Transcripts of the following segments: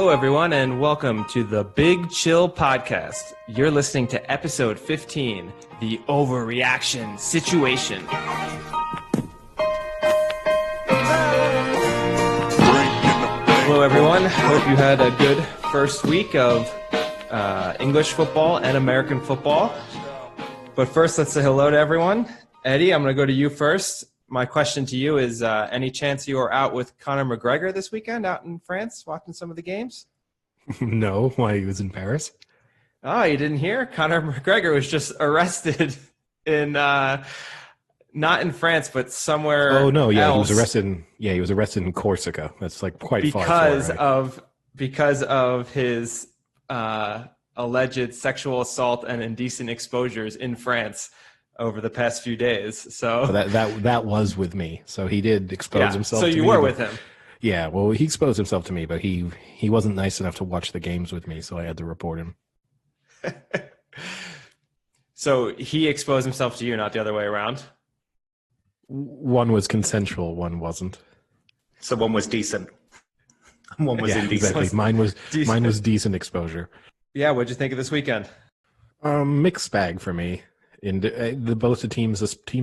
Hello, everyone, and welcome to the Big Chill Podcast. You're listening to episode 15, The Overreaction Situation. Hello, everyone. Hope you had a good first week of English football and American football. But first, let's say hello to everyone. Eddie, I'm going to go to you first. My question to you is, any chance you are out with Conor McGregor this weekend out in France watching some of the games? No, why he was in Paris? Oh, you didn't hear? Conor McGregor was just arrested in, not in France, but somewhere Oh, no, yeah, else. he was arrested in Corsica. That's like quite far. Because of his alleged sexual assault and indecent exposures in France over the past few days. So that was with me. So he did expose himself. So to you me, were with him. Yeah, well, he exposed himself to me, but he wasn't nice enough to watch the games with me, so I had to report him. So he exposed himself to you, not the other way around? One was consensual, one wasn't. So one was decent. One was indecent. Exactly. Mine was decent exposure. Yeah, what'd you think of this weekend? Mixed bag for me. Both the teams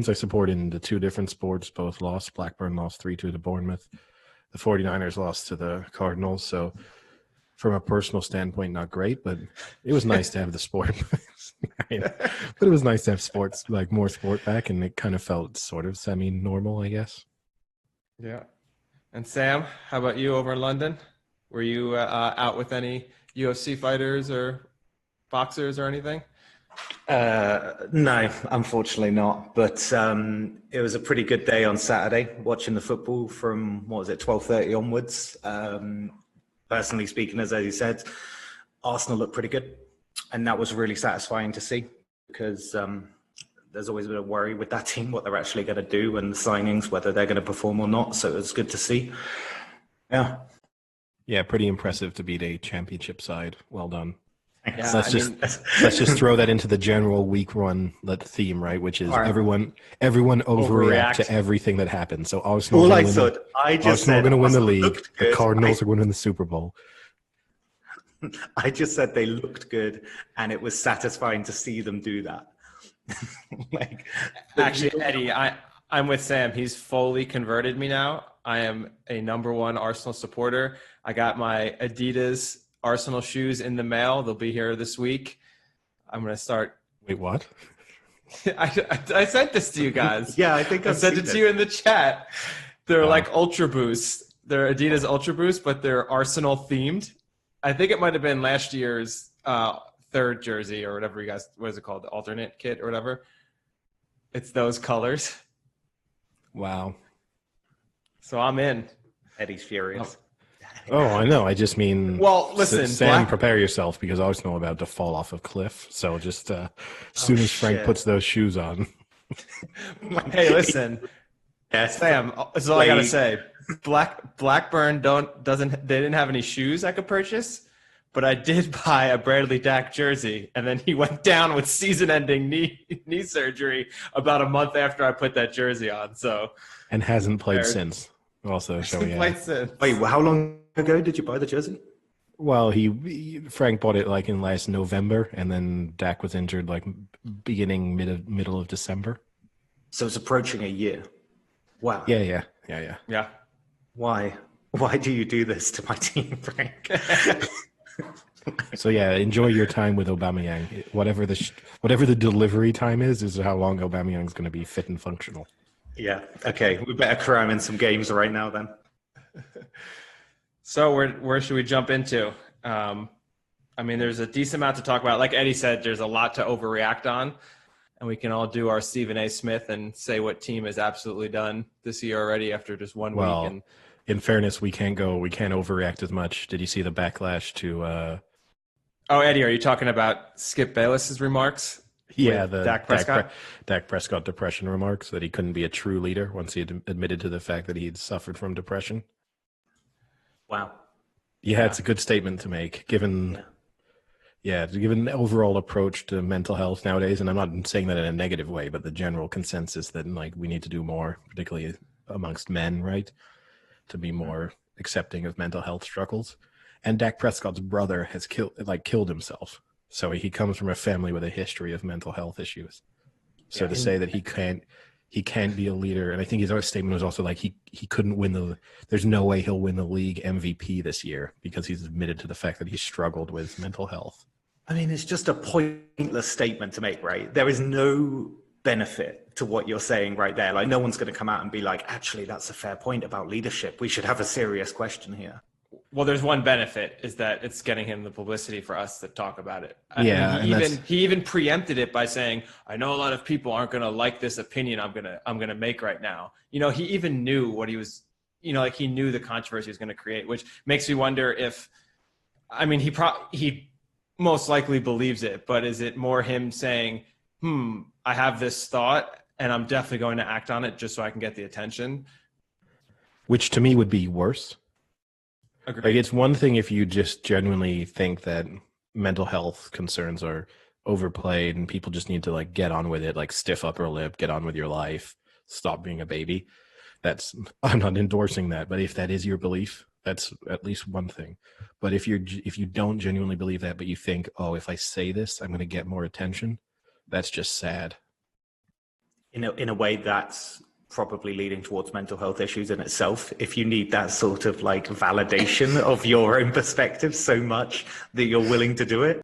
I support in the two different sports both lost. Blackburn lost 3-2 to Bournemouth. The 49ers lost to the Cardinals. So from a personal standpoint, not great, but it was nice to have the sport. But it was nice to have sports, like more sport back, and it kind of felt sort of semi-normal, I guess. Yeah. And Sam, how about you over in London? Were you out with any UFC fighters or boxers or anything? No, unfortunately not. But it was a pretty good day on Saturday, watching the football from, 12:30 onwards. Personally speaking, as you said, Arsenal looked pretty good. And that was really satisfying to see because there's always a bit of worry with that team, what they're actually going to do and the signings, whether they're going to perform or not. So it was good to see. Yeah. Yeah, pretty impressive to beat a championship side. Well done. Yeah, let's just throw that into the general week one theme, right? Which is everyone overreact to everything that happens. So Arsenal are going to win the league. The Cardinals are going to win the Super Bowl. I just said they looked good, and it was satisfying to see them do that. Actually, Eddie, I'm with Sam. He's fully converted me now. I am a number one Arsenal supporter. I got my Adidas Arsenal shoes in the mail. They'll be here this week. I'm going to start. Wait, what? I sent this to you guys. Yeah, I think I sent it to you in the chat. They're like Ultra Boost. They're Adidas Ultra Boost, but they're Arsenal themed. I think it might have been last year's third jersey or whatever you guys, what is it called? The alternate kit or whatever. It's those colors. Wow. So I'm in. Eddie's furious. Oh, I know. I just mean, well, listen, Sam, prepare yourself because Arsenal are about to fall off a cliff. So just as soon as Frank puts those shoes on. Hey, listen, Sam. This is all I gotta say. Blackburn they didn't have any shoes I could purchase, but I did buy a Bradley Dack jersey, and then he went down with season-ending knee surgery about a month after I put that jersey on. So and hasn't played since. Also, Wait, how long ago did you buy the jersey? Well, Frank bought it like in last November, and then Dak was injured like beginning middle of December. So it's approaching a year. Wow. Yeah. Why do you do this to my team, Frank? So yeah, enjoy your time with Aubameyang. Whatever the delivery time is how long Aubameyang's going to be fit and functional. Yeah. Okay. We better cram in some games right now then. So where should we jump into? I mean, there's a decent amount to talk about. Like Eddie said, there's a lot to overreact on, and we can all do our Stephen A. Smith and say what team is absolutely done this year already after just one week. And in fairness, we can't overreact as much. Did you see the backlash to? Oh, Eddie, are you talking about Skip Bayless's remarks? Yeah, the Dak Prescott? Dak Prescott depression remarks that he couldn't be a true leader once he had admitted to the fact that he'd suffered from depression. Wow. Yeah, it's a good statement to make, given the overall approach to mental health nowadays. And I'm not saying that in a negative way, but the general consensus that like we need to do more, particularly amongst men, right, to be more accepting of mental health struggles. And Dak Prescott's brother has killed himself. So he comes from a family with a history of mental health issues. So to say that he can't be a leader, and I think his other statement was also like he couldn't win there's no way he'll win the league MVP this year because he's admitted to the fact that he struggled with mental health. I mean, it's just a pointless statement to make, right? There is no benefit to what you're saying right there. Like, no one's going to come out and be like, actually, that's a fair point about leadership. We should have a serious question here. Well, there's one benefit, is that it's getting him the publicity for us to talk about it. Yeah, he even preempted it by saying, I know a lot of people aren't going to like this opinion I'm going to make right now. You know, he even knew what he was, you know, like he knew the controversy he was going to create, which makes me wonder if, I mean, he most likely believes it, but is it more him saying, I have this thought and I'm definitely going to act on it just so I can get the attention? Which to me would be worse. Agreed. Like, it's one thing if you just genuinely think that mental health concerns are overplayed and people just need to like get on with it, like stiff upper lip, get on with your life, stop being a baby. I'm not endorsing that, but if that is your belief, that's at least one thing. But if you don't genuinely believe that, but you think, oh, if I say this, I'm going to get more attention, that's just sad. In a way, that's probably leading towards mental health issues in itself. If you need that sort of like validation of your own perspective so much that you're willing to do it.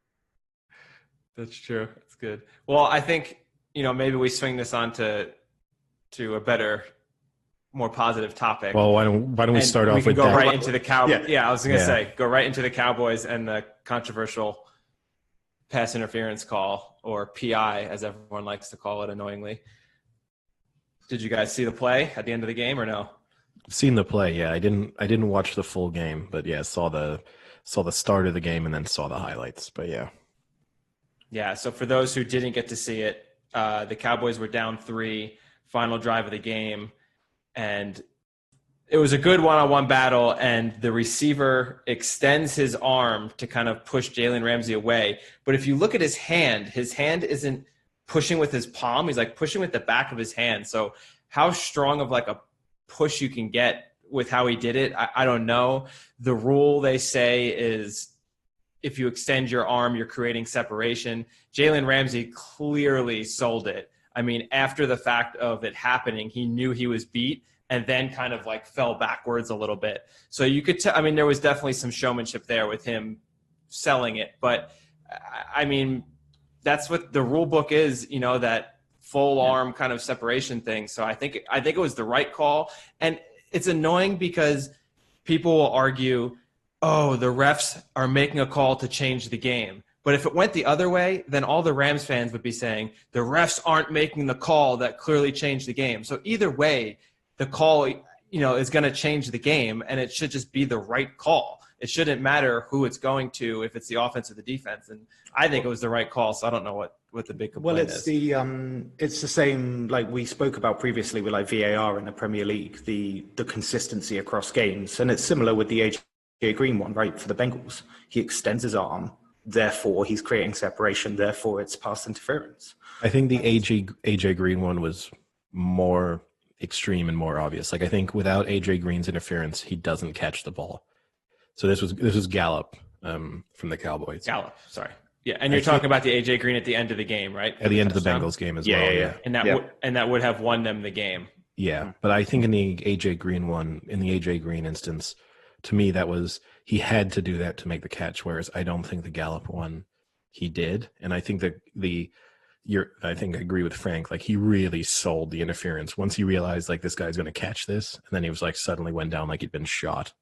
That's true. That's good. Well, I think, you know, maybe we swing this on to a better, more positive topic. Well, why don't we start off with go that? right into the Cowboys. Yeah, I was going to Yeah. say, go right into the Cowboys and the controversial pass interference call, or PI, as everyone likes to call it annoyingly. Did you guys see the play at the end of the game or no? I've seen the play. Yeah, I didn't watch the full game, but yeah, saw the start of the game and then saw the highlights. But yeah. Yeah. So for those who didn't get to see it, the Cowboys were down 3, final drive of the game, and it was a good one-on-one battle. And the receiver extends his arm to kind of push Jalen Ramsey away. But if you look at his hand isn't pushing with his palm. He's like pushing with the back of his hand. So how strong of like a push you can get with how he did it, I don't know. The rule, they say, is if you extend your arm, you're creating separation. Jalen Ramsey clearly sold it. I mean, after the fact of it happening, he knew he was beat and then kind of like fell backwards a little bit. So you could tell, I mean, there was definitely some showmanship there with him selling it. But I mean, that's what the rule book is, you know, that full arm kind of separation thing. So I think it was the right call. And it's annoying because people will argue, oh, the refs are making a call to change the game. But if it went the other way, then all the Rams fans would be saying the refs aren't making the call that clearly changed the game. So either way, the call, you know, is going to change the game, and it should just be the right call. It shouldn't matter who it's going to, if it's the offense or the defense. And I think it was the right call, so I don't know what the big complaint is. It's the same like we spoke about previously with like VAR in the Premier League, the consistency across games, and it's similar with the AJ Green one, right? For the Bengals, he extends his arm, therefore he's creating separation, therefore it's pass interference. I think the AJ Green one was more extreme and more obvious. Like, I think without AJ Green's interference, he doesn't catch the ball. So this was Gallup from the Cowboys. Gallup, sorry. Yeah, and you're talking about the AJ Green at the end of the game, right? At the end of the Bengals game as well. Yeah. And that would have won them the game. Yeah, but I think in the AJ Green instance, to me that was, he had to do that to make the catch, whereas I don't think the Gallup one he did. And I think that I think I agree with Frank. Like, he really sold the interference once he realized like this guy's going to catch this, and then he was like suddenly went down like he'd been shot.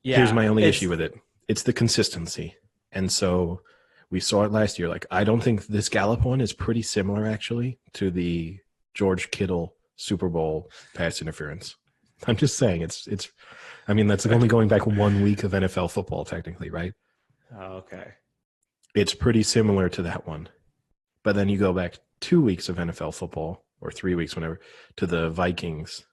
Yeah, here's my only issue with it. It's the consistency. And so we saw it last year. Like, I don't think this Gallup one is pretty similar actually to the George Kittle Super Bowl pass interference. I'm just saying I mean, that's only going back 1 week of NFL football technically, right? Oh, okay. It's pretty similar to that one. But then you go back 2 weeks of NFL football, or 3 weeks, whenever, to the Vikings.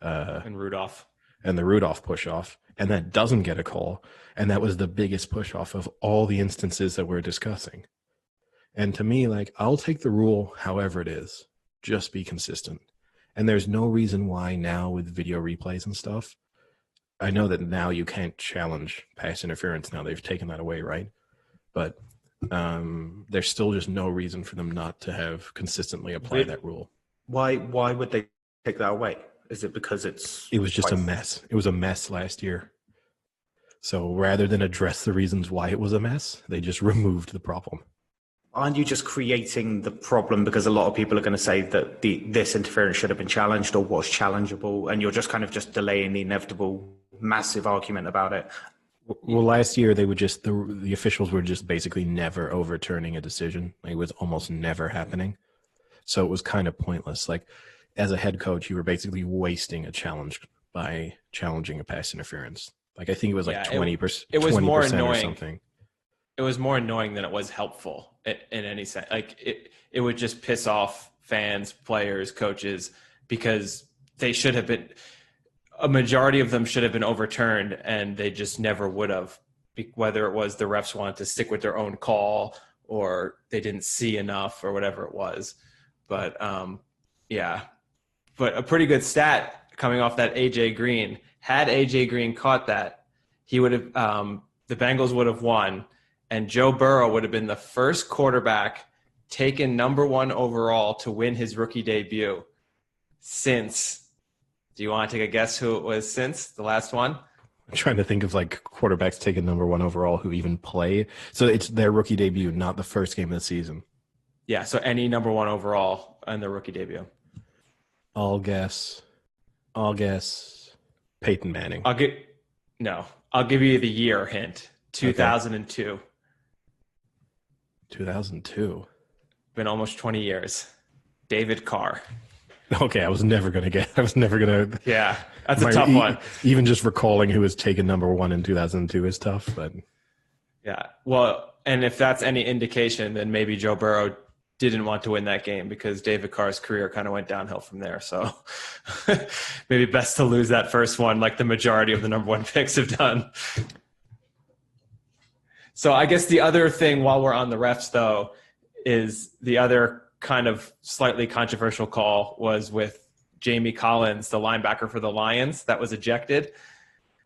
And Rudolph. And the Rudolph push-off, and that doesn't get a call. And that was the biggest push-off of all the instances that we're discussing. And to me, like, I'll take the rule however it is. Just be consistent. And there's no reason why now with video replays and stuff, I know that now you can't challenge pass interference. Now they've taken that away, right? But there's still just no reason for them not to have consistently applied that rule. Why would they take that away? Is it because it was just a mess? It was a mess last year. So rather than address the reasons why it was a mess, they just removed the problem. Aren't you just creating the problem because a lot of people are going to say that this interference should have been challenged or was challengeable, and you're just kind of just delaying the inevitable massive argument about it? Well, last year they would just the officials were just basically never overturning a decision. It was almost never happening. So it was kind of pointless. Like, as a head coach, you were basically wasting a challenge by challenging a pass interference. Like, I think it was like 20%. It was more annoying. Or something. It was more annoying than it was helpful in any sense. Like, it would just piss off fans, players, coaches, because they should have been. A majority of them should have been overturned, and they just never would have. Whether it was the refs wanted to stick with their own call, or they didn't see enough, or whatever it was. But yeah. But a pretty good stat coming off that AJ Green. Had AJ Green caught that, he would have the Bengals would have won, and Joe Burrow would have been the first quarterback taken number 1 overall to win his rookie debut since. Do you want to take a guess who it was since the last one? I'm trying to think of like quarterbacks taken number 1 overall who even play. So it's their rookie debut, not the first game of the season. Yeah, so any number 1 overall in their rookie debut. I'll guess Peyton Manning. I'll give you the year hint. 2002. Okay. 2002. Been almost 20 years. David Carr. Okay, I was never going to get. Yeah, that's a tough one. Even just recalling who was taken number 1 in 2002 is tough. But yeah, well, and if that's any indication, then maybe Joe Burrow didn't want to win that game because David Carr's career kind of went downhill from there. So maybe best to lose that first one, like the majority of the number 1 picks have done. So I guess the other thing while we're on the refs, though, is the other kind of slightly controversial call was with Jamie Collins, the linebacker for the Lions, that was ejected.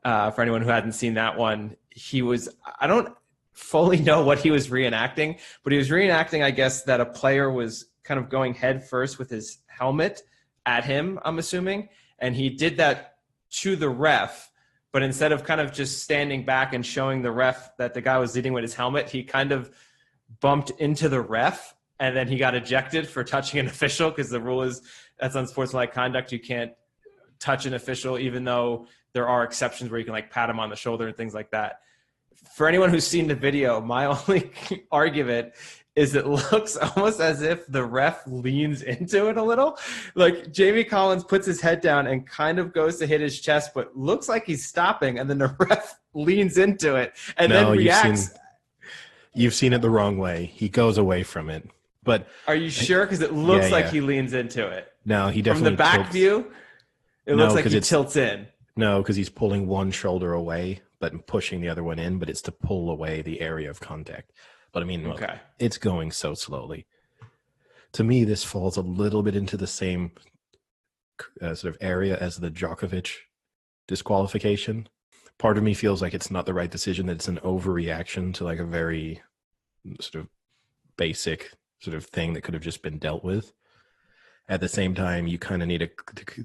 For anyone who hadn't seen that one, I don't fully know what he was reenacting, but he was reenacting, I guess, that a player was kind of going head first with his helmet at him, I'm assuming. And he did that to the ref, but instead of kind of just standing back and showing the ref that the guy was leading with his helmet, he kind of bumped into the ref. And then he got ejected for touching an official because the rule is that's unsportsmanlike conduct. You can't touch an official, even though there are exceptions where you can like pat him on the shoulder and things like that. For anyone who's seen the video, my only argument is it looks almost as if the ref leans into it a little. Like Jamie Collins puts his head down and kind of goes to hit his chest, but looks like he's stopping. And then the ref leans into it and then reacts. You've seen it the wrong way. He goes away from it. But are you sure? Because it looks like he leans into it. No, he definitely from the back tilts. view. It looks like he tilts in. No, because he's pulling one shoulder away, but pushing the other one in. But it's to pull away the area of contact. But I mean, look, it's going so slowly. To me, this falls a little bit into the same sort of area as the Djokovic disqualification. Part of me feels like it's not the right decision. That it's an overreaction to like a very sort of basic sort of thing that could have just been dealt with. At the same time, you kind of need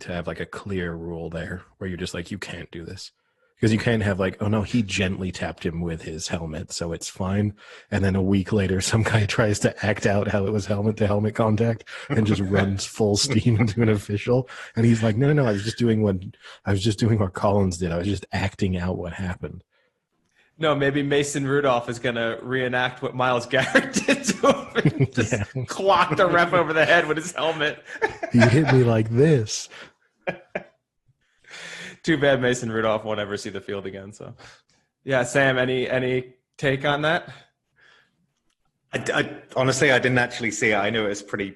to have like a clear rule there where you're just like, you can't do this. Because you can't have like, oh no, he gently tapped him with his helmet, so it's fine. And then a week later, some guy tries to act out how it was helmet to helmet contact and just runs full steam into an official. And he's like, no, I was just doing what Collins did. I was just acting out what happened. No, maybe Mason Rudolph is going to reenact what Myles Garrett did to him and just clocked the ref over the head with his helmet. He hit me like this. Too bad Mason Rudolph won't ever see the field again. So, yeah, Sam, any take on that? I honestly, I didn't actually see it. I knew it was pretty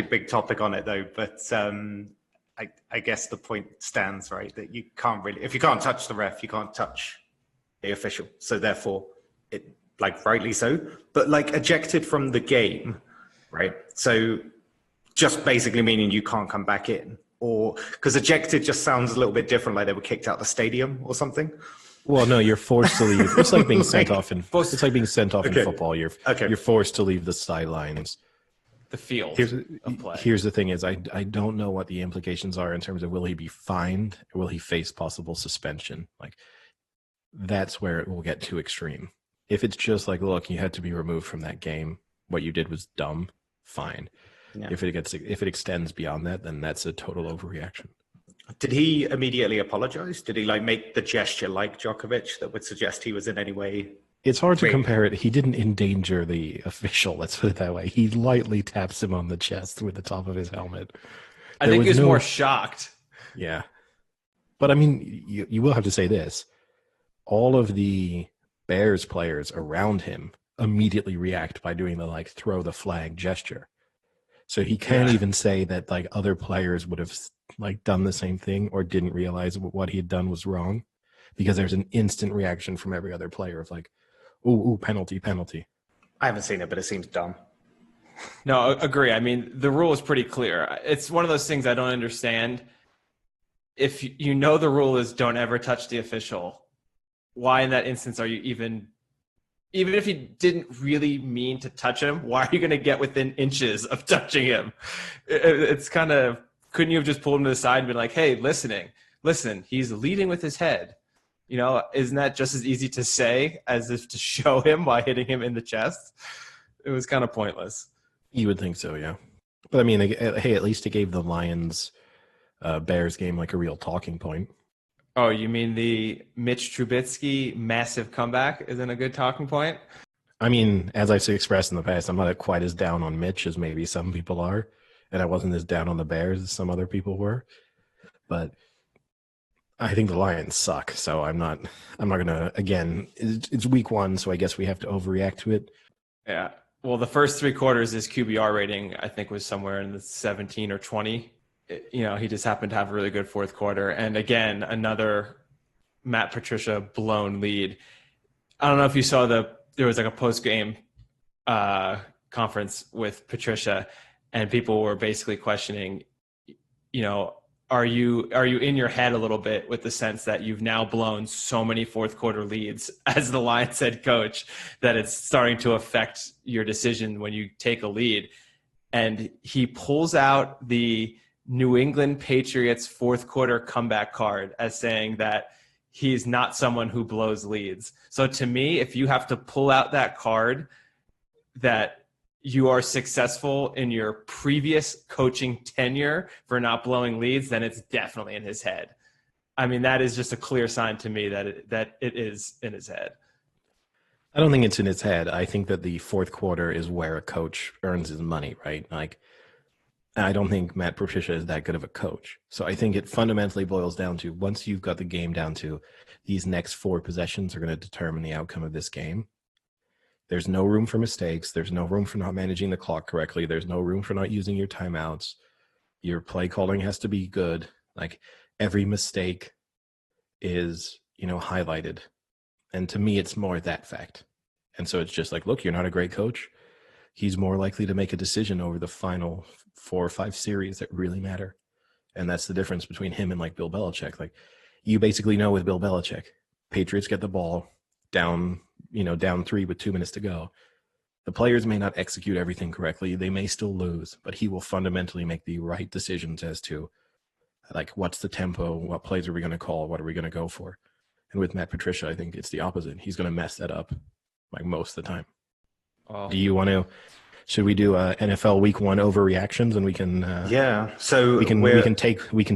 big topic on it though. But I guess the point stands, right? That you can't really, if you can't touch the ref, you can't touch the official. So therefore, it like rightly so, but like ejected from the game, right? So just basically meaning you can't come back in. or because ejected just sounds a little bit different, like they were kicked out the stadium or something? Well, no, you're forced to leave. It's like being sent off in Forced- in football. Okay. You're forced to leave the sidelines. The field Here's of play. here's the thing: is I don't know what the implications are in terms of will he be fined or will he face possible suspension. Like that's where it will get too extreme. If it's just like, look, you had to be removed from that game. What you did was dumb. Fine. Yeah. If it extends beyond that, then that's a total overreaction. Did he immediately apologize? Did he like make the gesture like Djokovic that would suggest he was in any way? It's hard to compare it. He didn't endanger the official, let's put it that way. He lightly taps him on the chest with the top of his helmet. I think he was more shocked. Yeah. But I mean, you will have to say this. All of the Bears players around him immediately react by doing the like throw the flag gesture. So he can't even say that like other players would have like done the same thing or didn't realize what he had done was wrong, because there's an instant reaction from every other player of like, ooh, penalty. I haven't seen it, but it seems dumb. No, agree. I mean, the rule is pretty clear. It's one of those things I don't understand. If you know the rule is don't ever touch the official, why in that instance are you even if you didn't really mean to touch him, why are you going to get within inches of touching him? It's kind of, couldn't you have just pulled him to the side and been like, hey, listen, he's leading with his head. You know, isn't that just as easy to say as if to show him by hitting him in the chest? It was kind of pointless. You would think so, yeah. But I mean, hey, at least it gave the Lions Bears game like a real talking point. Oh, you mean the Mitch Trubisky massive comeback isn't a good talking point? I mean, as I've expressed in the past, I'm not quite as down on Mitch as maybe some people are, and I wasn't as down on the Bears as some other people were. But I think the Lions suck, so I'm not gonna. Again, it's week one, so I guess we have to overreact to it. Yeah. Well, the first three quarters, his QBR rating I think was somewhere in the 17 or 20. You know, he just happened to have a really good fourth quarter. And again, another Matt Patricia blown lead. I don't know if you saw there was like a post-game conference with Patricia, and people were basically questioning, you know, are you in your head a little bit with the sense that you've now blown so many fourth quarter leads as the Lions head coach that it's starting to affect your decision when you take a lead? And he pulls out the New England Patriots fourth quarter comeback card as saying that he's not someone who blows leads. So to me, if you have to pull out that card that you are successful in your previous coaching tenure for not blowing leads, then it's definitely in his head. I mean, that is just a clear sign to me that it is in his head. I don't think it's in his head. I think that the fourth quarter is where a coach earns his money, right? Like, I don't think Matt Patricia is that good of a coach. So I think it fundamentally boils down to, once you've got the game down to these next four possessions are going to determine the outcome of this game, there's no room for mistakes. There's no room for not managing the clock correctly. There's no room for not using your timeouts. Your play calling has to be good. Like, every mistake is, highlighted. And to me, it's more that fact. And so it's just like, look, you're not a great coach. He's more likely to make a decision over the final 4 or 5 series that really matter. And that's the difference between him and like Bill Belichick. Like, you basically know with Bill Belichick, Patriots get the ball down 3 with 2 minutes to go. The players may not execute everything correctly. They may still lose, but he will fundamentally make the right decisions as to like, what's the tempo? What plays are we going to call? What are we going to go for? And with Matt Patricia, I think it's the opposite. He's going to mess that up like most of the time. Oh. Do you want to? Should we do NFL Week 1 overreactions, and we can? Yeah. So we can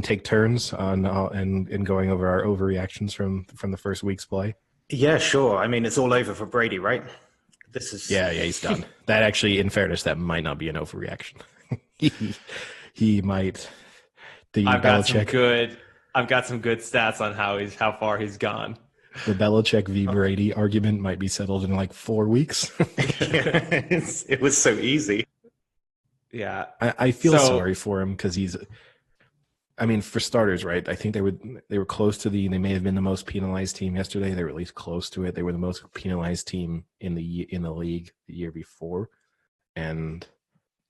take turns on and going over our overreactions from the first week's play. Yeah, sure. I mean, it's all over for Brady, right? This is yeah, he's done. That actually, in fairness, that might not be an overreaction. he might. I've got some good stats on how far he's gone. The Belichick v. Brady argument might be settled in like 4 weeks. It was so easy. Yeah. I feel sorry for him because for starters, right? I think they were close to they may have been the most penalized team yesterday. They were at least close to it. They were the most penalized team in the league the year before. And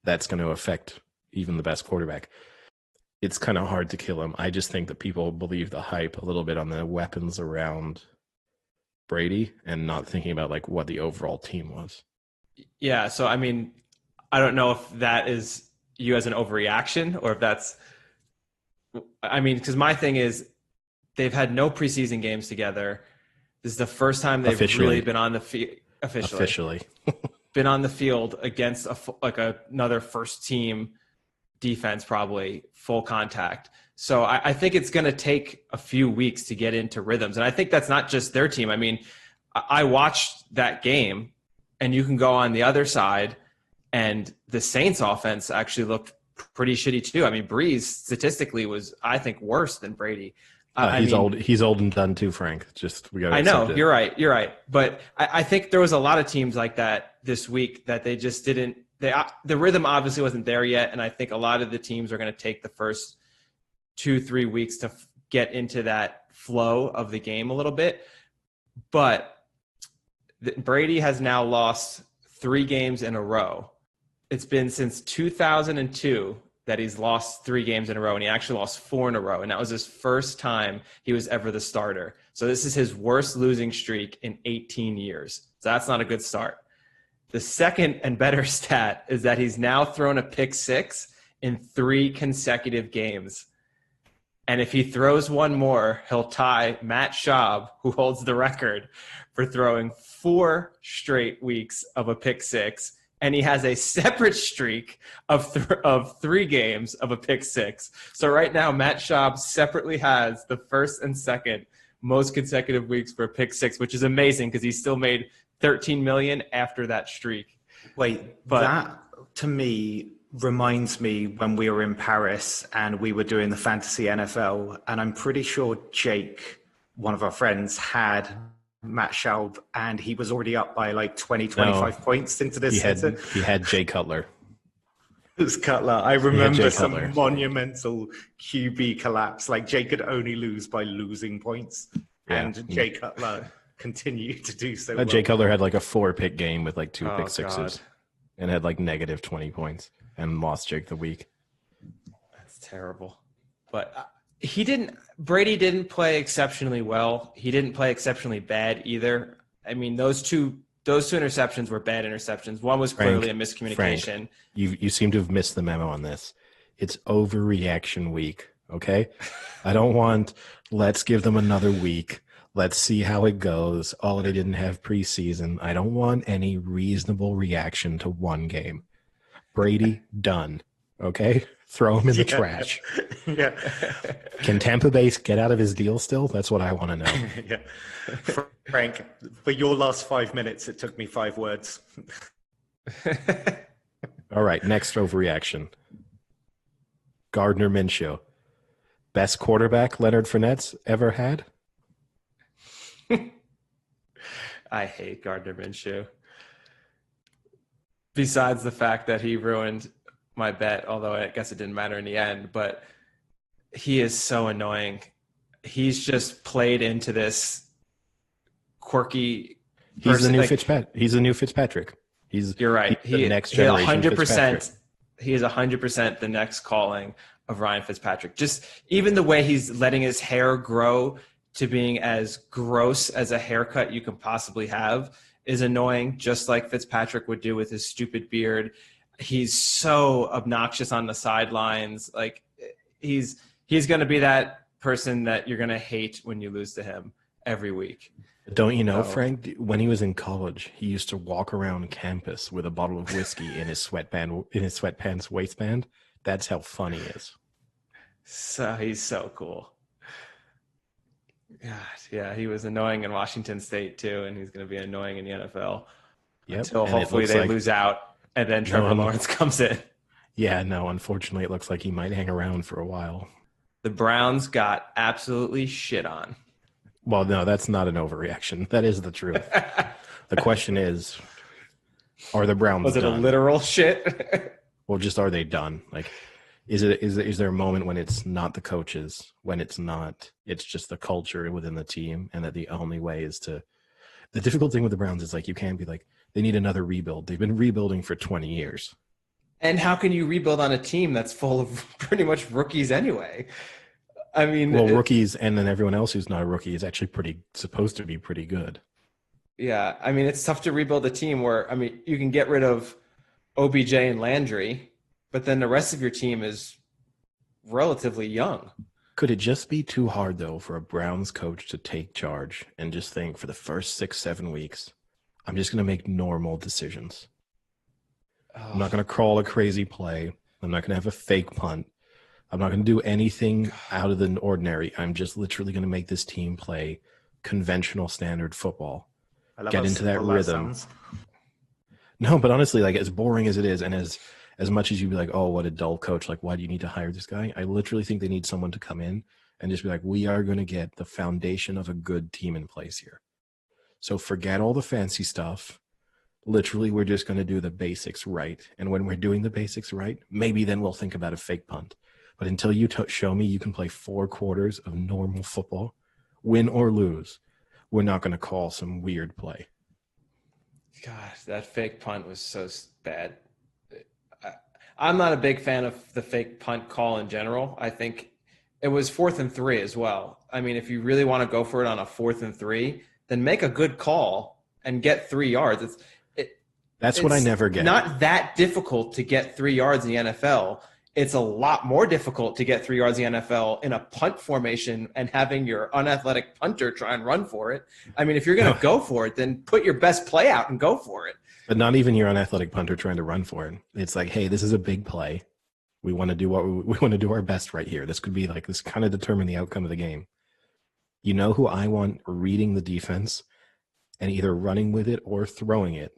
that's going to affect even the best quarterback. it's kind of hard to kill him. I just think that people believe the hype a little bit on the weapons around Brady and not thinking about like what the overall team was. Yeah. So, I mean, I don't know if that is you as an overreaction or if that's, I mean, because my thing is they've had no preseason games together. This is the first time they've really been on the field officially been on the field against another first team defense, probably full contact. So I think it's going to take a few weeks to get into rhythms. And I think that's not just their team. I mean, I watched that game and you can go on the other side and the Saints offense actually looked pretty shitty too. I mean, Breeze statistically was, I think, worse than Brady. He's old and done too, Frank. Just we got. I know you're right. But I think there was a lot of teams like that this week that they just didn't. The rhythm obviously wasn't there yet, and I think a lot of the teams are going to take the first 2-3 weeks to get into that flow of the game a little bit. But Brady has now lost 3 games in a row. It's been since 2002 that he's lost 3 games in a row, and he actually lost 4 in a row. And that was his first time he was ever the starter. So this is his worst losing streak in 18 years. So that's not a good start. The second and better stat is that he's now thrown a pick 6 in 3 consecutive games. And if he throws one more, he'll tie Matt Schaub, who holds the record for throwing 4 straight weeks of a pick 6. And he has a separate streak of 3 games of a pick 6. So right now, Matt Schaub separately has the first and second most consecutive weeks for a pick 6, which is amazing because he still made $13 million after that streak. But that to me reminds me when we were in Paris and we were doing the fantasy NFL, and I'm pretty sure Jake, one of our friends, had Matt Schaub, and he was already up by like 25 points into this season. He had Jay Cutler. It was Cutler. I remember some monumental QB collapse. Like Jay could only lose by losing points, and Jay Cutler continued to do so well. Jay Cutler had like a 4-pick game with like 2 pick sixes and had like negative 20 points and lost Jake the week. That's terrible. But Brady didn't play exceptionally well. He didn't play exceptionally bad either. I mean, those two interceptions were bad interceptions. One was clearly a miscommunication. Frank, you seem to have missed the memo on this. It's overreaction week, okay? I don't want, let's give them another week. Let's see how it goes. Oh, they didn't have preseason. I don't want any reasonable reaction to one game. Brady, done. Okay? Throw him in the trash. Yeah. Can Tampa Bay get out of his deal still? That's what I want to know. Yeah. Frank, for your last 5 minutes, it took me 5 words. All right, next overreaction. Gardner Minshew. Best quarterback Leonard Fournette's ever had? I hate Gardner Minshew. Besides the fact that he ruined my bet, although I guess it didn't matter in the end, but he is so annoying. He's just played into this quirky person. He's the new Fitzpatrick. He's the new Fitzpatrick. You're right. He's the next generation 100%. He is 100% the next calling of Ryan Fitzpatrick. Just even the way he's letting his hair grow to being as gross as a haircut you can possibly have is annoying, just like Fitzpatrick would do with his stupid beard. He's so obnoxious on the sidelines. Like he's going to be that person that you're going to hate when you lose to him every week. Don't you know, Frank, when he was in college, he used to walk around campus with a bottle of whiskey in his sweatpants waistband. That's how fun he is. So he's so cool. God, yeah, he was annoying in Washington State too, and he's going to be annoying in the NFL until hopefully they lose out, and then Trevor Lawrence comes in. Yeah, no, unfortunately, it looks like he might hang around for a while. The Browns got absolutely shit on. Well, no, that's not an overreaction. That is the truth. The question is, are the Browns Was it done? A literal shit? Well, just are they done? Like, is there a moment when it's not the coaches, when it's just the culture within the team, and that the only way is to – the difficult thing with the Browns is, like, you can't be like, they need another rebuild. They've been rebuilding for 20 years. And how can you rebuild on a team that's full of pretty much rookies anyway? I mean, Well, rookies and then everyone else who's not a rookie is actually supposed to be pretty good. yeah, I mean, it's tough to rebuild a team where, I mean, you can get rid of OBJ and Landry, but then the rest of your team is relatively young. Could it just be too hard, though, for a Browns coach to take charge and just think for the first 6-7 weeks, I'm just going to make normal decisions? I'm not going to call a crazy play. I'm not going to have a fake punt. I'm not going to do anything out of the ordinary. I'm just literally going to make this team play conventional standard football. Get into that rhythm. No, but honestly, like as boring as it is, and as much as you'd be like, oh, what a dull coach, like why do you need to hire this guy? I literally think they need someone to come in and just be like, we are going to get the foundation of a good team in place here. So forget all the fancy stuff. Literally, we're just going to do the basics right. And when we're doing the basics right, maybe then we'll think about a fake punt. But until you show me you can play 4 quarters of normal football, win or lose, we're not going to call some weird play. Gosh, that fake punt was so bad. I'm not a big fan of the fake punt call in general. I think it was 4th and 3 as well. I mean, if you really want to go for it on a 4th and 3, then make a good call and get 3 yards. That's what I never get. Not that difficult to get 3 yards in the NFL. It's a lot more difficult to get 3 yards in the NFL in a punt formation and having your unathletic punter try and run for it. I mean, if you're going to go for it, then put your best play out and go for it. But not even your unathletic punter trying to run for it. It's like, hey, this is a big play. We want to do what we want to do our best right here. This could be like, this kind of determine the outcome of the game. You know who I want reading the defense and either running with it or throwing it?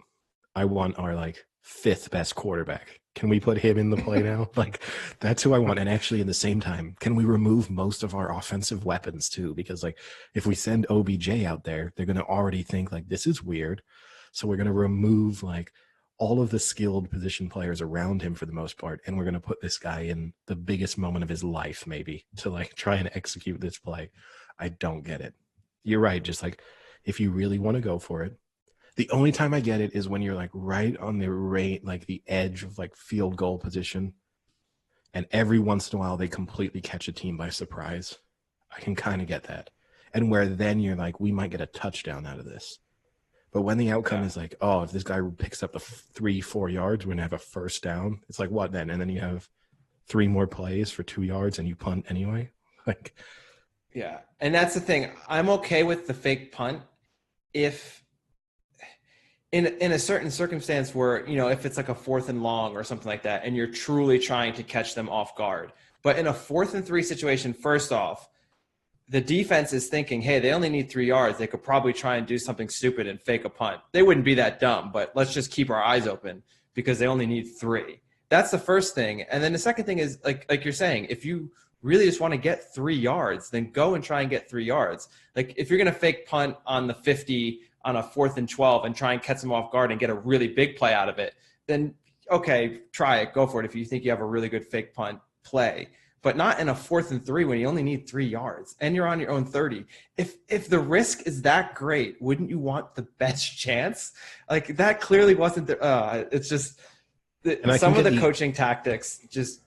I want our like 5th best quarterback. Can we put him in the play now? Like, that's who I want. And actually, at the same time, can we remove most of our offensive weapons too? Because like, if we send OBJ out there, they're going to already think like, this is weird. So we're going to remove like all of the skilled position players around him for the most part. And we're going to put this guy in the biggest moment of his life, maybe, to like try and execute this play. I don't get it. You're right. Just like, if you really want to go for it, the only time I get it is when you're like right on the like the edge of like field goal position. And every once in a while they completely catch a team by surprise. I can kind of get that. And where then you're like, we might get a touchdown out of this. But when the outcome is like, oh, if this guy picks up the 3-4 yards, we're going to have a first down. It's like, what then? And then you have 3 more plays for 2 yards and you punt anyway. Like, yeah. And that's the thing. I'm okay with the fake punt if in a certain circumstance where, you know, if it's like a 4th and long or something like that, and you're truly trying to catch them off guard. But in a 4th and 3 situation, first off, the defense is thinking, hey, they only need 3 yards. They could probably try and do something stupid and fake a punt. They wouldn't be that dumb, but let's just keep our eyes open because they only need 3. That's the first thing. And then the second thing is, like you're saying, if you really just want to get 3 yards, then go and try and get 3 yards. Like if you're going to fake punt on the 50 on a 4th and 12 and try and catch them off guard and get a really big play out of it, then okay, try it, go for it if you think you have a really good fake punt play. But not in a 4th and 3 when you only need 3 yards and you're on your own 30. If the risk is that great, wouldn't you want the best chance? Like that clearly wasn't the. It's just some of the coaching tactics just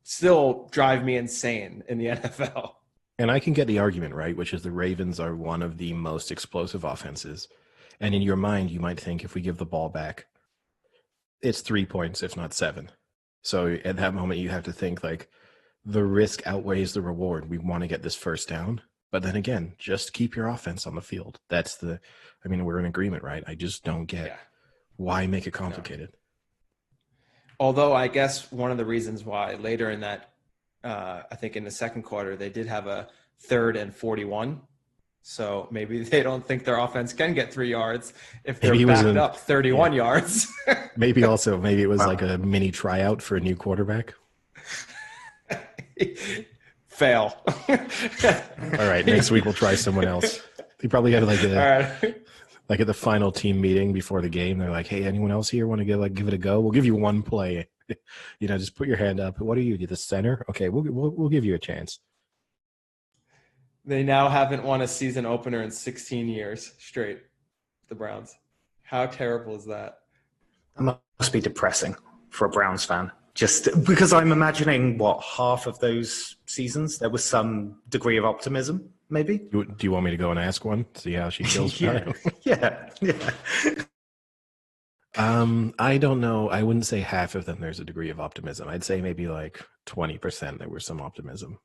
still drive me insane in the NFL. And I can get the argument, right, which is the Ravens are one of the most explosive offenses. And in your mind, you might think if we give the ball back, it's 3 points, if not 7. So at that moment, you have to think like the risk outweighs the reward. We want to get this first down. But then again, just keep your offense on the field. We're in agreement, right? I just don't get why make it complicated. No. Although I guess one of the reasons why later in that, I think in the second quarter, they did have a 3rd and 41. So maybe they don't think their offense can get 3 yards if they're backed up 31 yards. Maybe it was like a mini tryout for a new quarterback. Fail. All right, next week we'll try someone else. They probably had like at the final team meeting before the game, they're like, "Hey, anyone else here want to give it a go? We'll give you one play. Just put your hand up. What are you? The center? Okay, we'll give you a chance." They now haven't won a season opener in 16 years straight. The Browns. How terrible is that? That must be depressing for a Browns fan. Just because I'm imagining half of those seasons, there was some degree of optimism, maybe. Do you want me to go and ask one? See how she feels about it? Yeah. I don't know. I wouldn't say half of them there's a degree of optimism. I'd say maybe like 20% there was some optimism.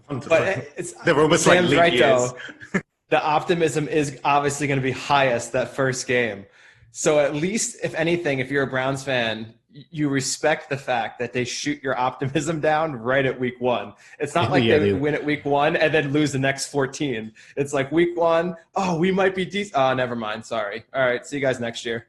But they're almost Sam's like right, years. though. The optimism is obviously going to be highest that first game. So at least, if anything, if you're a Browns fan, you respect the fact that they shoot your optimism down right at week one. It's not like they win at week one and then lose the next 14. It's like week one, oh, we might be decent. Oh, never mind. Sorry. All right. See you guys next year.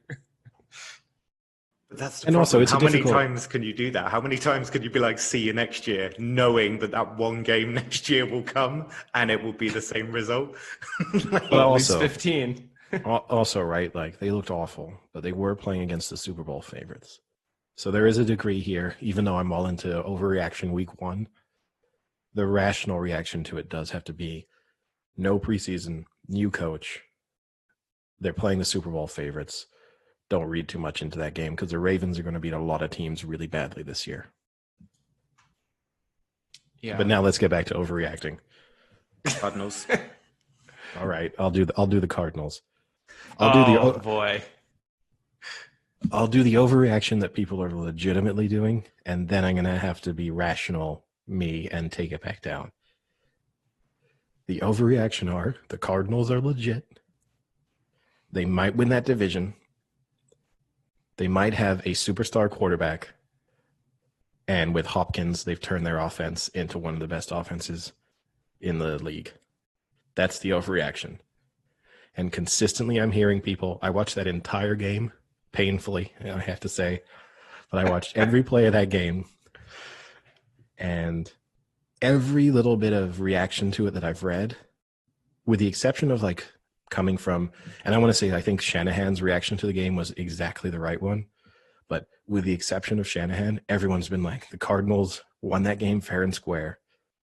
But that's the and problem. Also, it's how many times can you do that? How many times can you be like, see you next year, knowing that one game next year will come and it will be the same result? Well, at least 15. Also, right, like they looked awful, but they were playing against the Super Bowl favorites. So there is a degree here, even though I'm all into overreaction week one, the rational reaction to it does have to be no preseason, new coach. They're playing the Super Bowl favorites. Don't read too much into that game because the Ravens are going to beat a lot of teams really badly this year. Yeah. But now let's get back to overreacting. Cardinals. All right, I'll do the Cardinals. Boy. I'll do the overreaction that people are legitimately doing, and then I'm going to have to be rational, me, and take it back down. The overreaction are the Cardinals are legit. They might win that division. They might have a superstar quarterback. And with Hopkins, they've turned their offense into one of the best offenses in the league. That's the overreaction. And consistently, I'm hearing people, I watched that entire game painfully, I have to say, but I watched every play of that game, and every little bit of reaction to it that I've read, with the exception of like coming from, and I want to say I think Shanahan's reaction to the game was exactly the right one, but with the exception of Shanahan, everyone's been like, the Cardinals won that game fair and square,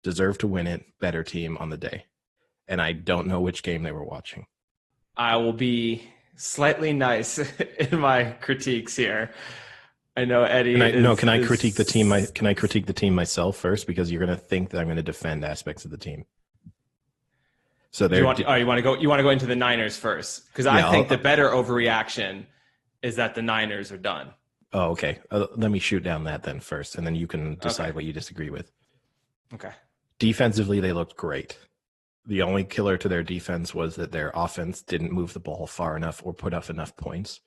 deserved to win it, better team on the day. And I don't know which game they were watching. I will be slightly nice in my critiques here. I know Eddie. Can I critique the team? Can I critique the team myself first? Because you're going to think that I'm going to defend aspects of the team. So you want to go into the Niners first? Because I think the better overreaction is that the Niners are done. Oh, okay. Let me shoot down that then first, and then you can decide what you disagree with. Okay. Defensively, they looked great. The only killer to their defense was that their offense didn't move the ball far enough or put up enough points.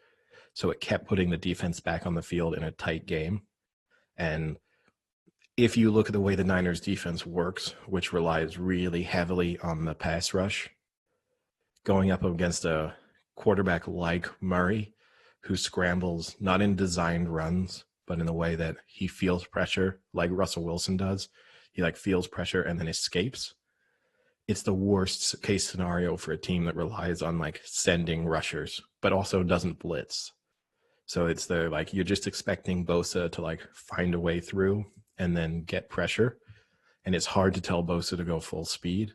So it kept putting the defense back on the field in a tight game. And if you look at the way the Niners defense works, which relies really heavily on the pass rush, going up against a quarterback like Murray, who scrambles not in designed runs, but in a way that he feels pressure like Russell Wilson does. He feels pressure and then escapes. It's the worst case scenario for a team that relies on sending rushers, but also doesn't blitz. So it's you're just expecting Bosa to find a way through and then get pressure. And it's hard to tell Bosa to go full speed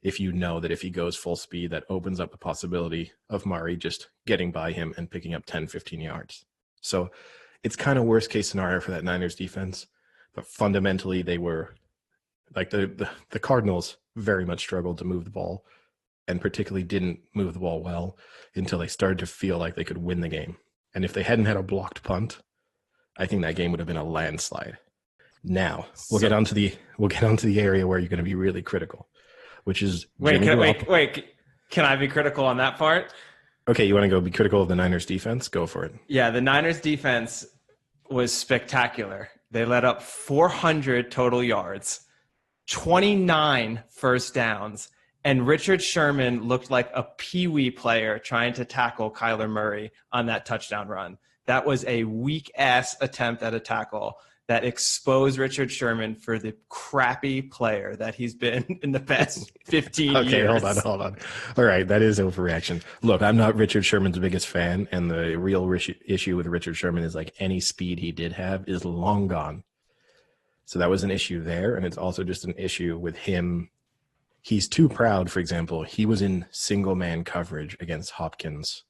if you know that if he goes full speed, that opens up the possibility of Murray just getting by him and picking up 10, 15 yards. So it's kind of worst case scenario for that Niners defense. But fundamentally, they were the Cardinals very much struggled to move the ball, and particularly didn't move the ball well until they started to feel like they could win the game. And if they hadn't had a blocked punt, I think that game would have been a landslide. Now we'll get onto the area where you're going to be really critical, which is wait. Can I be critical on that part? Okay, you want to go be critical of the Niners defense? Go for it. Yeah, the Niners defense was spectacular. They let up 400 total yards, 29 first downs, and Richard Sherman looked like a peewee player trying to tackle Kyler Murray on that touchdown run. That was a weak-ass attempt at a tackle that exposed Richard Sherman for the crappy player that he's been in the past 15 years. Okay, hold on. All right, that is overreaction. Look, I'm not Richard Sherman's biggest fan, and the real issue with Richard Sherman is any speed he did have is long gone. So that was an issue there, and it's also just an issue with him. He's too proud, for example. He was in single-man coverage against Hopkins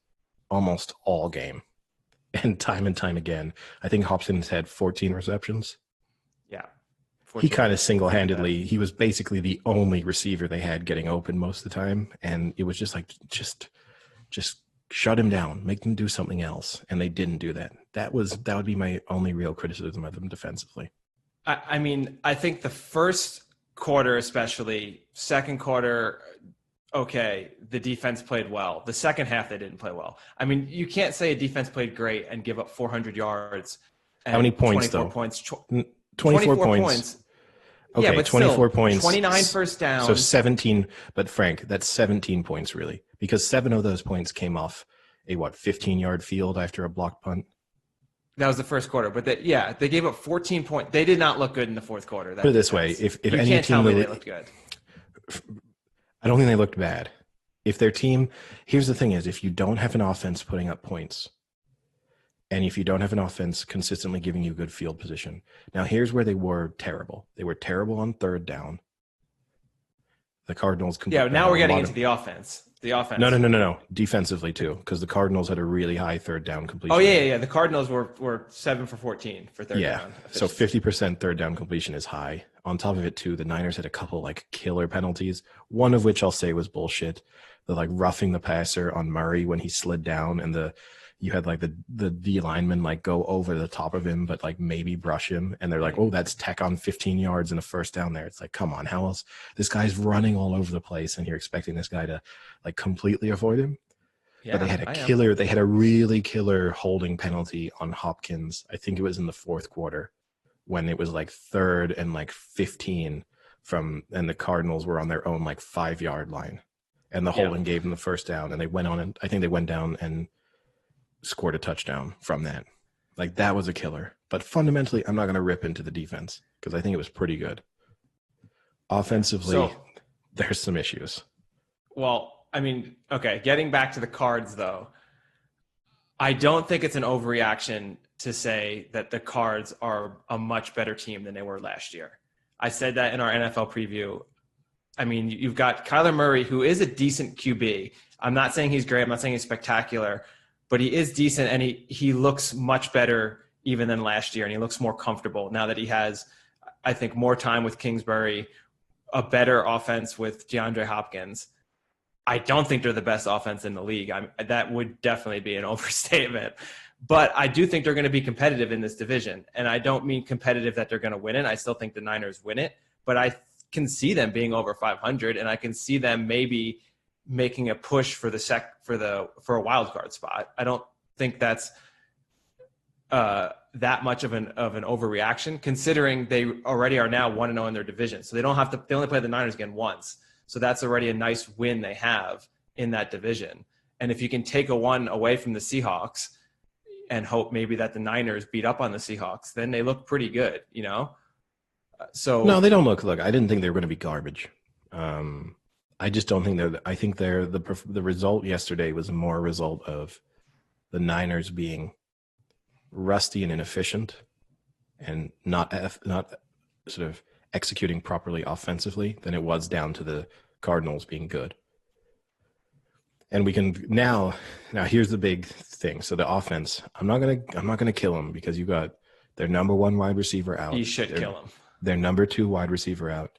almost all game. And time again, I think Hopkins had 14 receptions. Yeah. He kind of single-handedly, he was basically the only receiver they had getting open most of the time. And it was just like, just shut him down, make them do something else. And they didn't do that. That would be my only real criticism of them defensively. I mean, I think the first quarter, especially, second quarter, okay, the defense played well. The second half, they didn't play well. I mean, you can't say a defense played great and give up 400 yards. And how many points, 24 though? points. 24 points. Okay, yeah, but 24 still, points. 29 first downs. So 17, but Frank, that's 17 points, really. Because 7 of those points came off a, 15-yard field after a blocked punt? That was the first quarter. But they gave up 14 points. They did not look good in the fourth quarter. Put it this way. If you any can't team tell me they looked good. I don't think they looked bad. If their team, here's the thing is, if you don't have an offense putting up points, and if you don't have an offense consistently giving you good field position. Now, here's where they were terrible. They were terrible on third down. The Cardinals. Yeah, now we're getting into the offense. The offense. No. Defensively, too, because the Cardinals had a really high third down completion. Oh, yeah. The Cardinals were 7 for 14 for third down. So 50% third down completion is high. On top of it, too, the Niners had a couple, killer penalties, one of which I'll say was bullshit. The, roughing the passer on Murray when he slid down, and you had the D lineman go over the top of him, but maybe brush him, and they're oh, that's tech on 15 yards and a first down there. It's come on, how else? This guy's running all over the place, and you're expecting this guy to completely avoid him. Yeah, but they had a killer. They had a really killer holding penalty on Hopkins. I think it was in the fourth quarter when it was third and 15 and the Cardinals were on their own 5-yard line, and the holding gave them the first down, and they went on, and I think they went down and scored a touchdown from that. That was a killer. But fundamentally, I'm not going to rip into the defense because I think it was pretty good. Offensively, there's some issues. Well, I mean, okay, getting back to the Cards, though, I don't think it's an overreaction to say that the Cards are a much better team than they were last year. I said that in our NFL preview. I mean, you've got Kyler Murray, who is a decent QB. I'm not saying he's great. I'm not saying he's spectacular. But he is decent, and he looks much better even than last year, and he looks more comfortable now that he has, I think, more time with Kingsbury, a better offense with DeAndre Hopkins. I don't think they're the best offense in the league. That would definitely be an overstatement. But I do think they're going to be competitive in this division, and I don't mean competitive that they're going to win it. I still think the Niners win it, but I can see them being over 500, and I can see them maybe making a push for a wild card spot. I don't think that's that much of an overreaction, considering they already are now 1-0 in their division. So they only play the Niners again once. So that's already a nice win they have in that division. And if you can take a one away from the Seahawks and hope maybe that the Niners beat up on the Seahawks, then they look pretty good, So no, they don't look. Look, I didn't think they were going to be garbage. I just don't think I think the result yesterday was more a result of the Niners being rusty and inefficient and not sort of executing properly offensively than it was down to the Cardinals being good. And we can now here's the big thing. So the offense, I'm not gonna kill them because you got their number one wide receiver out. You should kill them. Their number two wide receiver out.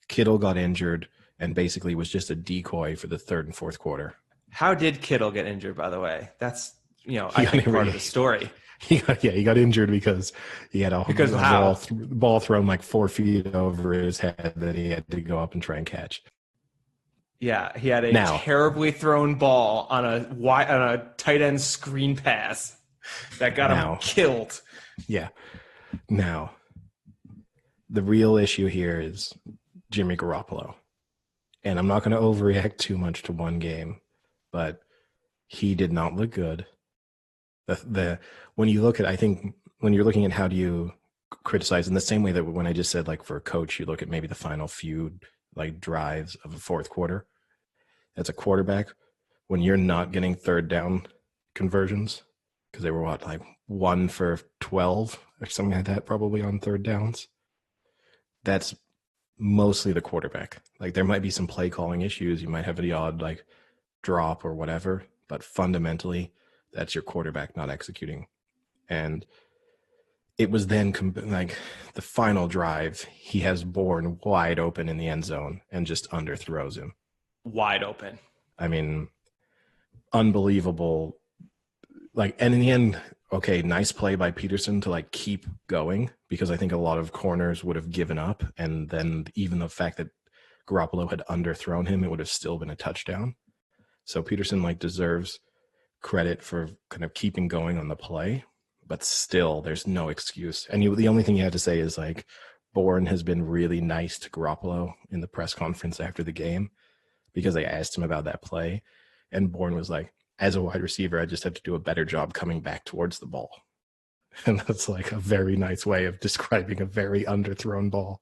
Kittle got injured and basically was just a decoy for the third and fourth quarter. How did Kittle get injured, by the way? That's, I think part of the story. He got injured because he had a ball thrown 4 feet over his head that he had to go up and try and catch. Yeah, he had a terribly thrown ball on a tight end screen pass that got him killed. Yeah. Now, the real issue here is Jimmy Garoppolo. And I'm not going to overreact too much to one game, but he did not look good. When you look at, I think when you're looking at how do you criticize in the same way that when I just said for a coach, you look at maybe the final few drives of a fourth quarter. As a quarterback, when you're not getting third down conversions, because they were 1 for 12 or something like that, probably on third downs. That's mostly the quarterback. There might be some play calling issues. You might have the odd drop or whatever, but fundamentally That's your quarterback not executing. And it was then like the final drive, he has Bourne wide open in the end zone and just underthrows him. Wide open. I mean, unbelievable. Like, and in the end, okay, nice play by Peterson to like keep going, because I think a lot of corners would have given up. And then even the fact that Garoppolo had underthrown him, it would have still been a touchdown. So Peterson like deserves credit for kind of keeping going on the play, but still there's no excuse. And the only thing you had to say is like, Bourne has been really nice to Garoppolo in the press conference after the game, because they asked him about that play. And Bourne was like, as a wide receiver, I just have to do a better job coming back towards the ball. And that's like a very nice way of describing a very underthrown ball.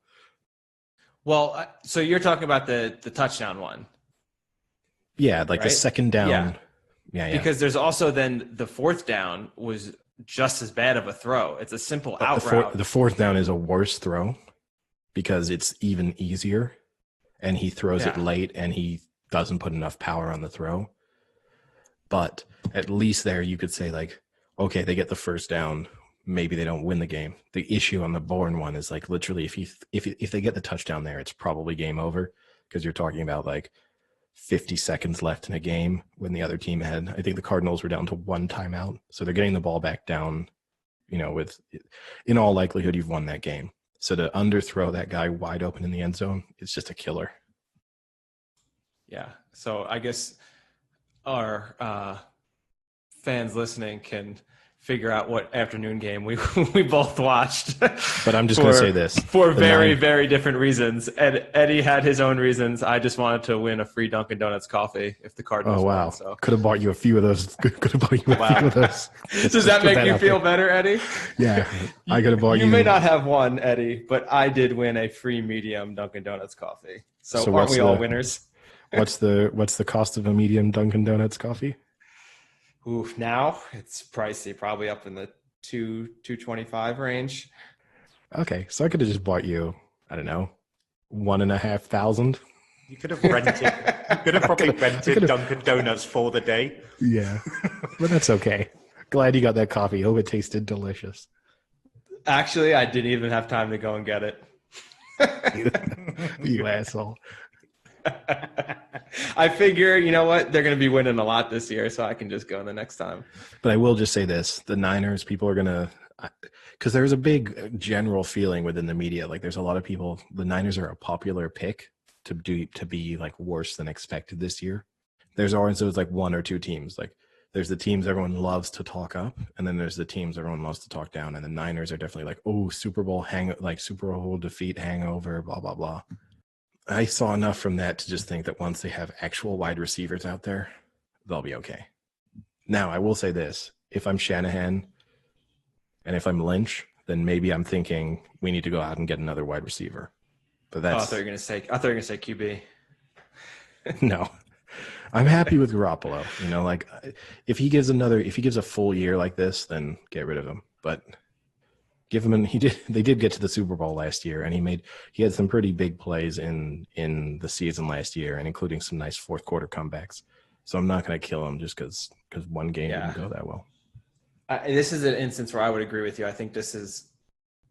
Well, so you're talking about the touchdown one. Yeah, like right? the second down. Yeah. Because there's also then the fourth down was just as bad of a throw. It's a simple out route. The fourth down is a worse throw because it's even easier, and he throws it late and he doesn't put enough power on the throw. But at least there you could say like, okay, they get the first down. Maybe they don't win the game. The issue on the Bourne one is like literally if they get the touchdown there, it's probably game over, because you're talking about like 50 seconds left in a game when the other team had, I think the Cardinals were down to one timeout. So they're getting the ball back down, with, in all likelihood, you've won that game. So to underthrow that guy wide open in the end zone, it's just a killer. Yeah. So I guess our fans listening can figure out what afternoon game we both watched. But I'm just going to say this. For very, very different reasons. Eddie had his own reasons. I just wanted to win a free Dunkin' Donuts coffee if the Cardinals won. So. Could have bought you a few of those. Could have bought you a few of those. Does that make you feel better, Eddie? Yeah. I could have bought you. You may not have won, Eddie, but I did win a free medium Dunkin' Donuts coffee. So aren't we all winners? What's the cost of a medium Dunkin' Donuts coffee? Oof, now it's pricey, probably up in the $2.25 range. Okay, so I could have just bought you, I don't know, 1,500. You could have rented. You could have probably rented Dunkin' Donuts for the day. Yeah, but that's okay. Glad you got that coffee. Hope it tasted delicious. Actually, I didn't even have time to go and get it. You asshole. I figure, you know what? They're going to be winning a lot this year, so I can just go the next time. But I will just say this. The Niners, people are going to – because there's a big general feeling within the media. Like there's a lot of people – the Niners are a popular pick to be like worse than expected this year. There's always like one or two teams. Like there's the teams everyone loves to talk up, and then there's the teams everyone loves to talk down. And the Niners are definitely like, oh, Super Bowl defeat hangover, blah, blah, blah. I saw enough from that to just think that once they have actual wide receivers out there, they'll be okay. Now, I will say this. If I'm Shanahan and if I'm Lynch, then maybe I'm thinking we need to go out and get another wide receiver. But that's... I thought you were going to say QB. No. I'm happy with Garoppolo. Like if he gives a full year like this, then get rid of him. But give him they did get to the Super Bowl last year, and he had some pretty big plays in the season last year, and including some nice fourth quarter comebacks. So I'm not going to kill him just because one game didn't go that well. This is an instance where I would agree with you. I think this is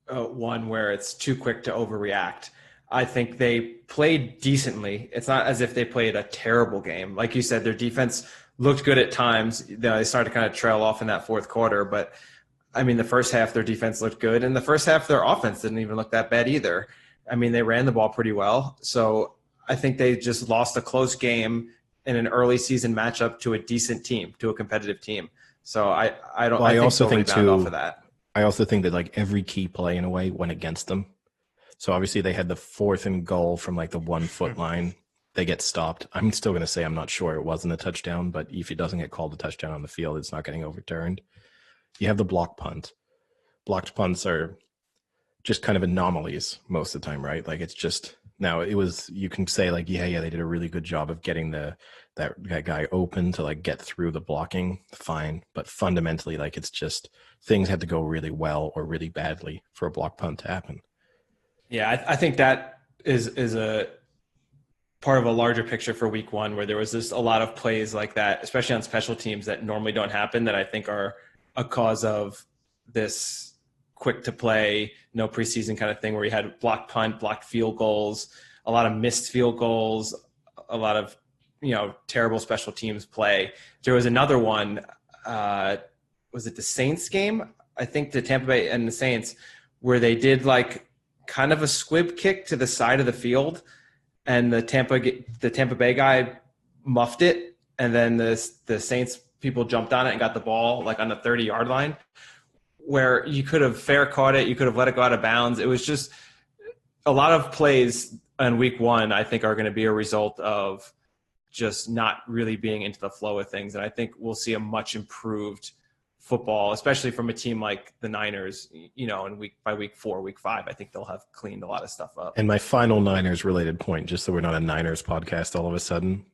one where it's too quick to overreact. I think they played decently. It's not as if they played a terrible game. Like you said, their defense looked good at times. They started to kind of trail off in that fourth quarter, but I mean, the first half, their defense looked good. And the first half, their offense didn't even look that bad either. I mean, they ran the ball pretty well. So I think they just lost a close game in an early season matchup to a decent team, to a competitive team. So I also think off of that. I also think that like every key play in a way went against them. So obviously they had the 4th and goal from like the 1 foot line. They get stopped. I'm still going to say I'm not sure it wasn't a touchdown, but if it doesn't get called a touchdown on the field, it's not getting overturned. You have the block punt. Blocked punts are just kind of anomalies most of the time, right? Like it's just now you can say like, yeah, they did a really good job of getting that guy open to like get through the blocking. Fine. But fundamentally, like it's just things had to go really well or really badly for a block punt to happen. Yeah. I think that is part of a larger picture for week one, where there was just a lot of plays like that, especially on special teams, that normally don't happen, that I think are a cause of this quick to play, no preseason kind of thing, where you had blocked punt, blocked field goals, a lot of missed field goals, a lot of, terrible special teams play. There was another one, was it the Saints game? I think the Tampa Bay and the Saints, where they did like kind of a squib kick to the side of the field, and the Tampa Bay guy muffed it, and then the Saints people jumped on it and got the ball like on the 30-yard line, where you could have fair caught it, you could have let it go out of bounds. It was just a lot of plays in week one, I think, are going to be a result of just not really being into the flow of things. And I think we'll see a much improved football, especially from a team like the Niners, and by week 4, week 5, I think they'll have cleaned a lot of stuff up. And my final Niners related point, just so we're not a Niners podcast all of a sudden.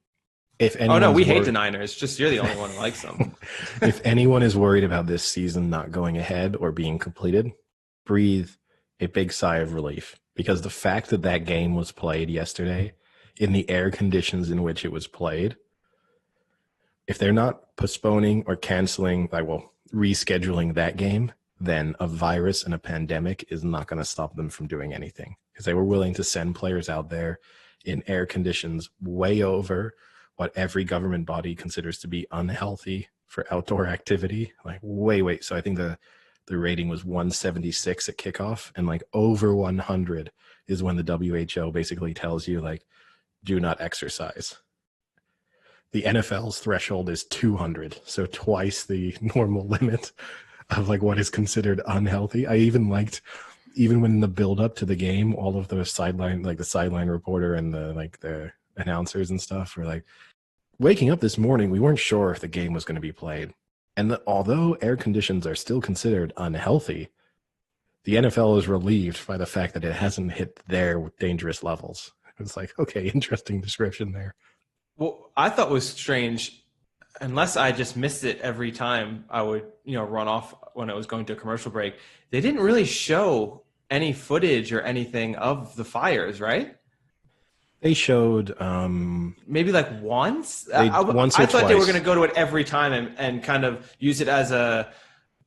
We hate the Niners. Just you're the only one who likes them. If anyone is worried about this season not going ahead or being completed, breathe a big sigh of relief, because the fact that that game was played yesterday in the air conditions in which it was played, if they're not postponing or canceling, rescheduling that game, then a virus and a pandemic is not going to stop them from doing anything, because they were willing to send players out there in air conditions way over what every government body considers to be unhealthy for outdoor activity. So I think the rating was 176 at kickoff, and over 100 is when the WHO basically tells you do not exercise. The NFL's threshold is 200, so twice the normal limit of what is considered unhealthy. I even liked, even when in the build up to the game, all of the sideline, the sideline reporter and the announcers and stuff were waking up this morning, we weren't sure if the game was going to be played. And although air conditions are still considered unhealthy, the NFL is relieved by the fact that it hasn't hit their dangerous levels. It's okay, interesting description there. Well, I thought was strange, unless I just missed it every time I would, run off when I was going to a commercial break. They didn't really show any footage or anything of the fires, right? They showed maybe once. Once or I thought twice. They were going to go to it every time and kind of use it as a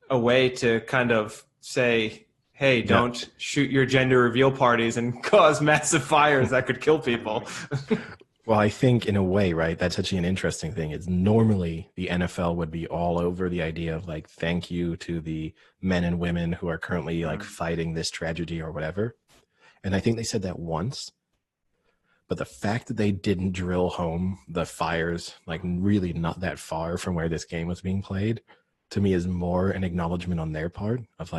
way to kind of say, hey, don't shoot your gender reveal parties and cause massive fires that could kill people. Well, I think in a way, right, that's actually an interesting thing. Is normally the NFL would be all over the idea of thank you to the men and women who are currently fighting this tragedy or whatever. And I think they said that once. But the fact that they didn't drill home the fires, really not that far from where this game was being played, to me is more an acknowledgement on their part of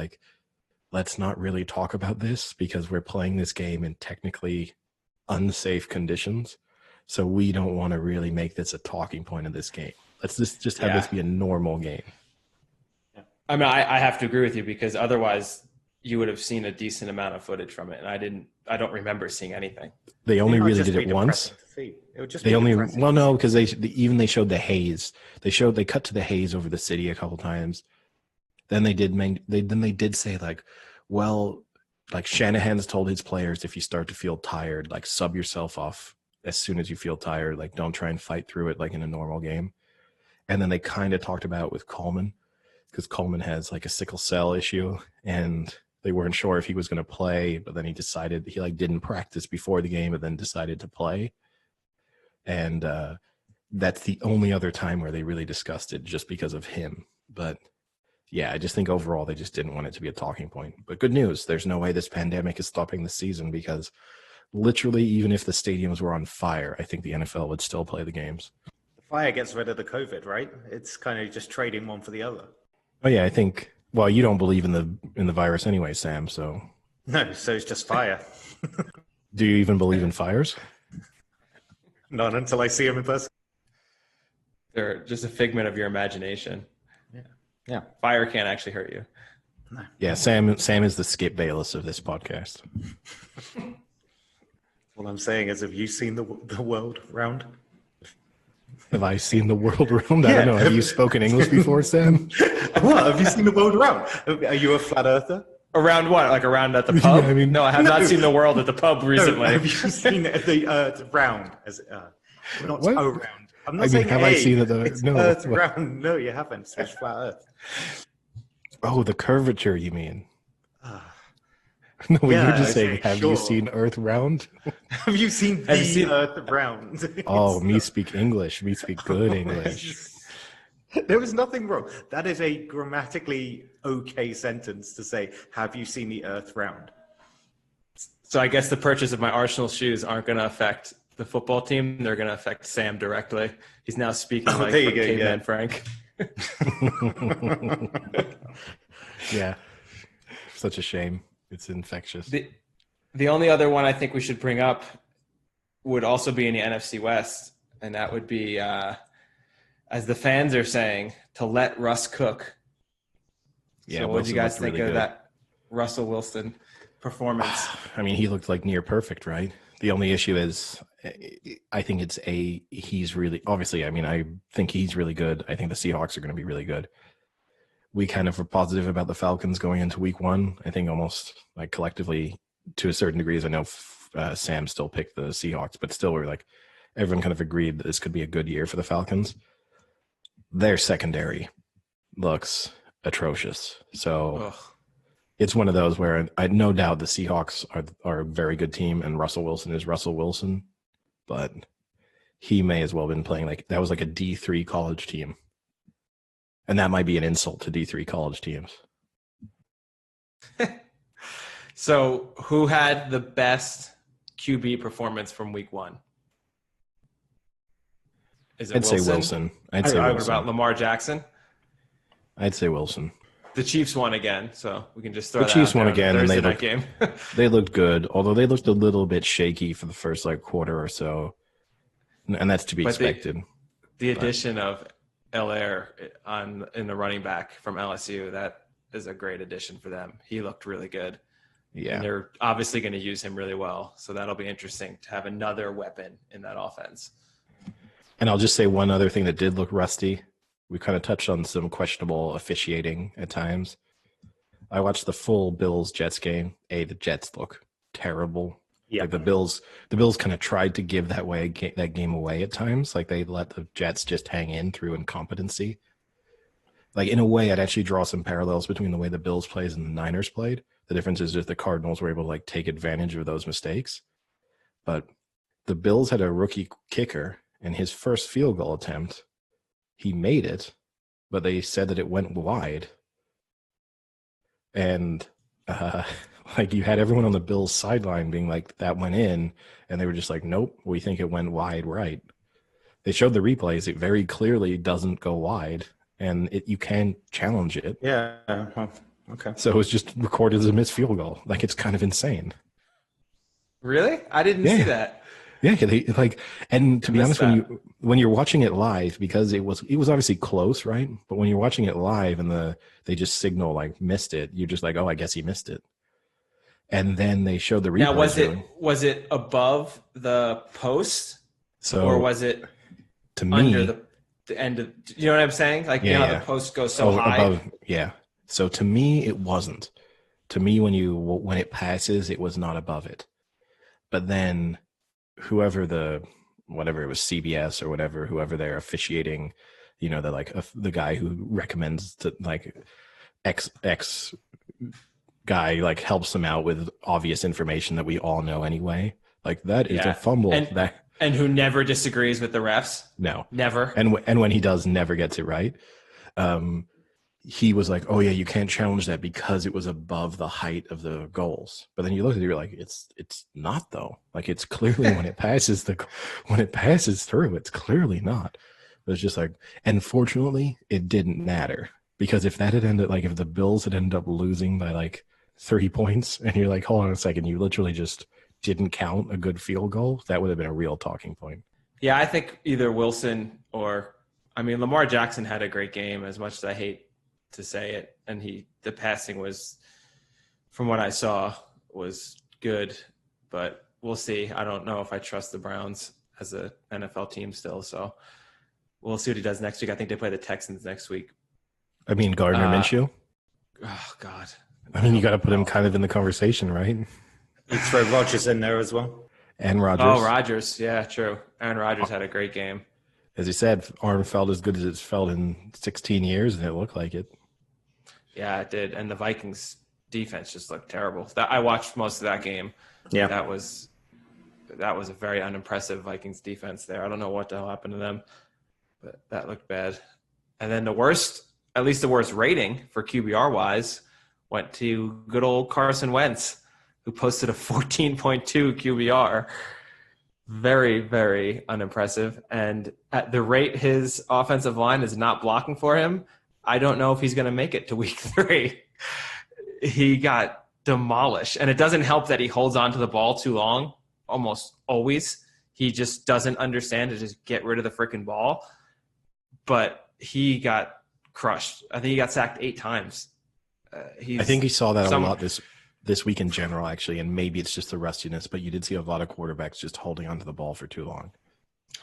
let's not really talk about this because we're playing this game in technically unsafe conditions. So we don't want to really make this a talking point of this game. Let's just have this be a normal game. I mean, I have to agree with you, because otherwise you would have seen a decent amount of footage from it, and I don't remember seeing anything. They only really did it once. It would just no, because they showed the haze. They cut to the haze over the city a couple times. Then they did say Shanahan's told his players, if you start to feel tired, sub yourself off as soon as you feel tired. Don't try and fight through it in a normal game. And then they kind of talked about it with Coleman, because Coleman has a sickle cell issue, and they weren't sure if he was going to play, but then he decided he didn't practice before the game and then decided to play. And that's the only other time where they really discussed it, just because of him. But yeah, I just think overall they just didn't want it to be a talking point. But good news, there's no way this pandemic is stopping the season, because literally, even if the stadiums were on fire, I think the NFL would still play the games. The fire gets rid of the COVID, right? It's kind of just trading one for the other. Oh yeah, I think. Well, you don't believe in the virus anyway, Sam. So no, so it's just fire. Do you even believe in fires? Not until I see them in person. They're just a figment of your imagination. Yeah. Fire can't actually hurt you. No. Yeah, Sam is the Skip Bayless of this podcast. What I'm saying is, have you seen the world round? Have I seen the world around? I don't know. Have you spoken English before, Sam? What? Have you seen the world around? Are you a flat earther? Around what? Like around at the pub? I mean, no, I have not seen the world at the pub recently. Have you seen the round? Not What? O-round. I'm not I mean, saying have A. I seen it? It's No. Earth round. No, you haven't. It's flat Earth. Oh, the curvature, you mean? Ah. No, you Yeah, were just saying, okay, have sure. you seen Earth round? Have you seen the Earth round? Oh, me speak English. Me speak good English. There was nothing wrong. That is a grammatically okay sentence to say, have you seen the Earth round? So I guess the purchase of my Arsenal shoes aren't going to affect the football team. They're going to affect Sam directly. He's now speaking like there you go, caveman yeah. Frank. Yeah. Such a shame. It's infectious. The only other one I think we should bring up would also be in the NFC West, and that would be, as the fans are saying, to let Russ cook. Yeah, so what do you guys think really of good. that Russell Wilson performance? I mean, he looked like near perfect, right? The only issue is, I think he's really, obviously, I mean, I think he's really good. I think the Seahawks are going to be really good. We kind of were positive about the Falcons going into week one. I think almost like collectively to a certain degree, as I know Sam still picked the Seahawks, but still we're like, everyone kind of agreed that this could be a good year for the Falcons. Their secondary looks atrocious. So it's one of those where I no doubt the Seahawks are a very good team and Russell Wilson is Russell Wilson, but he may as well have been playing like that was like a D3 college team. And that might be an insult to D3 college teams. So who had the best QB performance from week one? Is it I'd say Wilson. I'd say What Wilson. about Lamar Jackson? I'd say Wilson. The Chiefs won again, so we can just throw The that Chiefs out there won on the again, and Thursday they night game. They looked good, although they looked a little bit shaky for the first like quarter or so, and that's to be expected. The addition of Allaire in the running back from LSU, that is a great addition for them. He looked really good. Yeah, and they're obviously going to use him really well, so that'll be interesting to have another weapon in that offense. And I'll just say one other thing that did look rusty. We kind of touched on some questionable officiating at times. I watched the full Bills-Jets game. The Jets look terrible. Yeah. Like the Bills kind of tried to give that game away at times. Like they let the Jets just hang in through incompetency. Like in a way, I'd actually draw some parallels between the way the Bills plays and the Niners played. The difference is just the Cardinals were able to like take advantage of those mistakes. But the Bills had a rookie kicker, and his first field goal attempt, he made it, but they said that it went wide. And like you had everyone on the Bills sideline being like, that went in, and they were just like, nope, we think it went wide right. They showed the replays. It very clearly doesn't go wide, and you can challenge it. Yeah. Okay. So it was just recorded as a missed field goal. Like it's kind of insane. Really? I didn't see that. Yeah, and to be honest, when you're watching it live, because it was obviously close, right? But when you're watching it live and they just signal like missed it, you're just like, oh, I guess he missed it. And then they showed the replay. Now, was it above the post, or was it to me under the end of? You know what I'm saying? Like you know how the post goes so high. Above, yeah. So to me, it wasn't. To me, when it passes, it was not above it. But then whoever whatever it was, CBS or whoever they're officiating, the guy who recommends to like X guy like helps them out with obvious information that we all know anyway. Like that is a fumble. And who never disagrees with the refs? No, never. And when he does, never gets it right. He was like, oh yeah, you can't challenge that because it was above the height of the goals. But then you look at it, you're like, it's not though. Like it's clearly when it passes through, it's clearly not. But it's just like, and fortunately it didn't matter, because if that had ended, like if the Bills had ended up losing by like 30 points and you're like, hold on a second, you literally just didn't count a good field goal, that would have been a real talking point. Yeah, I think either Wilson Lamar Jackson had a great game, as much as I hate to say it, and the passing was, from what I saw, was good, but we'll see. I don't know if I trust the Browns as a NFL team still, so we'll see what he does next week. I think they play the Texans next week. I mean, Gardner Minshew. Oh God, I mean, you got to put him kind of in the conversation, right? You throw Rodgers in there as well. And Rodgers. Oh, Rodgers. Yeah, true. Aaron Rodgers had a great game. As you said, arm felt as good as it's felt in 16 years, and it looked like it. Yeah, it did. And the Vikings defense just looked terrible. I watched most of that game. Yeah. That was a very unimpressive Vikings defense there. I don't know what the hell happened to them, but that looked bad. And then the worst rating for QBR wise went to good old Carson Wentz, who posted a 14.2 QBR. Very, very unimpressive. And at the rate his offensive line is not blocking for him, I don't know if he's going to make it to week 3. He got demolished. And it doesn't help that he holds on to the ball too long, almost always. He just doesn't understand to just get rid of the freaking ball. But he got crushed. I think he got sacked 8 times. I think he saw that a lot this week in general, actually, and maybe it's just the rustiness, but you did see a lot of quarterbacks just holding onto the ball for too long.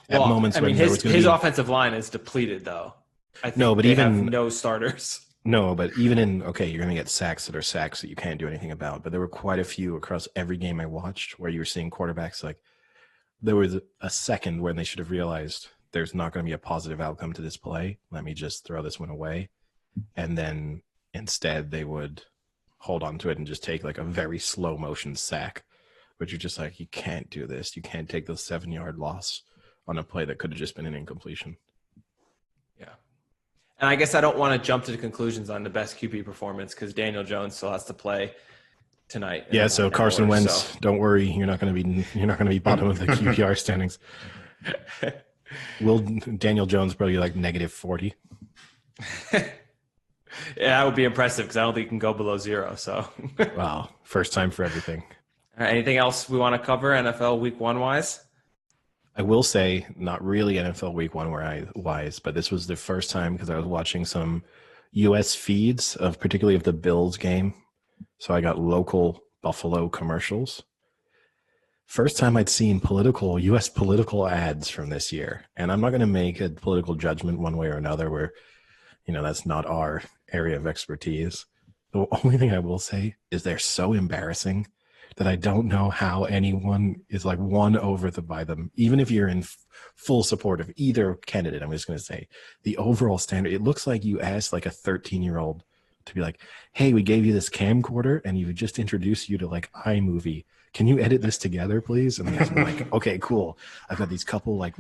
At moments when his offensive line is depleted, though. I think they have no starters. No, but even you're going to get sacks that you can't do anything about. But there were quite a few across every game I watched where you were seeing quarterbacks like there was a second when they should have realized there's not going to be a positive outcome to this play. Let me just throw this one away. And then instead they would hold on to it and just take like a very slow motion sack, but you're just like, you can't do this. You can't take the 7-yard loss on a play that could have just been an incompletion. Yeah. And I guess I don't want to jump to the conclusions on the best QB performance because Daniel Jones still has to play tonight. Yeah. So Carson Wentz, don't worry. You're not going to be bottom of the QPR standings. Will Daniel Jones probably like -40? Yeah, that would be impressive because I don't think he can go below 0. So, wow, first time for everything. All right, anything else we want to cover NFL Week 1 wise? I will say, not really NFL Week 1 wise, but this was the first time because I was watching some U.S. feeds of particularly of the Bills game, so I got local Buffalo commercials. First time I'd seen U.S. political ads from this year, and I'm not going to make a political judgment one way or another. Where that's not our area of expertise. The only thing I will say is they're so embarrassing that I don't know how anyone is like won over by them. Even if you're in full support of either candidate, I'm just going to say the overall standard. It looks like you asked like a 13-year-old to be like, hey, we gave you this camcorder and you just introduced you to like iMovie. Can you edit this together, please? And the guy's like, okay, cool. I've got these couple like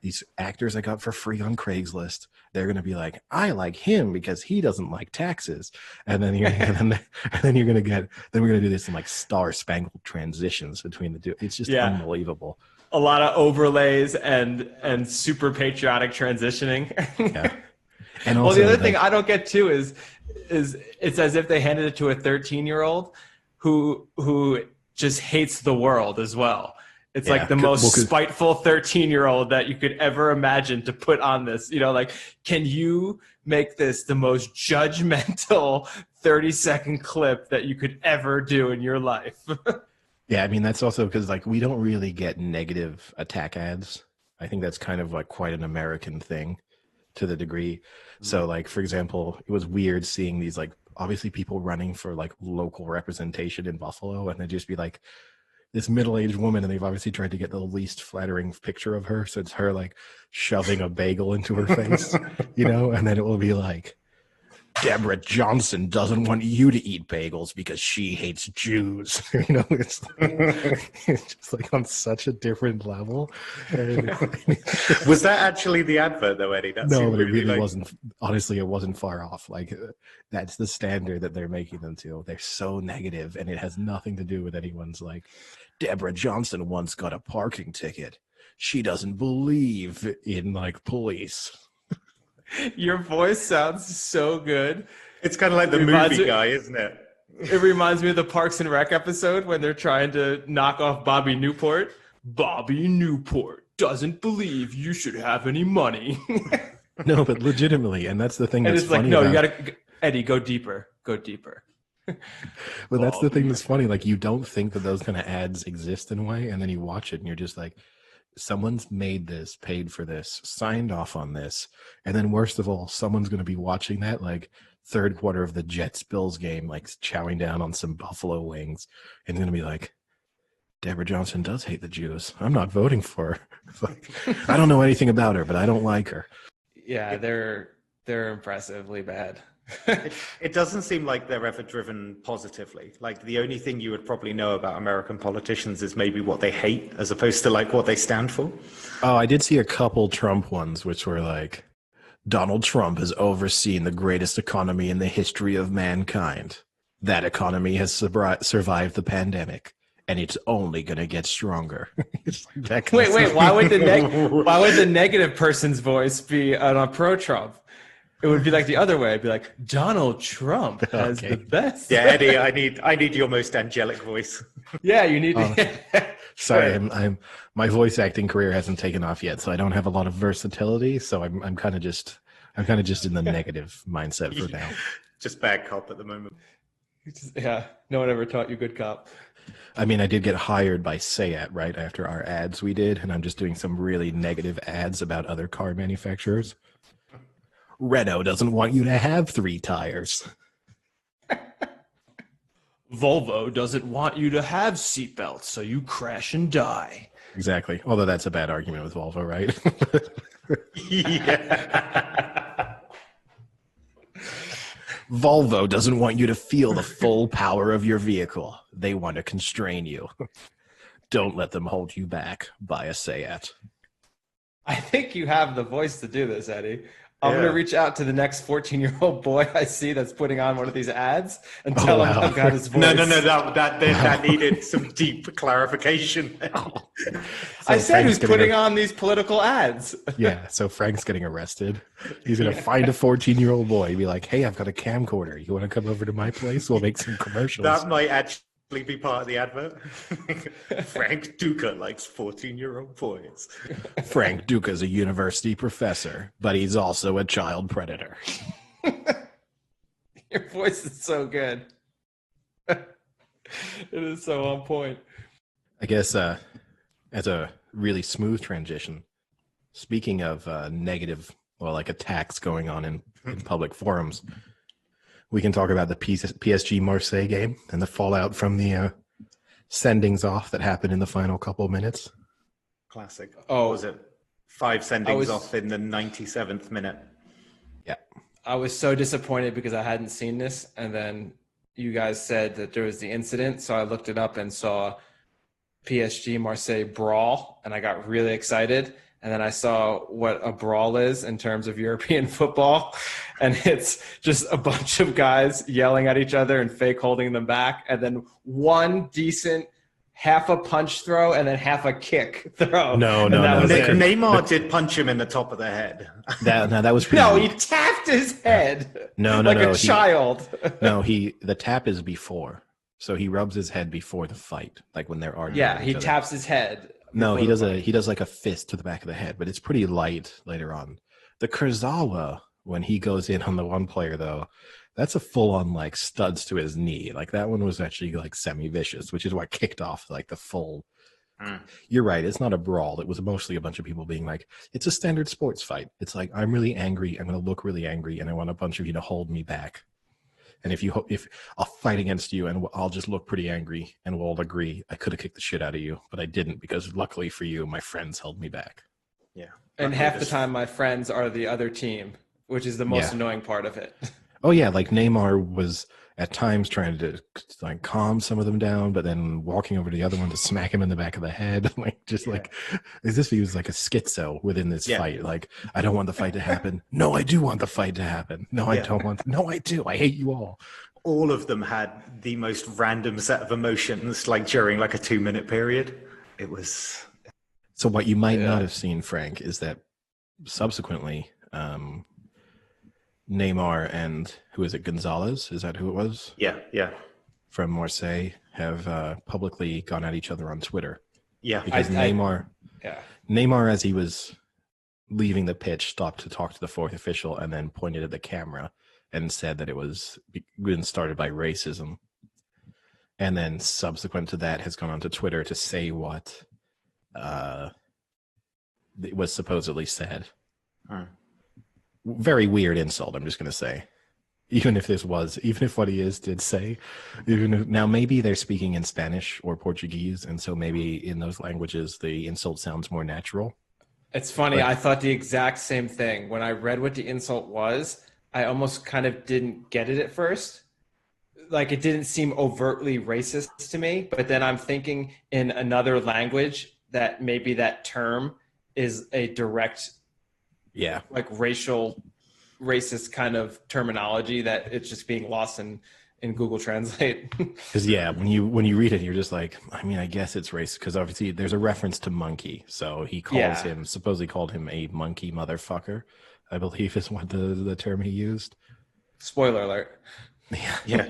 these actors I got for free on Craigslist. They're going to be like, I like him because he doesn't like taxes. And then we're going to do this in like star-spangled transitions between the two. It's just unbelievable. A lot of overlays and super patriotic transitioning. Yeah. And also, the other thing I don't get too is it's as if they handed it to a 13-year-old who just hates the world as well. It's like the most spiteful 13-year-old that you could ever imagine to put on this. Like, can you make this the most judgmental 30-second clip that you could ever do in your life? Yeah, I mean, that's also because, like, we don't really get negative attack ads. I think that's kind of, like, quite an American thing to the degree. Mm-hmm. So, like, for example, it was weird seeing these, like, obviously people running for, like, local representation in Buffalo, and they'd just be, like, this middle-aged woman, and they've obviously tried to get the least flattering picture of her. So it's her like shoving a bagel into her face, and then it will be like, Deborah Johnson doesn't want you to eat bagels because she hates Jews. It's just like on such a different level. Was that actually the advert though, Eddie? No, but it really wasn't. Honestly, it wasn't far off. Like that's the standard that they're making them to. They're so negative, and it has nothing to do with anyone's like, Deborah Johnson once got a parking ticket. She doesn't believe in like police. Your voice sounds so good. It's kind of like the movie guy, isn't it? It reminds me of the Parks and Rec episode when they're trying to knock off Bobby Newport. Bobby Newport doesn't believe you should have any money. No, but legitimately, and that's the thing that's funny. And it's like, no, you got to, Eddie, go deeper. Go deeper. Well, that's the thing that's funny. Like, you don't think that those kind of ads exist in a way, and then you watch it and you're just like, someone's made this, paid for this, signed off on this, and then worst of all, someone's going to be watching that like third quarter of the Jets-Bills game, like chowing down on some buffalo wings, and going to be like, Deborah Johnson does hate the Jews. I'm not voting for her. I don't know anything about her, but I don't like her. Yeah, they're impressively bad. It doesn't seem like they're ever driven positively. Like the only thing you would probably know about American politicians is maybe what they hate as opposed to like what they stand for. Oh, I did see a couple Trump ones, which were like, Donald Trump has overseen the greatest economy in the history of mankind. That economy has survived the pandemic, and it's only going to get stronger. It's like that kind of Wait, stuff. why would the negative person's voice be on pro-Trump? It would be like the other way. It'd be like, Donald Trump has the best. Yeah, Eddie, I need your most angelic voice. Yeah, you need Sorry, my voice acting career hasn't taken off yet, so I don't have a lot of versatility. So I'm kind of just in the negative mindset for now. Just bad cop at the moment. Yeah, no one ever taught you good cop. I mean, I did get hired by Sayat right after our ads we did, and I'm just doing some really negative ads about other car manufacturers. Renault doesn't want you to have 3 tires. Volvo doesn't want you to have seatbelts, so you crash and die. Exactly. Although that's a bad argument with Volvo, right? Yeah. Volvo doesn't want you to feel the full power of your vehicle. They want to constrain you. Don't let them hold you back. Buy a Sayat. I think you have the voice to do this, Eddie. I'm going to reach out to the next 14-year-old boy I see that's putting on one of these ads and tell him I've got his voice. No, that needed some deep clarification. I said who's putting on these political ads. Yeah, so Frank's getting arrested. He's going to find a 14-year-old boy and be like, hey, I've got a camcorder. You want to come over to my place? We'll make some commercials. That might actually be part of the advert. Frank Duca likes 14-year-old boys. Frank Duca's a university professor, but he's also a child predator. Your voice is so good. It is so on point. I guess as a really smooth transition, speaking of negative, like attacks going on in public forums, we can talk about the PSG Marseille game and the fallout from the sendings off that happened in the final couple of minutes. Classic. Oh, what was it 5 sendings off in the 97th minute? Yeah. I was so disappointed because I hadn't seen this, and then you guys said that there was the incident, so I looked it up and saw PSG Marseille brawl, and I got really excited. And then I saw what a brawl is in terms of European football. And it's just a bunch of guys yelling at each other and fake holding them back. And then one decent half a punch throw and then half a kick throw. No. Neymar did punch him in the top of the head. That was pretty No, he tapped his head like a child. The tap is before. So he rubs his head before the fight, like when they're arguing. Yeah, he taps his head. No, he does like a fist to the back of the head, but it's pretty light later on. The Kurzawa, when he goes in on the one player though, that's a full on like studs to his knee. Like that one was actually like semi-vicious, which is what kicked off like the full. You're right. It's not a brawl. It was mostly a bunch of people being like, it's a standard sports fight. It's like, I'm really angry. I'm going to look really angry. And I want a bunch of you to hold me back. And if I'll fight against you and I'll just look pretty angry and we'll all agree I could have kicked the shit out of you, but I didn't because luckily for you, my friends held me back. Yeah. And half the time my friends are the other team, which is the most annoying part of it. Oh yeah, like Neymar was at times trying to like calm some of them down, but then walking over to the other one to smack him in the back of the head, like as if he was like a schizo within this fight. Like, I don't want the fight to happen. No, I do want the fight to happen. No, I don't want. No, I do. I hate you all. All of them had the most random set of emotions, like during like a 2-minute period. It was. So what you might not have seen, Frank, is that subsequently. Neymar and who is it? Gonzalez? Is that who it was? Yeah. From Marseille have publicly gone at each other on Twitter. Yeah, because Neymar, as he was leaving the pitch, stopped to talk to the fourth official and then pointed at the camera and said that it was been started by racism. And then subsequent to that, has gone onto Twitter to say what it was supposedly said. Very weird insult, I'm just going to say. even if what he did say, now maybe they're speaking in Spanish or Portuguese, and so maybe in those languages the insult sounds more natural. It's funny. I thought the exact same thing. When I read what the insult was, I almost kind of didn't get it at first. Like it didn't seem overtly racist to me, but then I'm thinking in another language that maybe that term is a direct, like racist kind of terminology that it's just being lost in Google Translate. Because when you read it, you're just like, I mean, I guess it's racist because obviously there's a reference to monkey, so he supposedly called him a monkey motherfucker, I believe is what the term he used. Spoiler alert. Yeah.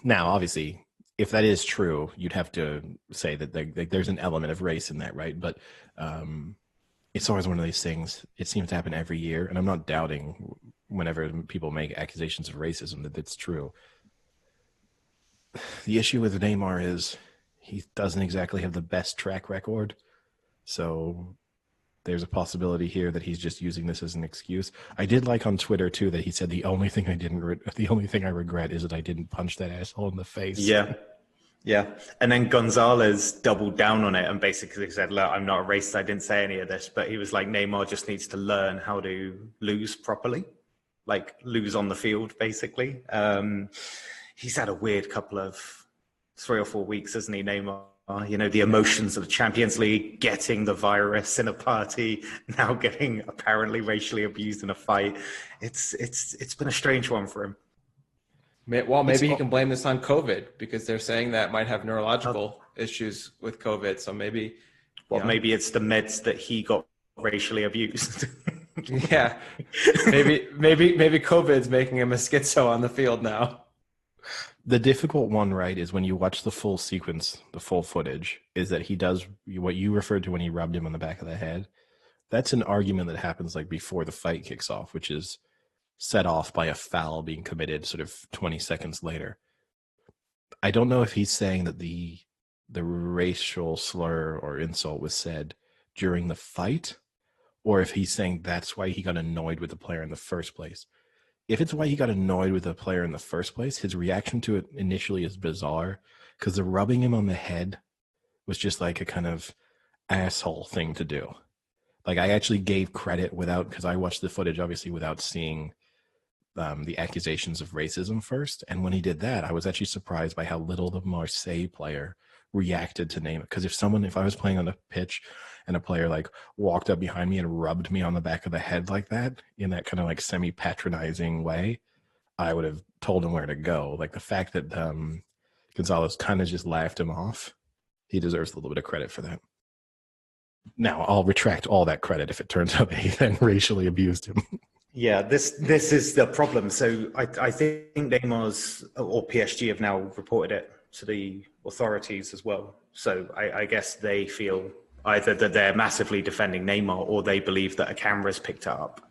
Now, obviously, if that is true, you'd have to say that there's an element of race in that, right? But it's always one of these things. It seems to happen every year, and I'm not doubting whenever people make accusations of racism that it's true. The issue with Neymar is he doesn't exactly have the best track record, so there's a possibility here that he's just using this as an excuse. I did like on Twitter too that he said the only thing I regret is that I didn't punch that asshole in the face. Yeah. And then Gonzalez doubled down on it and basically said, look, I'm not a racist. I didn't say any of this. But he was like, Neymar just needs to learn how to lose properly, like lose on the field, basically. He's had a weird couple of 3 or 4 weeks, hasn't he, Neymar? You know, the emotions of the Champions League, getting the virus in a party, now getting apparently racially abused in a fight. It's been a strange one for him. Well, maybe he can blame this on COVID because they're saying that might have neurological issues with COVID. So maybe, maybe it's the meds that he got racially abused. Yeah, maybe COVID's making him a schizo on the field now. The difficult one, right, is when you watch the full sequence, the full footage, is that he does what you referred to when he rubbed him on the back of the head. That's an argument that happens like before the fight kicks off, which is set off by a foul being committed sort of 20 seconds later. I don't know if he's saying that the racial slur or insult was said during the fight, or if he's saying that's why he got annoyed with the player in the first place. If it's why he got annoyed with the player in the first place, his reaction to it initially is bizarre because the rubbing him on the head was just like a kind of asshole thing to do. Like I actually gave credit because I watched the footage obviously without seeing the accusations of racism first. And when he did that, I was actually surprised by how little the Marseille player reacted to Neymar. Because if I was playing on the pitch and a player like walked up behind me and rubbed me on the back of the head like that, in that kind of like semi-patronizing way, I would have told him where to go. Like the fact that Gonzalez kind of just laughed him off, he deserves a little bit of credit for that. Now, I'll retract all that credit if it turns out he then racially abused him. Yeah, this is the problem. So I think Neymar's or PSG have now reported it to the authorities as well. So I guess they feel either that they're massively defending Neymar or they believe that a camera's picked it up.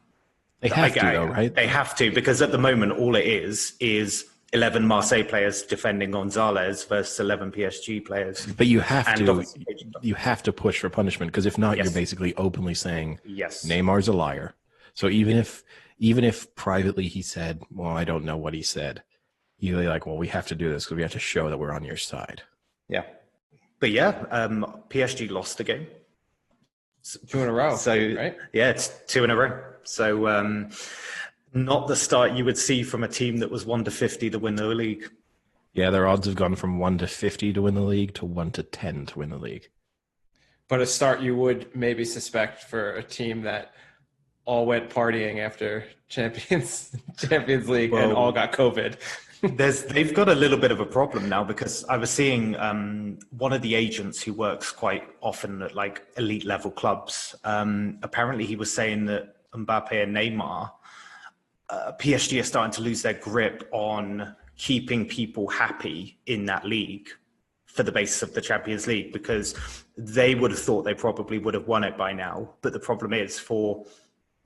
They have to, though, right? They have to, because at the moment, all it is 11 Marseille players defending Gonzalez versus 11 PSG players. But you have to push for punishment, because if not, you're basically openly saying Neymar's a liar. So even if privately he said, well, I don't know what he said, you're like, well, we have to do this because we have to show that we're on your side. Yeah. But PSG lost the game. 2 in a row. So, right? Yeah, it's 2 in a row. So not the start you would see from a team that was 1-50 to win the league. Yeah, their odds have gone from 1-50 to win the league to 1-10 to win the league. But a start you would maybe suspect for a team that all went partying after Champions League and all got COVID. They've got a little bit of a problem now, because I was seeing one of the agents who works quite often at like elite level clubs. Apparently he was saying that Mbappe and Neymar, PSG are starting to lose their grip on keeping people happy in that league for the basis of the Champions League, because they would have thought they probably would have won it by now. But the problem is, for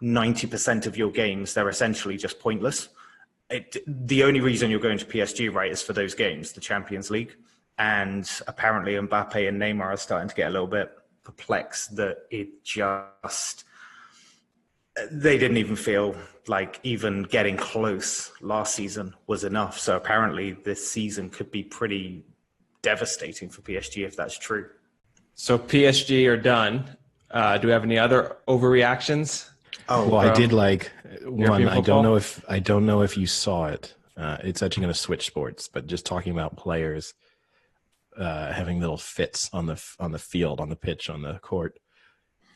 90% of your games, they're essentially just pointless. The only reason you're going to PSG, right, is for those games, the Champions League. And apparently Mbappe and Neymar are starting to get a little bit perplexed that it just they didn't even feel like even getting close last season was enough. So apparently this season could be pretty devastating for PSG if that's true. So PSG are done. Do we have any other overreactions? Oh, well, I did like one. I football? don't know if you saw it. It's actually going to switch sports, but just talking about players having little fits on the field, on the pitch, on the court.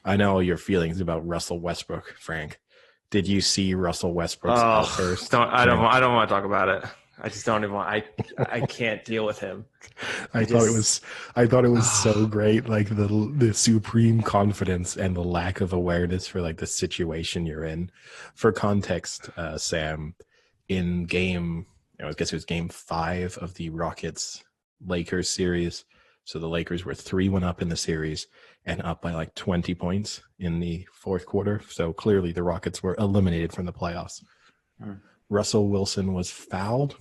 I know your feelings about Russell Westbrook, Frank. Did you see Russell Westbrook's outburst? I don't want to talk about it. I just don't even want. I can't deal with him. I thought it was so great, like the supreme confidence and the lack of awareness for like the situation you're in. For context, Sam, in I guess it was game 5 of the Rockets Lakers series. So the Lakers were 3-1 up in the series and up by like 20 points in the fourth quarter. So clearly the Rockets were eliminated from the playoffs. Russell Wilson was fouled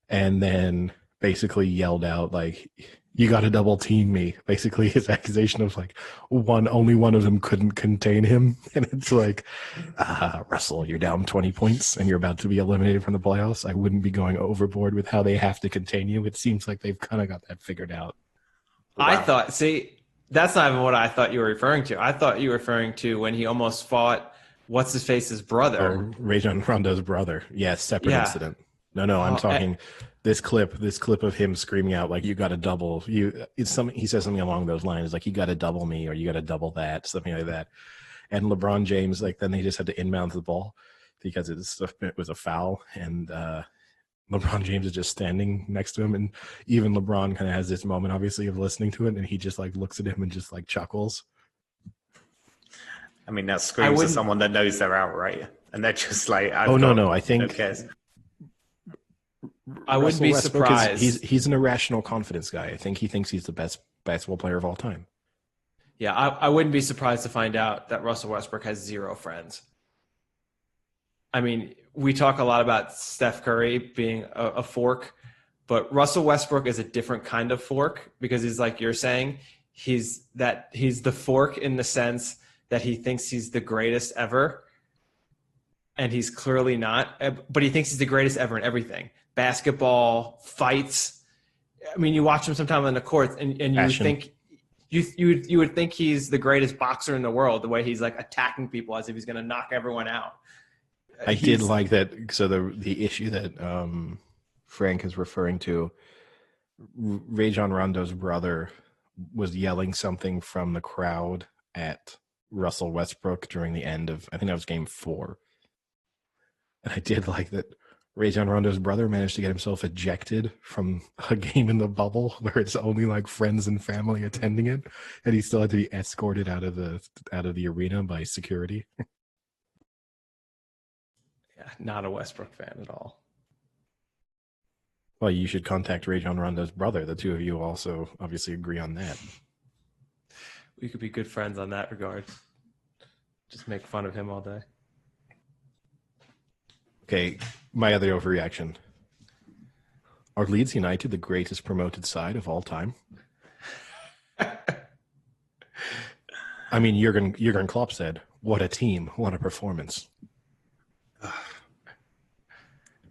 and then basically yelled out like, "You got to double team me." Basically his accusation of like only one of them couldn't contain him. And it's like, Russell, you're down 20 points and you're about to be eliminated from the playoffs. I wouldn't be going overboard with how they have to contain you. It seems like they've kind of got that figured out. Wow. That's not even what I thought you were referring to. I thought you were referring to when he almost fought what's his face's brother. Rajon Rondo's brother. Yeah, separate incident. No, I'm talking this clip of him screaming out like, "You got to double you." He says something along those lines, like, "You got to double me," or "You got to double that," something like that. And LeBron James, like, then they just had to inbound the ball because it was a foul, and LeBron James is just standing next to him, and even LeBron kind of has this moment, obviously, of listening to it, and he just like looks at him and just like chuckles. I mean, that screams to someone that knows they're out, right? And they're just like, no, I think. Who cares? I wouldn't be surprised. He's an irrational confidence guy. I think he thinks he's the best basketball player of all time. Yeah, I wouldn't be surprised to find out that Russell Westbrook has 0 friends. I mean, we talk a lot about Steph Curry being a fork, but Russell Westbrook is a different kind of fork because he's like you're saying, he's the fork in the sense that he thinks he's the greatest ever, and he's clearly not, but he thinks he's the greatest ever in everything. Basketball, fights. I mean, you watch him sometime on the court and you think you would think he's the greatest boxer in the world, the way he's like attacking people as if he's going to knock everyone out. I did like that. So the issue that Frank is referring to, Rajon Rondo's brother was yelling something from the crowd at Russell Westbrook during the end of, I think that was game 4. And I did like that Rajon Rondo's brother managed to get himself ejected from a game in the bubble where it's only like friends and family attending it, and he still had to be escorted out of the arena by security. Yeah, not a Westbrook fan at all. Well, you should contact Rajon Rondo's brother. The two of you also obviously agree on that. We could be good friends on that regard. Just make fun of him all day. Okay, my other overreaction. Are Leeds United the greatest promoted side of all time? I mean, Jurgen Klopp said, "What a team, what a performance."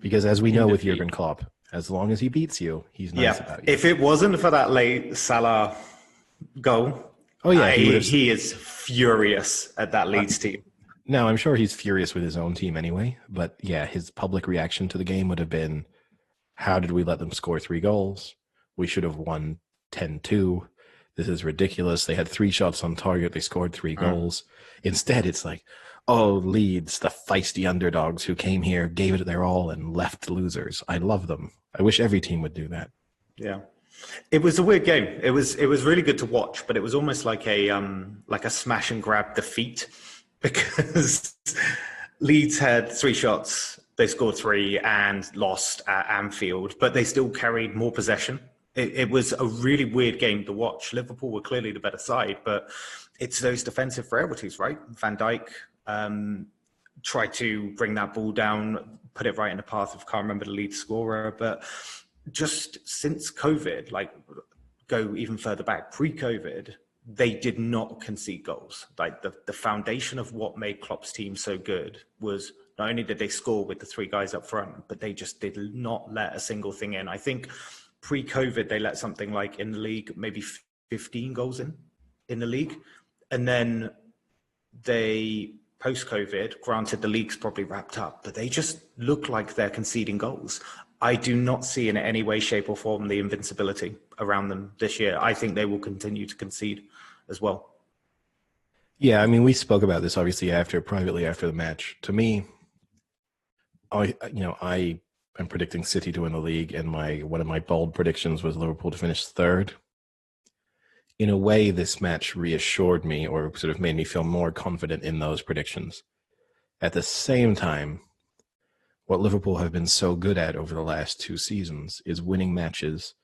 Because as we know with Jurgen Klopp, as long as he beats you, he's nice about you. If it wasn't for that late Salah goal, he is furious at that Leeds team. No, I'm sure he's furious with his own team anyway. But yeah, his public reaction to the game would have been, "How did we let them score 3 goals? We should have won 10-2. This is ridiculous. They had 3 shots on target. They scored 3 goals." Instead, it's like, "Oh, Leeds, the feisty underdogs who came here, gave it their all, and left losers. I love them. I wish every team would do that." Yeah. It was a weird game. It was really good to watch, but it was almost like a smash and grab defeat. Because Leeds had 3 shots, they scored 3 and lost at Anfield, but they still carried more possession. It was a really weird game to watch. Liverpool were clearly the better side, but it's those defensive frailties, right? Van Dijk tried to bring that ball down, put it right in the path of, can't remember the lead scorer, but just since COVID, like go even further back, pre-COVID, they did not concede goals. Like the foundation of what made Klopp's team so good was not only did they score with the three guys up front, but they just did not let a single thing in. I think pre-COVID, they let something like in the league, maybe 15 goals in the league. And then they, post-COVID, granted the league's probably wrapped up, but they just look like they're conceding goals. I do not see in any way, shape or form the invincibility around them this year. I think they will continue to concede as well. Yeah, I mean, we spoke about this obviously privately after the match. To me, I am predicting City to win the league, and one of my bold predictions was Liverpool to finish third. In a way, this match reassured me, or sort of made me feel more confident in those predictions. At the same time, what Liverpool have been so good at over the last 2 seasons is winning matches,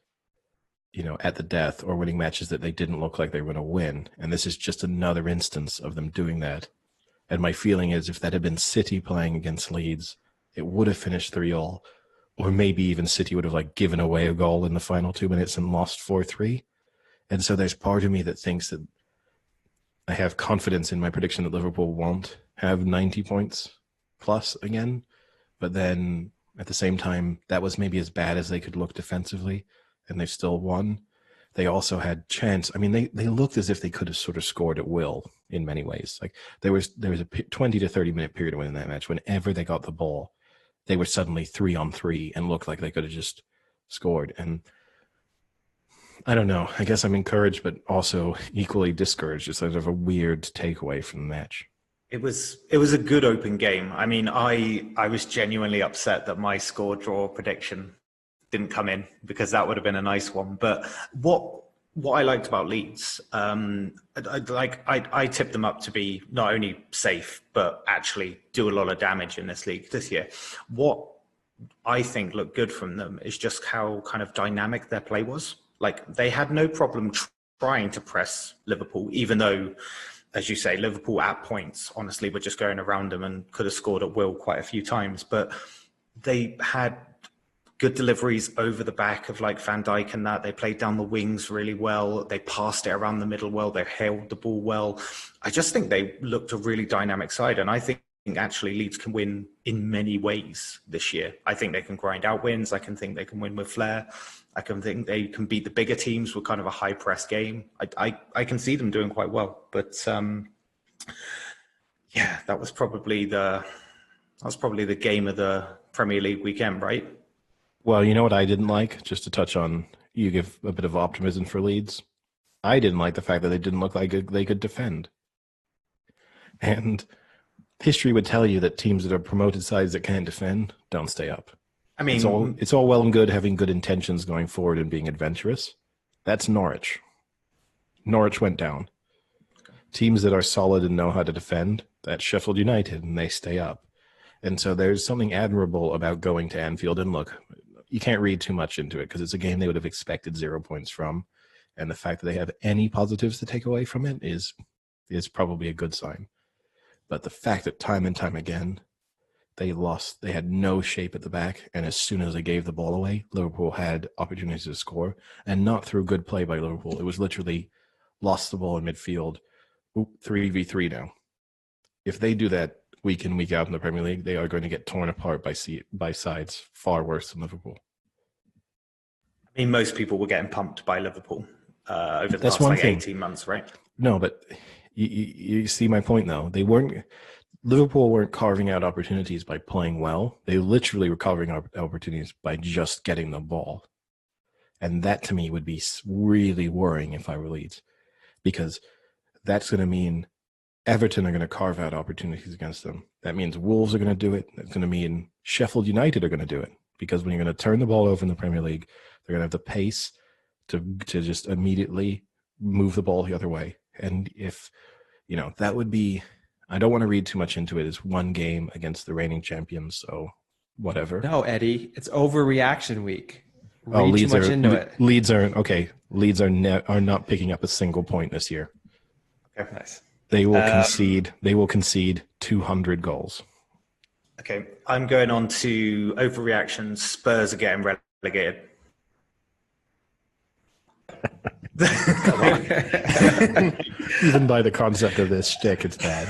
at the death, or winning matches that they didn't look like they were going to win. And this is just another instance of them doing that. And my feeling is if that had been City playing against Leeds, it would have finished 3-3, or maybe even City would have given away a goal in the final 2 minutes and lost 4-3. And so there's part of me that thinks that I have confidence in my prediction that Liverpool won't have 90 points plus again. But then at the same time, that was maybe as bad as they could look defensively, and they still won. They also had chance. I mean, they looked as if they could have sort of scored at will in many ways. Like there was a 20 to 30 minute period within that match. Whenever they got the ball, they were suddenly 3-on-3 and looked like they could have just scored. And I don't know. I guess I'm encouraged, but also equally discouraged. It's sort of a weird takeaway from the match. It was a good open game. I mean, I was genuinely upset that my score draw prediction didn't come in, because that would have been a nice one. But what I liked about Leeds, I tipped them up to be not only safe, but actually do a lot of damage in this league this year. What I think looked good from them is just how kind of dynamic their play was. Like they had no problem trying to press Liverpool, even though, as you say, Liverpool at points, honestly, were just going around them and could have scored at will quite a few times. But they had good deliveries over the back of Van Dijk and that. They played down the wings really well. They passed it around the middle well. They held the ball well. I just think they looked a really dynamic side. And I think actually Leeds can win in many ways this year. I think they can grind out wins. I can think they can win with flair. I can think they can beat the bigger teams with kind of a high press game. I can see them doing quite well. But yeah, that was probably the game of the Premier League weekend, right? Well, you know what I didn't like? Just to touch on, you give a bit of optimism for Leeds. I didn't like the fact that they didn't look like they could defend. And history would tell you that teams that are promoted sides that can't defend don't stay up. I mean, it's all well and good having good intentions going forward and being adventurous. That's Norwich. Norwich went down. Teams that are solid and know how to defend, that's Sheffield United, and they stay up. And so there's something admirable about going to Anfield. And look, you can't read too much into it because it's a game they would have expected 0 points from. And the fact that they have any positives to take away from it is probably a good sign. But the fact that time and time again, they lost, they had no shape at the back. And as soon as they gave the ball away, Liverpool had opportunities to score, and not through good play by Liverpool. It was literally lost the ball in midfield. 3v3 now. If they do that week in, week out in the Premier League, they are going to get torn apart by sides far worse than Liverpool. I mean, most people were getting pumped by Liverpool over the last 18 months, right? No, but you see my point, though. Liverpool weren't carving out opportunities by playing well. They literally were carving out opportunities by just getting the ball. And that, to me, would be really worrying if I were Leeds, because that's going to mean Everton are going to carve out opportunities against them. That means Wolves are going to do it. That's going to mean Sheffield United are going to do it, because when you're going to turn the ball over in the Premier League, they're going to have the pace to just immediately move the ball the other way. And if, that would be, I don't want to read too much into it. It's one game against the reigning champions, so whatever. No, Eddie, it's overreaction week. Read too much into it. Leeds are not picking up a single point this year. Okay, nice. They will concede. They will concede 200 goals. Okay, I'm going on to overreaction. Spurs are getting relegated. Come on. Even by the concept of this shtick, it's bad.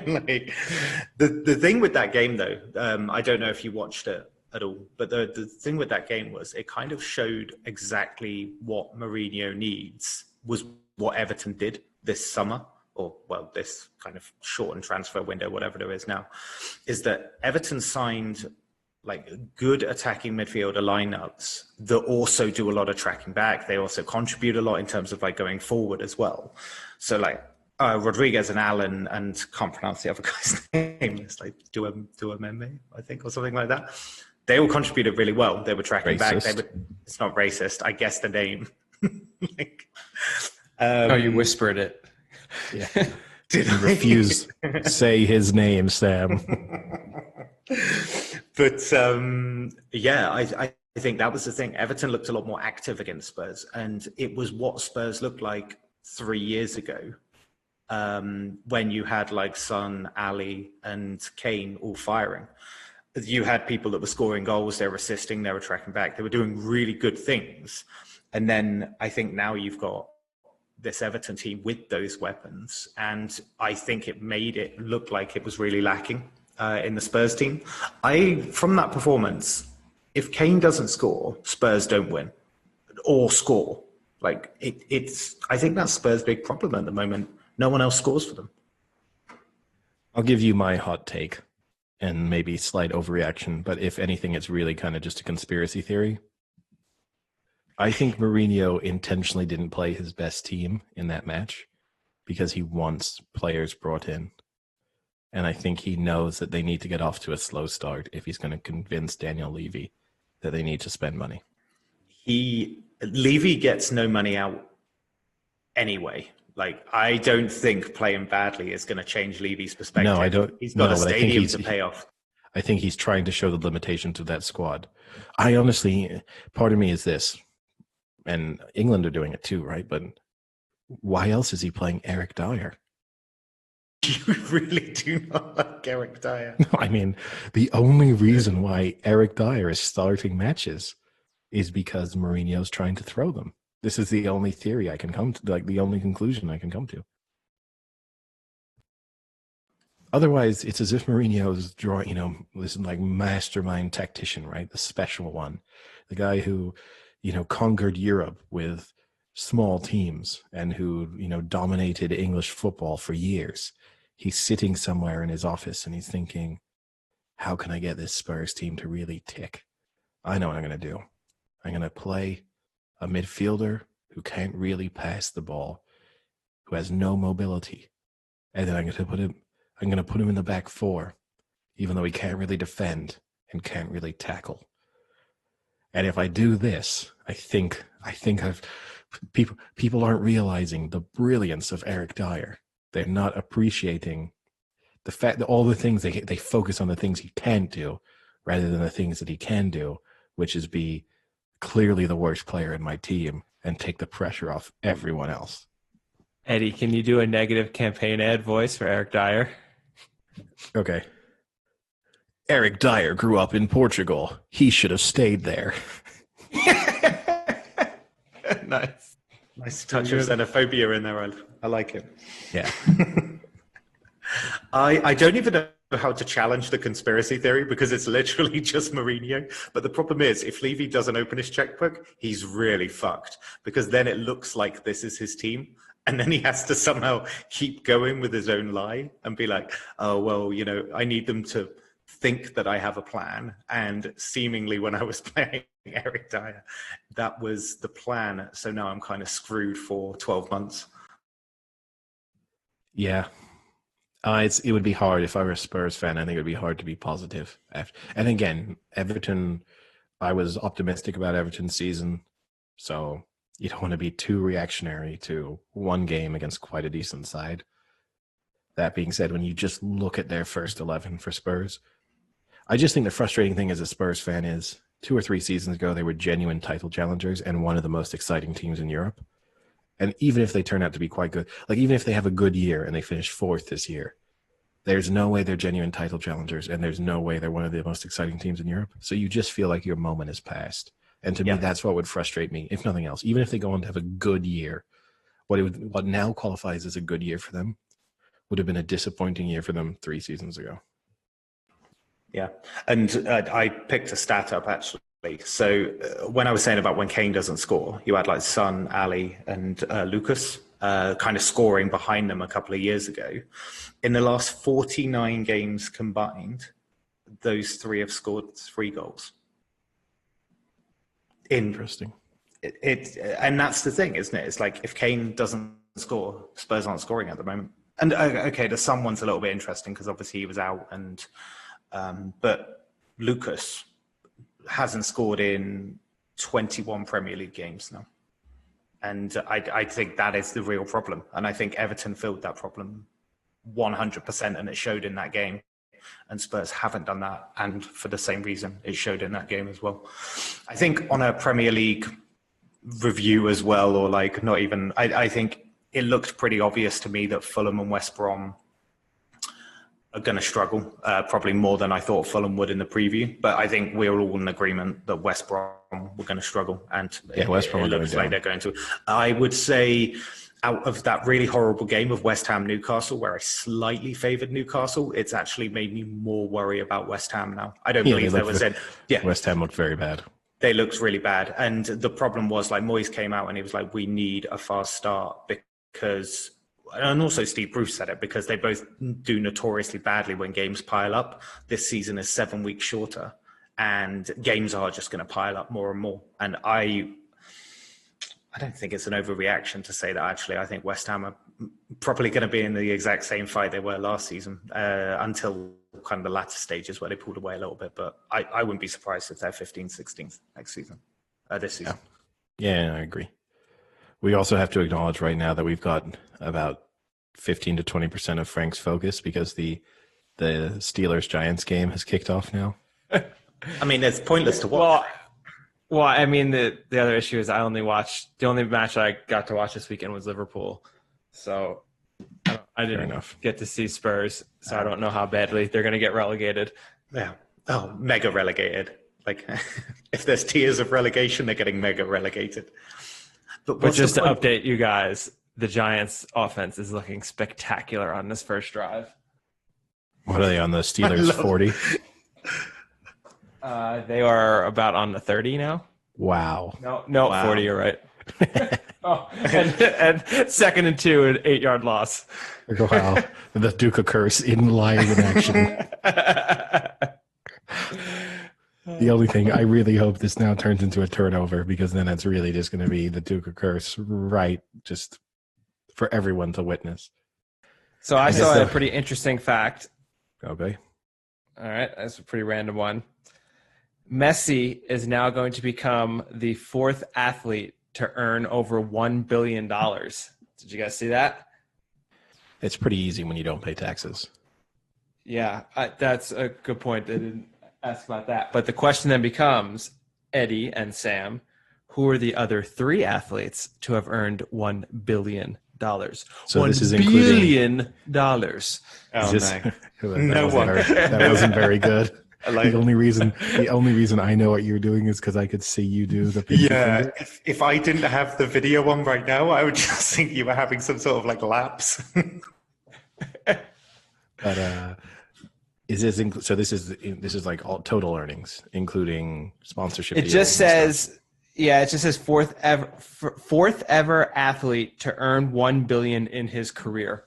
Like, the thing with that game, though, I don't know if you watched it at all, but the thing with that game was it kind of showed exactly what Mourinho needs was what Everton did this summer, or, well, this kind of shortened transfer window, whatever it is now, is that Everton signed like good attacking midfielder lineups that also do a lot of tracking back. They also contribute a lot in terms of like going forward as well. So like Rodriguez and Allen, and can't pronounce the other guy's name. It's like Duamembe, I think, or something like that. They all contributed really well. They were tracking back. It's not racist. I guess the name. Like, you whispered it. Yeah. Did I refuse say his name, Sam? But yeah, I think that was the thing. Everton looked a lot more active against Spurs, and it was what Spurs looked like 3 years ago, when you had like Son, Ali, and Kane all firing. You had people that were scoring goals, they were assisting, they were tracking back, they were doing really good things. And then I think now you've got this Everton team with those weapons, and I think it made it look like it was really lacking in the Spurs team. From that performance, if Kane doesn't score, Spurs don't win or score. Like it's I think that's Spurs' big problem at the moment. No one else scores for them. I'll give you my hot take, and maybe slight overreaction, but if anything, it's really kind of just a conspiracy theory. I think Mourinho intentionally didn't play his best team in that match because he wants players brought in. And I think he knows that they need to get off to a slow start if he's going to convince Daniel Levy that they need to spend money. Levy gets no money out anyway. Like, I don't think playing badly is going to change Levy's perspective. No, I don't. He's got a stadium to pay off. I think he's trying to show the limitations of that squad. I honestly, part of me is this, and England are doing it too, right? But why else is he playing Eric Dyer? You really do not like Eric Dyer. No, I mean, the only reason why Eric Dyer is starting matches is because Mourinho's trying to throw them. This is the only theory I can come to, like the only conclusion I can come to. Otherwise, it's as if Mourinho's drawing, this like mastermind tactician, right? The special one, the guy who, conquered Europe with small teams and who, dominated English football for years. He's sitting somewhere in his office and he's thinking, how can I get this Spurs team to really tick? I know what I'm going to do. I'm going to play a midfielder who can't really pass the ball, who has no mobility. And then I'm going to put him in the back four, even though he can't really defend and can't really tackle. And if I do this, I think people aren't realizing the brilliance of Eric Dyer. They're not appreciating the fact that all the things they focus on the things he can't do rather than the things that he can do, which is be clearly the worst player in my team and take the pressure off everyone else. Eddie, can you do a negative campaign ad voice for Eric Dyer? Okay. Eric Dyer grew up in Portugal. He should have stayed there. Nice touch of xenophobia in there. I like it. Yeah. I don't even know how to challenge the conspiracy theory because it's literally just Mourinho. But the problem is, if Levy doesn't open his checkbook, he's really fucked because then it looks like this is his team. And then he has to somehow keep going with his own lie and be like, oh, well, I need them to think that I have a plan. And seemingly when I was playing Eric Dyer, that was the plan. So now I'm kind of screwed for 12 months. Yeah. It would be hard if I were a Spurs fan. I think it would be hard to be positive. And again, Everton, I was optimistic about Everton's season. So you don't want to be too reactionary to one game against quite a decent side. That being said, when you just look at their first 11 for Spurs, I just think the frustrating thing as a Spurs fan is 2 or 3 seasons ago, they were genuine title challengers and one of the most exciting teams in Europe. And even if they turn out to be quite good, like even if they have a good year and they finish 4th this year, there's no way they're genuine title challengers and there's no way they're one of the most exciting teams in Europe. So you just feel like your moment has passed. And to me, that's what would frustrate me, if nothing else. Even if they go on to have a good year, what now qualifies as a good year for them would have been a disappointing year for them 3 seasons ago. Yeah. And I picked a stat up actually. So when I was saying about when Kane doesn't score, you had like Son, Ali, and Lucas kind of scoring behind them a couple of years ago. In the last 49 games combined, those 3 have scored 3 goals. Interesting. And that's the thing, isn't it? It's like if Kane doesn't score, Spurs aren't scoring at the moment. And okay, the Son one's a little bit interesting because obviously he was out, and but Lucas hasn't scored in 21 Premier League games now. And I think that is the real problem. And I think Everton filled that problem 100%, and it showed in that game. And Spurs haven't done that. And for the same reason, it showed in that game as well. I think on a Premier League review as well, or like not even, I think it looked pretty obvious to me that Fulham and West Brom are going to struggle, probably more than I thought Fulham would in the preview. But I think we're all in agreement that West Brom were going to struggle, and West Brom it looks like they're going to. I would say out of that really horrible game of West Ham Newcastle, where I slightly favoured Newcastle, it's actually made me more worry about West Ham now. I don't believe there was West Ham looked very bad. They looked really bad, and the problem was like Moyes came out and he was like, "We need a fast start," because. And also Steve Bruce said it, because they both do notoriously badly when games pile up. This season is 7 weeks shorter, and games are just going to pile up more and more. And I don't think it's an overreaction to say that actually I think West Ham are probably going to be in the exact same fight they were last season until kind of the latter stages where they pulled away a little bit. But I wouldn't be surprised if they're 15th, 16th next season, this season. Yeah, I agree. We also have to acknowledge right now that we've got about 15 to 20% of Frank's focus because the Steelers-Giants game has kicked off now. I mean, it's pointless to watch. Well, I mean, the other issue is the only match I got to watch this weekend was Liverpool. So I didn't get to see Spurs, so I don't know how badly they're going to get relegated. Yeah. Oh, mega relegated. Like, if there's tiers of relegation, they're getting mega relegated. But just to update you guys, the Giants' offense is looking spectacular on this first drive. What are they on the Steelers 40? They are about on the 30 now. Wow. No, wow. 40, you're right. and 2nd and 2, an 8-yard loss. Wow. The Duke of Curse in live in action. The only thing I really hope this now turns into a turnover, because then it's really just going to be the Duke of Curse, right? Just for everyone to witness. So I saw a pretty interesting fact. Okay. All right. That's a pretty random one. Messi is now going to become the 4th athlete to earn over $1 billion. Did you guys see that? It's pretty easy when you don't pay taxes. Yeah, that's a good point. I didn't ask about that. But the question then becomes, Eddie and Sam, who are the other 3 athletes to have earned $1 billion? So this is including $1 billion. Oh, no one. That wasn't very good. The only reason I know what you're doing is because I could see you do the pinky finger. If I didn't have the video on right now, I would just think you were having some sort of like lapse. But this is like all total earnings, including sponsorship. It just says. Yeah, it just says fourth ever athlete to earn $1 billion in his career.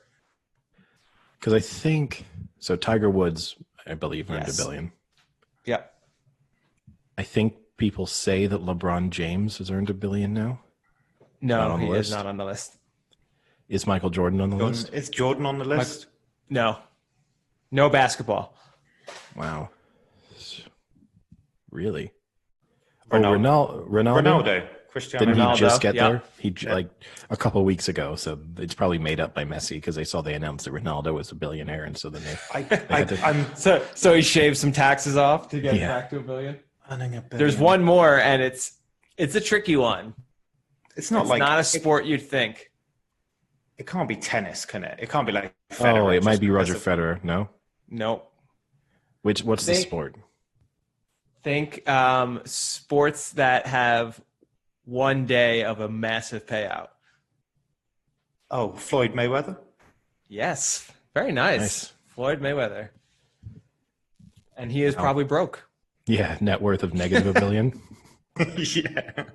Because I think so. Tiger Woods, I believe, earned $1 billion. Yep. I think people say that LeBron James has earned $1 billion now. No, he is not on the list. Is Michael Jordan on the list? Is Jordan on the list? No basketball. Wow. Really? Ronaldo. Cristiano Didn't Ronaldo. he just get there? Like a couple of weeks ago. So it's probably made up by Messi because they announced that Ronaldo was a billionaire, and so then so he shaved some taxes off to get back to $1 billion. There's one more, and it's a tricky one. It's not a sport you'd think. It can't be tennis, can it? It can't be like Federer. Oh, it might be Roger Federer. No. Nope. What's the sport? Think sports that have one day of a massive payout. Oh, Floyd Mayweather. Yes. Very nice. Nice. Floyd Mayweather. And he is Wow. probably broke. Yeah, net worth of negative $1 billion. Yeah.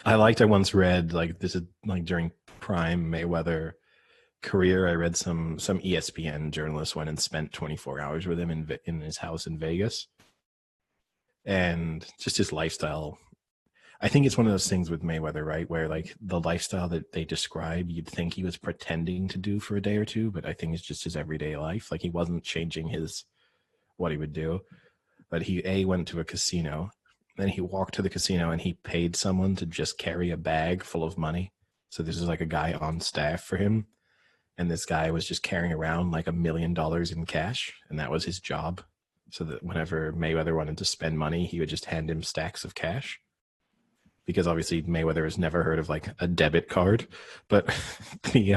I once read, like, this is like during prime Mayweather career, I read some ESPN journalist went and spent 24 hours with him in his house in Vegas, and just his lifestyle. I think it's one of those things with Mayweather, right, where like the lifestyle that they describe, you'd think he was pretending to do for a day or two, but I think it's just his everyday life. Like he wasn't changing what he would do, but he went to a casino, then he walked to the casino and he paid someone to just carry a bag full of money. So this is like a guy on staff for him, and this guy was just carrying around like $1 million in cash, and that was his job. So that whenever Mayweather wanted to spend money, he would just hand him stacks of cash. Because obviously Mayweather has never heard of like a debit card, but the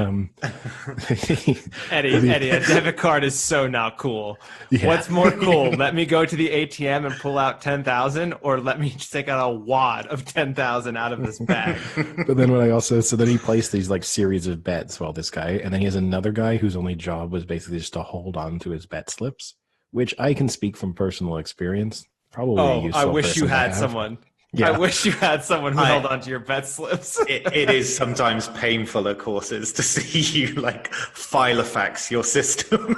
Eddie, a debit card is so not cool. Yeah. What's more cool? Let me go to the ATM and pull out 10,000, or let me just take out a wad of 10,000 out of this bag. But then then he placed these like series of bets. Well, this guy, and then he has another guy whose only job was basically just to hold on to his bet slips, which I can speak from personal experience. Probably. Oh, I wish you had someone. Yeah. I wish you had someone who held on to your bet slips. It is sometimes painful at courses to see you like filofax your system.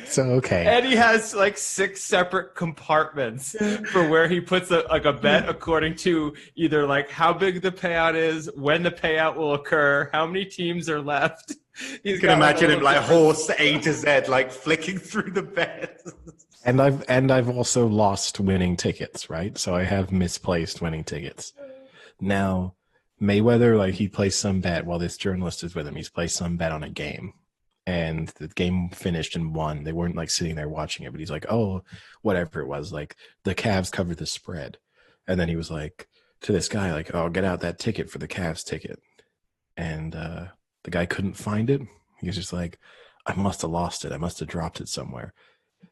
So okay. Eddie has like 6 separate compartments for where he puts a bet according to either like how big the payout is, when the payout will occur, how many teams are left. You can imagine him like horse A to Z, like flicking through the bets. And I've also lost winning tickets, right? So I have misplaced winning tickets. Now, Mayweather, like he placed some bet while this journalist is with him. He's placed some bet on a game, and the game finished and won. They weren't like sitting there watching it, but he's like, oh, whatever it was, like the Cavs covered the spread. And then he was like to this guy, like, oh, get out that ticket for the Cavs ticket. And the guy couldn't find it. He was just like, I must have lost it. I must have dropped it somewhere.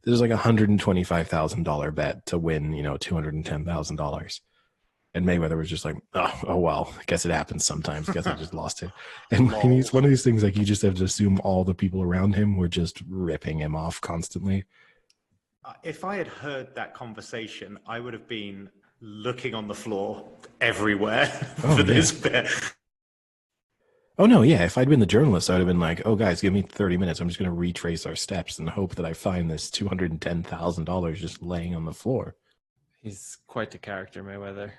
There's like $125,000 bet to win, $210,000. And Mayweather was just like, oh well, I guess it happens sometimes. I guess I just lost it. And it's one of these things like you just have to assume all the people around him were just ripping him off constantly. If I had heard that conversation, I would have been looking on the floor everywhere for this bet. Oh, no, yeah. If I'd been the journalist, I would have been like, oh, guys, give me 30 minutes. I'm just going to retrace our steps and hope that I find this $210,000 just laying on the floor. He's quite the character, Mayweather.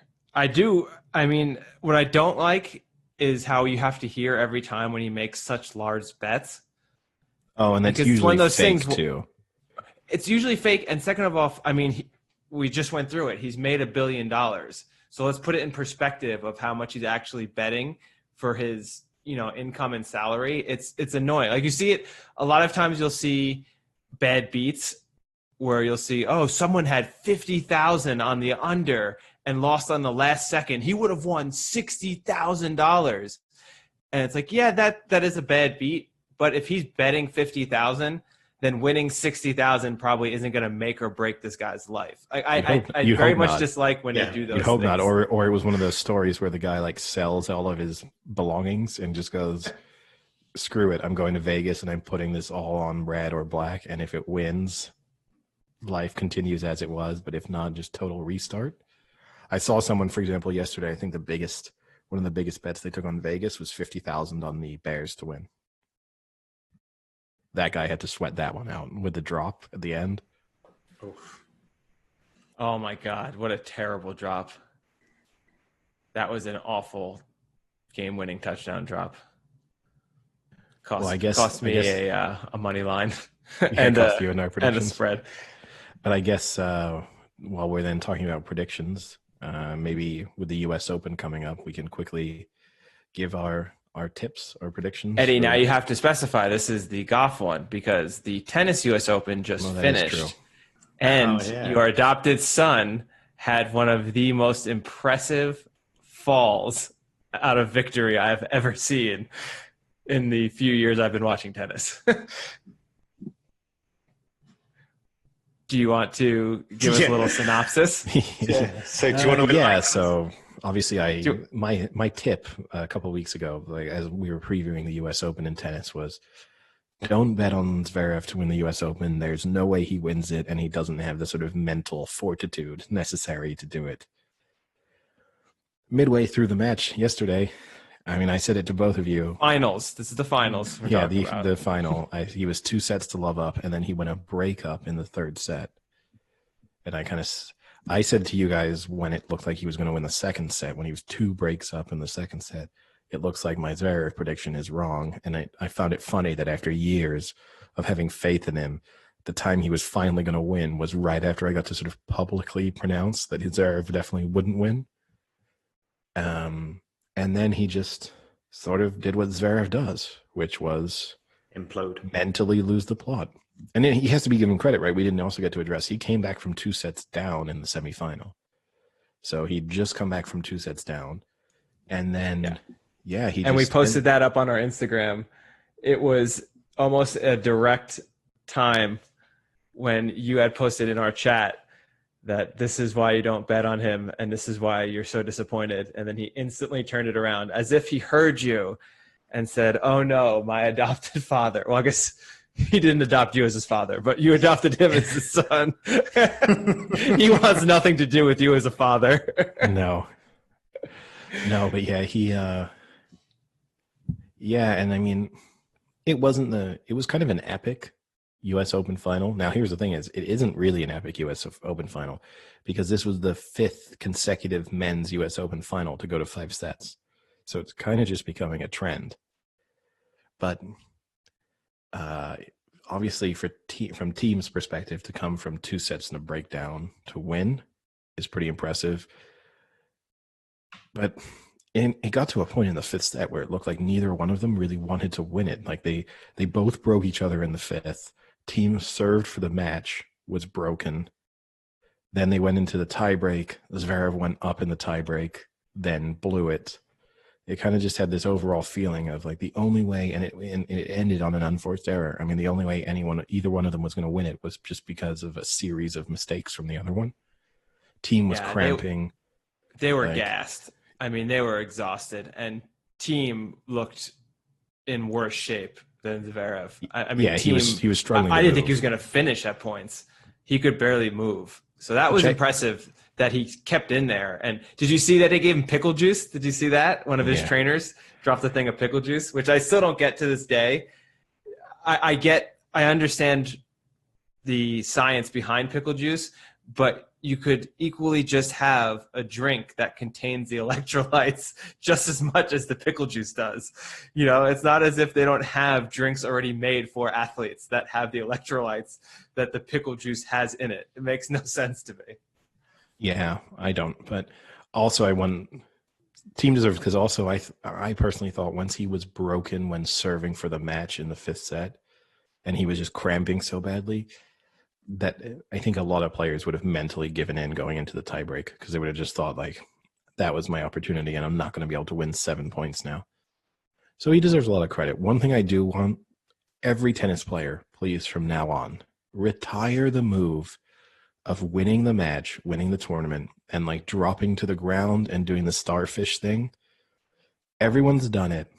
What I don't like is how you have to hear every time when he makes such large bets. Oh, and that's usually one of those fake, things, too. It's usually fake. And second of all, we just went through it. He's made $1 billion. So let's put it in perspective of how much he's actually betting for his income and salary. It's annoying. Like you see it a lot of times. You'll see bad beats where you'll see, oh, someone had 50,000 on the under and lost on the last second. He would have won $60,000. And it's like, yeah, that is a bad beat. But if he's betting 50,000, then winning 60,000 probably isn't going to make or break this guy's life. I very much dislike when you do those. You'd hope things. not, or it was one of those stories where the guy like sells all of his belongings and just goes, "Screw it, I'm going to Vegas and I'm putting this all on red or black, and if it wins, life continues as it was. But if not, just total restart." I saw someone, for example, yesterday. I think one of the biggest bets they took on Vegas was 50,000 on the Bears to win. That guy had to sweat that one out with the drop at the end. Oof. Oh my God, what a terrible drop. That was an awful game-winning touchdown drop. Cost me a money line and cost you in our and a spread. But I guess while we're then talking about predictions, maybe with the U.S. Open coming up, we can quickly give our tips or predictions. Eddie, now you have to specify this is the golf one because the tennis U.S. Open just finished. And your adopted son had one of the most impressive falls out of victory I've ever seen in the few years I've been watching tennis. Do you want to give us a little synopsis? So do you want to so obviously, my tip a couple of weeks ago, like as we were previewing the U.S. Open in tennis, was don't bet on Zverev to win the U.S. Open. There's no way he wins it, and he doesn't have the sort of mental fortitude necessary to do it. Midway through the match yesterday, I mean, I said it to both of you. Finals. This is the finals. Yeah, the final. He was 2 sets to love up, and then he went a breakup in the third set. And I said to you guys when it looked like he was going to win the second set, when he was 2 breaks up in the second set, it looks like my Zverev prediction is wrong. And I found it funny that after years of having faith in him, the time he was finally going to win was right after I got to sort of publicly pronounce that Zverev definitely wouldn't win. And then he just sort of did what Zverev does, which was implode, mentally lose the plot. And then he has to be given credit, right? We didn't also get to address. He came back from 2 sets down in the semifinal. So he'd just come back from 2 sets down. And then, we posted that up on our Instagram. It was almost a direct time when you had posted in our chat that this is why you don't bet on him and this is why you're so disappointed. And then he instantly turned it around as if he heard you and said, oh no, my adopted father. Well, I guess he didn't adopt you as his father, but you adopted him as his son. He wants nothing to do with you as a father. No, but and I mean, it was kind of an epic U.S. Open final. Now, here's the thing is, it isn't really an epic U.S. Open final because this was the 5th consecutive men's U.S. Open final to go to 5 sets. So it's kind of just becoming a trend. But obviously from team's perspective, to come from 2 sets and a breakdown to win is pretty impressive. But it got to a point in the 5th set where it looked like neither one of them really wanted to win it. Like they both broke each other in the 5th. Team served for the match was broken. Then they went into the tiebreak. Zverev went up in the tiebreak, then blew it. It kind of just had this overall feeling of like the only way, and it ended on an unforced error. I mean, the only way either one of them was going to win it was just because of a series of mistakes from the other one. Team was cramping. They were gassed. I mean, they were exhausted, and team looked in worse shape than Zverev. I mean, he was struggling. I didn't think he was going to finish at points. He could barely move. So that was impressive that he kept in there. And did you see that they gave him pickle juice? Did you see that? One of his trainers dropped a thing of pickle juice, which I still don't get to this day. I understand the science behind pickle juice, but you could equally just have a drink that contains the electrolytes just as much as the pickle juice does. You know, it's not as if they don't have drinks already made for athletes that have the electrolytes that the pickle juice has in it. It makes no sense to me. Yeah, I don't. But also team deserves, because also I personally thought once he was broken when serving for the match in the 5th set and he was just cramping so badly, that I think a lot of players would have mentally given in going into the tiebreak because they would have just thought like, that was my opportunity and I'm not going to be able to win 7 points now. So he deserves a lot of credit. One thing I do want every tennis player, please, from now on, retire the move of winning the match, winning the tournament, and like dropping to the ground and doing the starfish thing. Everyone's done it.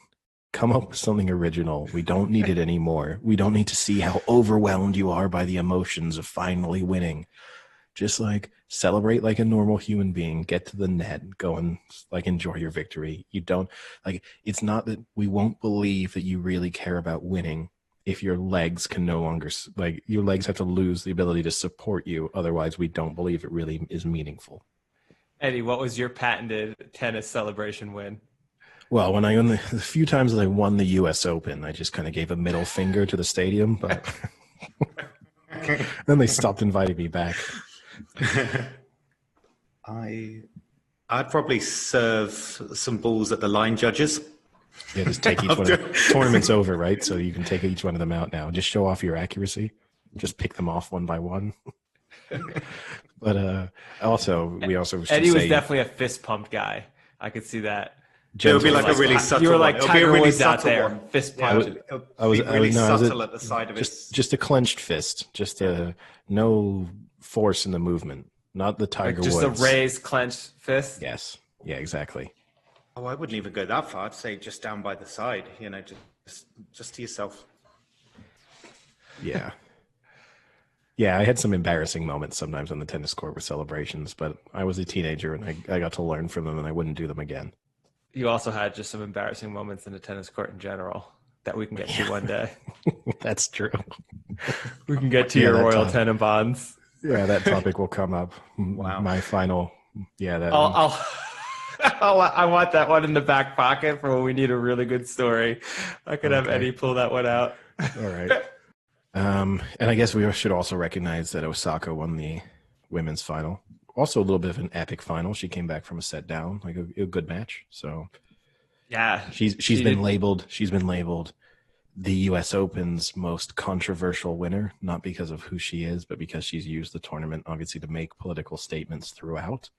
Come up with something original. We don't need it anymore. We don't need to see how overwhelmed you are by the emotions of finally winning. Just like celebrate like a normal human being, get to the net, go and like enjoy your victory. You don't like, it's not that we won't believe that you really care about winning if your legs can no longer, like your legs have to lose the ability to support you. Otherwise we don't believe it really is meaningful. Eddie, what was your patented tennis celebration win? Well, when I won the few times that I won the U.S. Open, I just kind of gave a middle finger to the stadium, but then they stopped inviting me back. I'd probably serve some balls at the line judges. Yeah, just take each one. Tournament's over, right? So you can take each one of them out now. Just show off your accuracy. Just pick them off one by one. But we also Eddie was definitely a fist pumped guy. I could see that. It would be like a really subtle. You were like Tiger really Woods out there, fist punch. I was really subtle at the side of his. Just a clenched fist, no force in the movement, not the Tiger Woods. Just a raised clenched fist. Yes. Yeah, exactly. Oh, I wouldn't even go that far. I'd say just down by the side, just to yourself. Yeah. Yeah, I had some embarrassing moments sometimes on the tennis court with celebrations, but I was a teenager and I got to learn from them and I wouldn't do them again. You also had just some embarrassing moments in the tennis court in general that we can get to one day. That's true. We can get to your Royal Tenenbaums. Yeah, that topic will come up. Wow. My final. Yeah, that. I want that one in the back pocket for when we need a really good story. I could have Eddie pull that one out. All right. And I guess we should also recognize that Osaka won the women's final. Also, a little bit of an epic final. She came back from a set down, like a good match. So, yeah, she's been labeled. She's been labeled the U.S. Open's most controversial winner, not because of who she is, but because she's used the tournament obviously to make political statements throughout.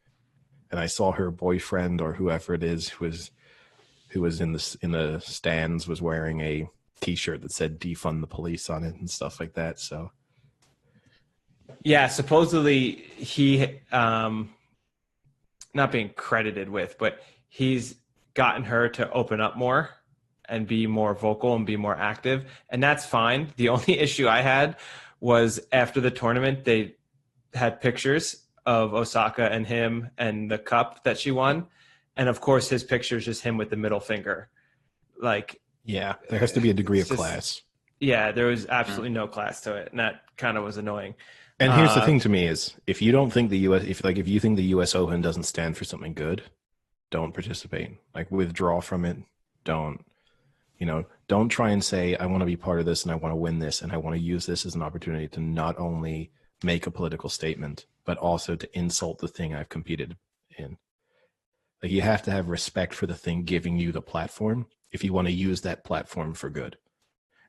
And I saw her boyfriend or whoever it is who was in the stands was wearing a T-shirt that said "defund the police" on it and stuff like that. So, yeah, supposedly he, not being credited with, but he's gotten her to open up more and be more vocal and be more active, and that's fine. The only issue I had was after the tournament, they had pictures of Osaka and him and the cup that she won, and of course his picture is just him with the middle finger. Like, yeah, there has to be a degree of class. Yeah, there was absolutely no class to it, and that kind of was annoying. And here's the thing to me is, if you don't think the U.S. if you think the U.S. Open doesn't stand for something good, don't participate. Like, withdraw from it. Don't try and say, I want to be part of this and I want to win this and I want to use this as an opportunity to not only make a political statement, but also to insult the thing I've competed in. Like, you have to have respect for the thing giving you the platform if you want to use that platform for good.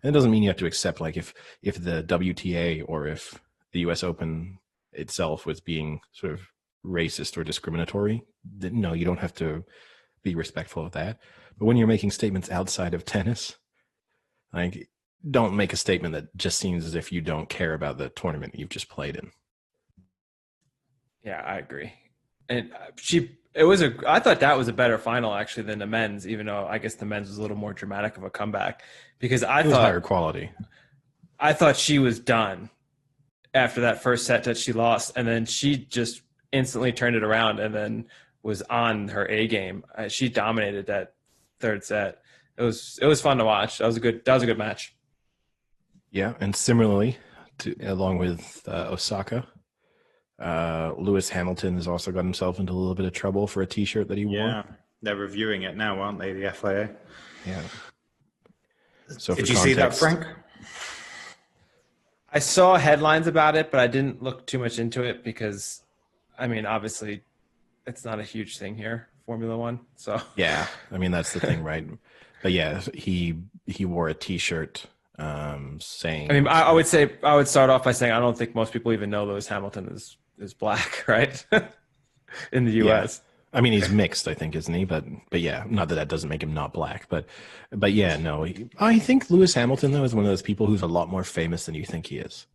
And it doesn't mean you have to accept, like, if the WTA or if the US Open itself was being sort of racist or discriminatory, then no, you don't have to be respectful of that. But when you're making statements outside of tennis, like, don't make a statement that just seems as if you don't care about the tournament you've just played in. Yeah, I agree. And I thought that was a better final actually than the men's, even though I guess the men's was a little more dramatic of a comeback, because I thought higher quality. I thought she was done after that first set that she lost, and then she just instantly turned it around and then was on her A game. She dominated that third set. It was fun to watch. That was a good match. Yeah, and similarly, along with Osaka, Lewis Hamilton has also got himself into a little bit of trouble for a T-shirt that he wore. Yeah, they're reviewing it now, aren't they? The FIA. Yeah. So did you see that, Frank? I saw headlines about it, but I didn't look too much into it because, I mean, obviously, it's not a huge thing here, Formula One. So yeah, I mean that's the thing, right? But yeah, he wore a T-shirt saying. I mean, I would start off by saying I don't think most people even know Lewis Hamilton is black, right? In the U.S. Yeah. I mean, he's mixed, I think, isn't he? But yeah, not that doesn't make him not black, but yeah, no. I think Lewis Hamilton though is one of those people who's a lot more famous than you think he is.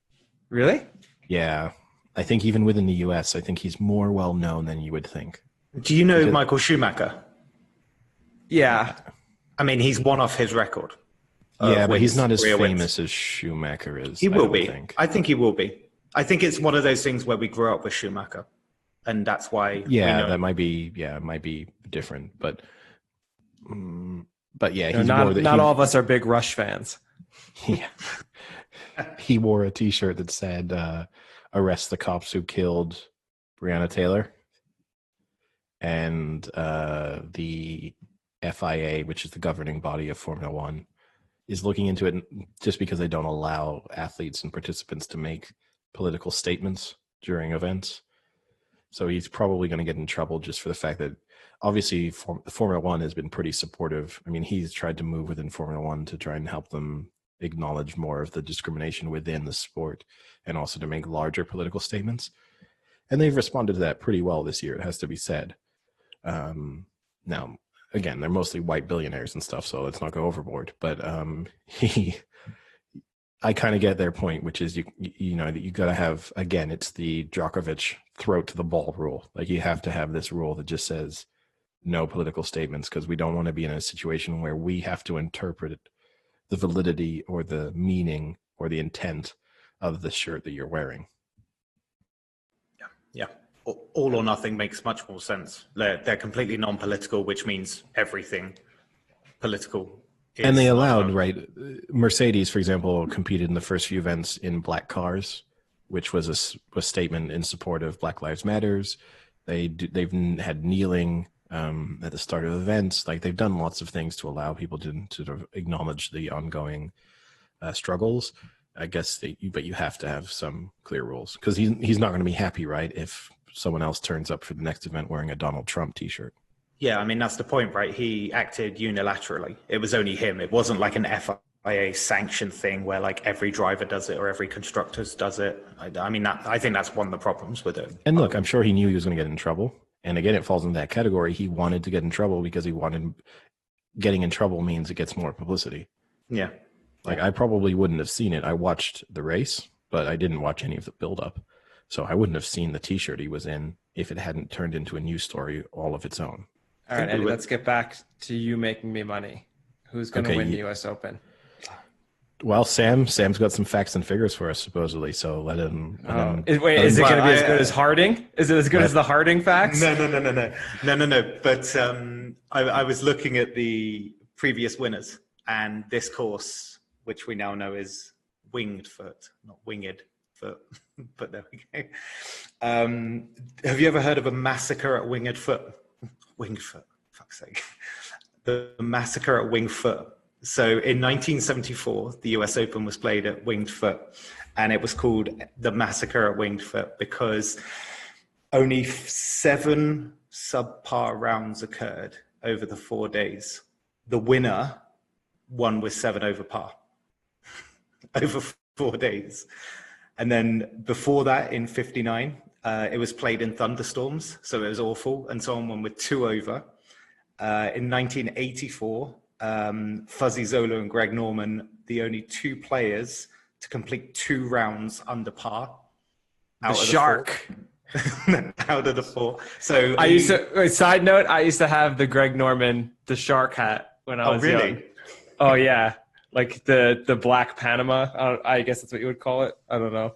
Really? Yeah, I think even within the U.S., I think he's more well known than you would think. Do you know Michael Schumacher? Yeah. I mean, he's one off his record. Yeah, but he's not as famous as Schumacher is. He will be. I think he will be. I think it's one of those things where we grew up with Schumacher. And that's why. Yeah, that might be. Yeah, it might be different, but yeah, he's not all of us are big Rush fans. Yeah, he wore a T-shirt that said "Arrest the cops who killed Breonna Taylor," and the FIA, which is the governing body of Formula One, is looking into it just because they don't allow athletes and participants to make political statements during events. So he's probably going to get in trouble just for the fact that obviously Formula One has been pretty supportive. I mean, he's tried to move within Formula One to try and help them acknowledge more of the discrimination within the sport and also to make larger political statements. And they've responded to that pretty well this year, it has to be said. Now, again, they're mostly white billionaires and stuff, so let's not go overboard. But I kind of get their point, which is you know that you got to have, again, it's the Djokovic throat to the ball rule. Like, you have to have this rule that just says no political statements because we don't want to be in a situation where we have to interpret the validity or the meaning or the intent of the shirt that you're wearing. Yeah. All or nothing makes much more sense. They're completely non-political, which means everything political. And they allowed, right? Mercedes, for example, competed in the first few events in black cars, which was a statement in support of Black Lives Matters. They've had kneeling at the start of events. Like, they've done lots of things to allow people to sort of acknowledge the ongoing struggles. I guess, but you have to have some clear rules because he's not going to be happy, right, if someone else turns up for the next event wearing a Donald Trump T-shirt. Yeah, I mean, that's the point, right? He acted unilaterally. It was only him. It wasn't like an FIA sanctioned thing where like every driver does it or every constructor does it. I mean, I think that's one of the problems with it. And look, I'm sure he knew he was going to get in trouble. And again, it falls into that category. He wanted to get in trouble because getting in trouble means it gets more publicity. Yeah. Like, I probably wouldn't have seen it. I watched the race, but I didn't watch any of the build-up. So I wouldn't have seen the T-shirt he was in if it hadn't turned into a news story all of its own. All right, Eddie, let's get back to you making me money. Who's going to win the U.S. Open? Well, Sam's got some facts and figures for us, supposedly. So let him. Is it going to be as good as Harding? Is it as good as the Harding facts? No. But I was looking at the previous winners, and this course, which we now know is winged foot, not winged foot, but there we go. Have you ever heard of a massacre at Winged Foot? Winged Foot, fuck's sake. The massacre at Winged Foot. So in 1974, the US Open was played at Winged Foot, and it was called the Massacre at Winged Foot because only 7 subpar rounds occurred over the 4 days. The winner won with 7 over par over 4 days. And then before that, in 59, it was played in thunderstorms, so it was awful, and someone won with 2 over. In 1984, Fuzzy Zola and Greg Norman, the only 2 players to complete 2 rounds under par. The shark. Out of the 4. So I used to. Side note: I used to have the Greg Norman, the shark hat when I was young. Oh yeah, like the black Panama. I guess that's what you would call it. I don't know.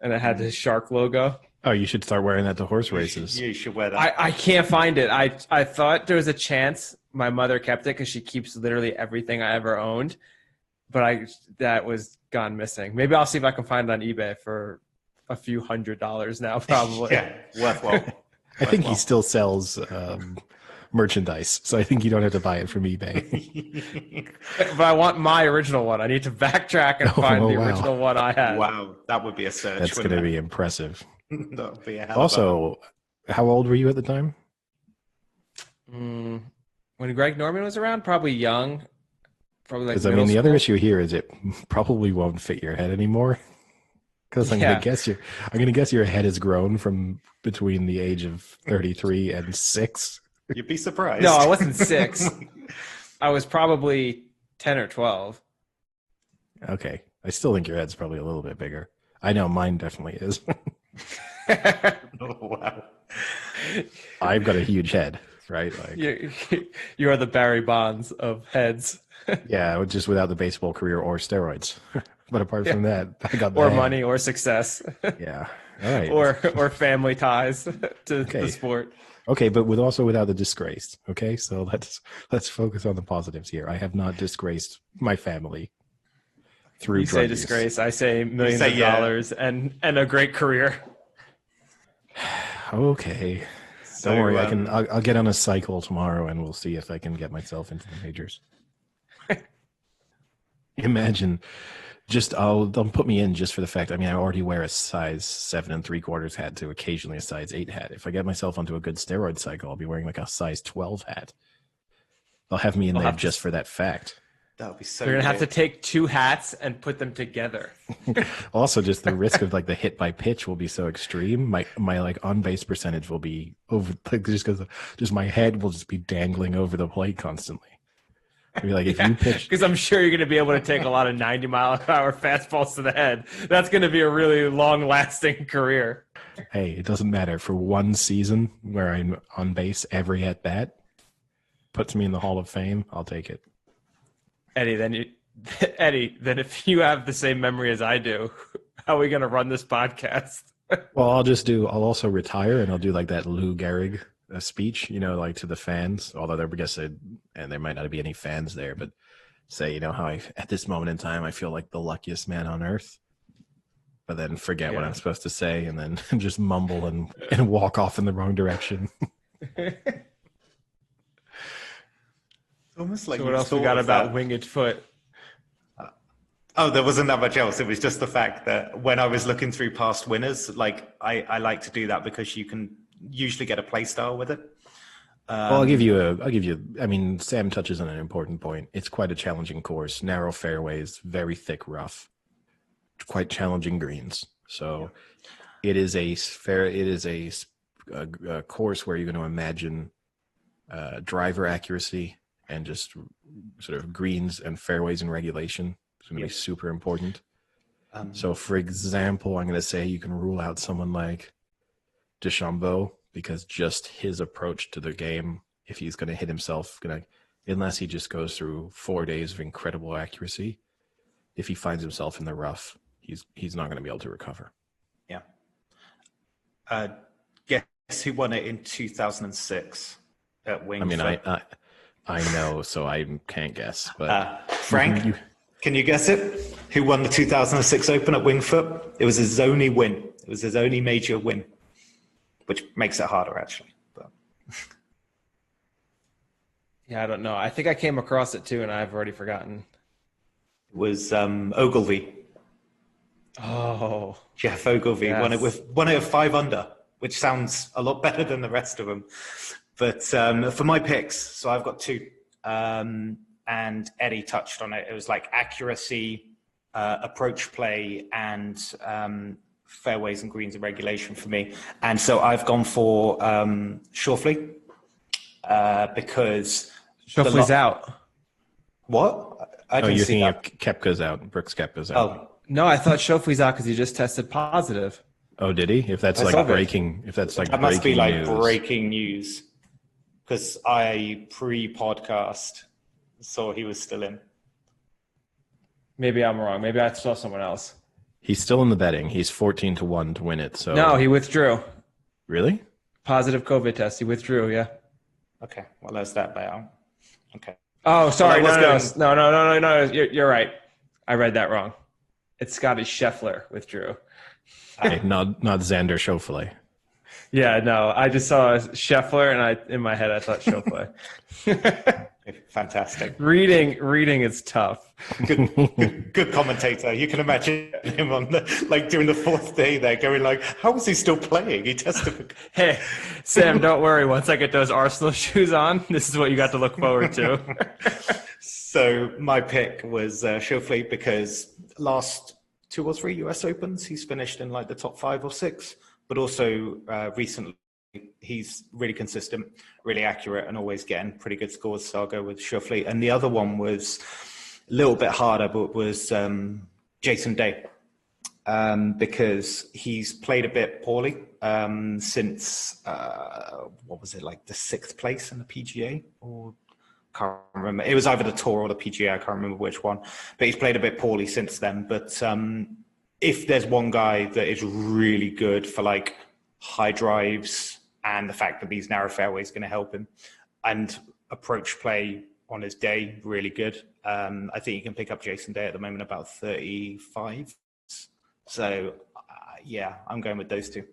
And it had the shark logo. Oh, you should start wearing that to horse races. You should wear that. I can't find it. I thought there was a chance. My mother kept it because she keeps literally everything I ever owned, but that was gone missing. Maybe I'll see if I can find it on eBay for a few $100s now, probably. Yeah, worthwhile. I think he still sells merchandise, so I think you don't have to buy it from eBay. But I want my original one. I need to backtrack and find the original one I had. Wow, that would be a search. That's going to be impressive. That would be a hell Also, how old were you at the time? When Greg Norman was around, probably young. Probably like. Because I mean, the other issue here is it probably won't fit your head anymore. Because I'm gonna guess your head has grown from between the age of 33 and 6. You'd be surprised. No, I wasn't 6. I was probably 10 or 12. Okay, I still think your head's probably a little bit bigger. I know mine definitely is. Oh, wow. I've got a huge head, right? Like, you are the Barry Bonds of heads. Yeah, just without the baseball career or steroids. But apart from that, I got or money or success. Yeah, all right. Or family ties to the sport. Okay, but without the disgrace. Okay, so let's focus on the positives here. I have not disgraced my family through you say disgrace. I say millions of dollars and a great career. Okay. Don't worry. I'll get on a cycle tomorrow and we'll see if I can get myself into the majors. Imagine they'll put me in just for the fact. I mean, I already wear a size 7 3/4 hat to occasionally a size 8 hat. If I get myself onto a good steroid cycle, I'll be wearing like a size 12 hat. They'll have me in there just for that fact. That would be so. You're gonna have to take 2 hats and put them together. Also, just the risk of like the hit by pitch will be so extreme. My like on base percentage will be over, like, just because my head will just be dangling over the plate constantly. Be like, if you pitch, because I'm sure you're going to be able to take a lot of 90-mile-an-hour fastballs to the head. That's going to be a really long-lasting career. Hey, it doesn't matter. For one season where I'm on base every at bat, puts me in the Hall of Fame. I'll take it. Eddie, then if you have the same memory as I do, how are we going to run this podcast? Well, I'll also retire and I'll do like that Lou Gehrig speech, like to the fans. Although there might not be any fans there, but say, how at this moment in time, I feel like the luckiest man on earth. But then forget what I'm supposed to say and then just mumble and walk off in the wrong direction. Almost like So what else we got about Winged Foot? There wasn't that much else. It was just the fact that when I was looking through past winners, like I like to do that because you can usually get a play style with it. Well, I mean, Sam touches on an important point. It's quite a challenging course, narrow fairways, very thick rough, quite challenging greens. So it is a course where you're going to imagine driver accuracy and just sort of greens and fairways and regulation. It's going to be super important. So, for example, I'm going to say you can rule out someone like DeChambeau because just his approach to the game, if he's going to hit himself, unless he just goes through 4 days of incredible accuracy, if he finds himself in the rough, he's not going to be able to recover. Yeah. Guess who won it in 2006 at Winged Foot? I mean, I know, so I can't guess. But Frank, can you guess it? Who won the 2006 Open at Winged Foot? It was his only win. It was his only major win, which makes it harder, actually. But Yeah, I don't know. I think I came across it too, and I've already forgotten. it was Ogilvy. Oh, Jeff Ogilvy yes. won it with 5 under, which sounds a lot better than the rest of them. But for my picks, so I've got 2, and Eddie touched on it. It was like accuracy, approach play, and fairways and greens and regulation for me. And so I've gone for Schauffele because Schauffele's out. What? I you're didn't see thinking that. of Koepka's out. Brooks Koepka's out. Oh, No, I thought Schauffele's out because he just tested positive. Oh, did he? If that's I like saw that. breaking, if that's like that must be breaking like news. breaking news because I pre-podcast saw he was still in. Maybe I'm wrong. Maybe I saw someone else. He's still in the betting. He's 14-1 to win it. So No, he withdrew. Really? Positive COVID test. He withdrew. Yeah. Okay, well, there's that bet. Okay. Oh, sorry. Well, No. You're right. I read that wrong. It's Scotty Scheffler withdrew. Okay, not Xander Schauffele. Yeah, no. I just saw Scheffler, and in my head I thought Schauffele. Fantastic. Reading is tough. Good commentator. You can imagine him on during the 4th day there going like, how is he still playing? He tested. Hey, Sam, don't worry. Once I get those Arsenal shoes on, this is what you got to look forward to. So my pick was Schauffele because last 2 or 3 US Opens, he's finished in like the top 5 or 6, but also recently he's really consistent, really accurate, and always getting pretty good scores. So I'll go with Schauffele. And the other one was a little bit harder, but was Jason Day because he's played a bit poorly since, what was it, like the 6th place in the PGA? Or can't remember. It was either the Tour or the PGA. I can't remember which one. But he's played a bit poorly since then. But if there's one guy that is really good for like high drives, and the fact that these narrow fairways going to help him, and approach play on his day, really good. I think you can pick up Jason Day at the moment about 35. So, yeah, I'm going with those 2.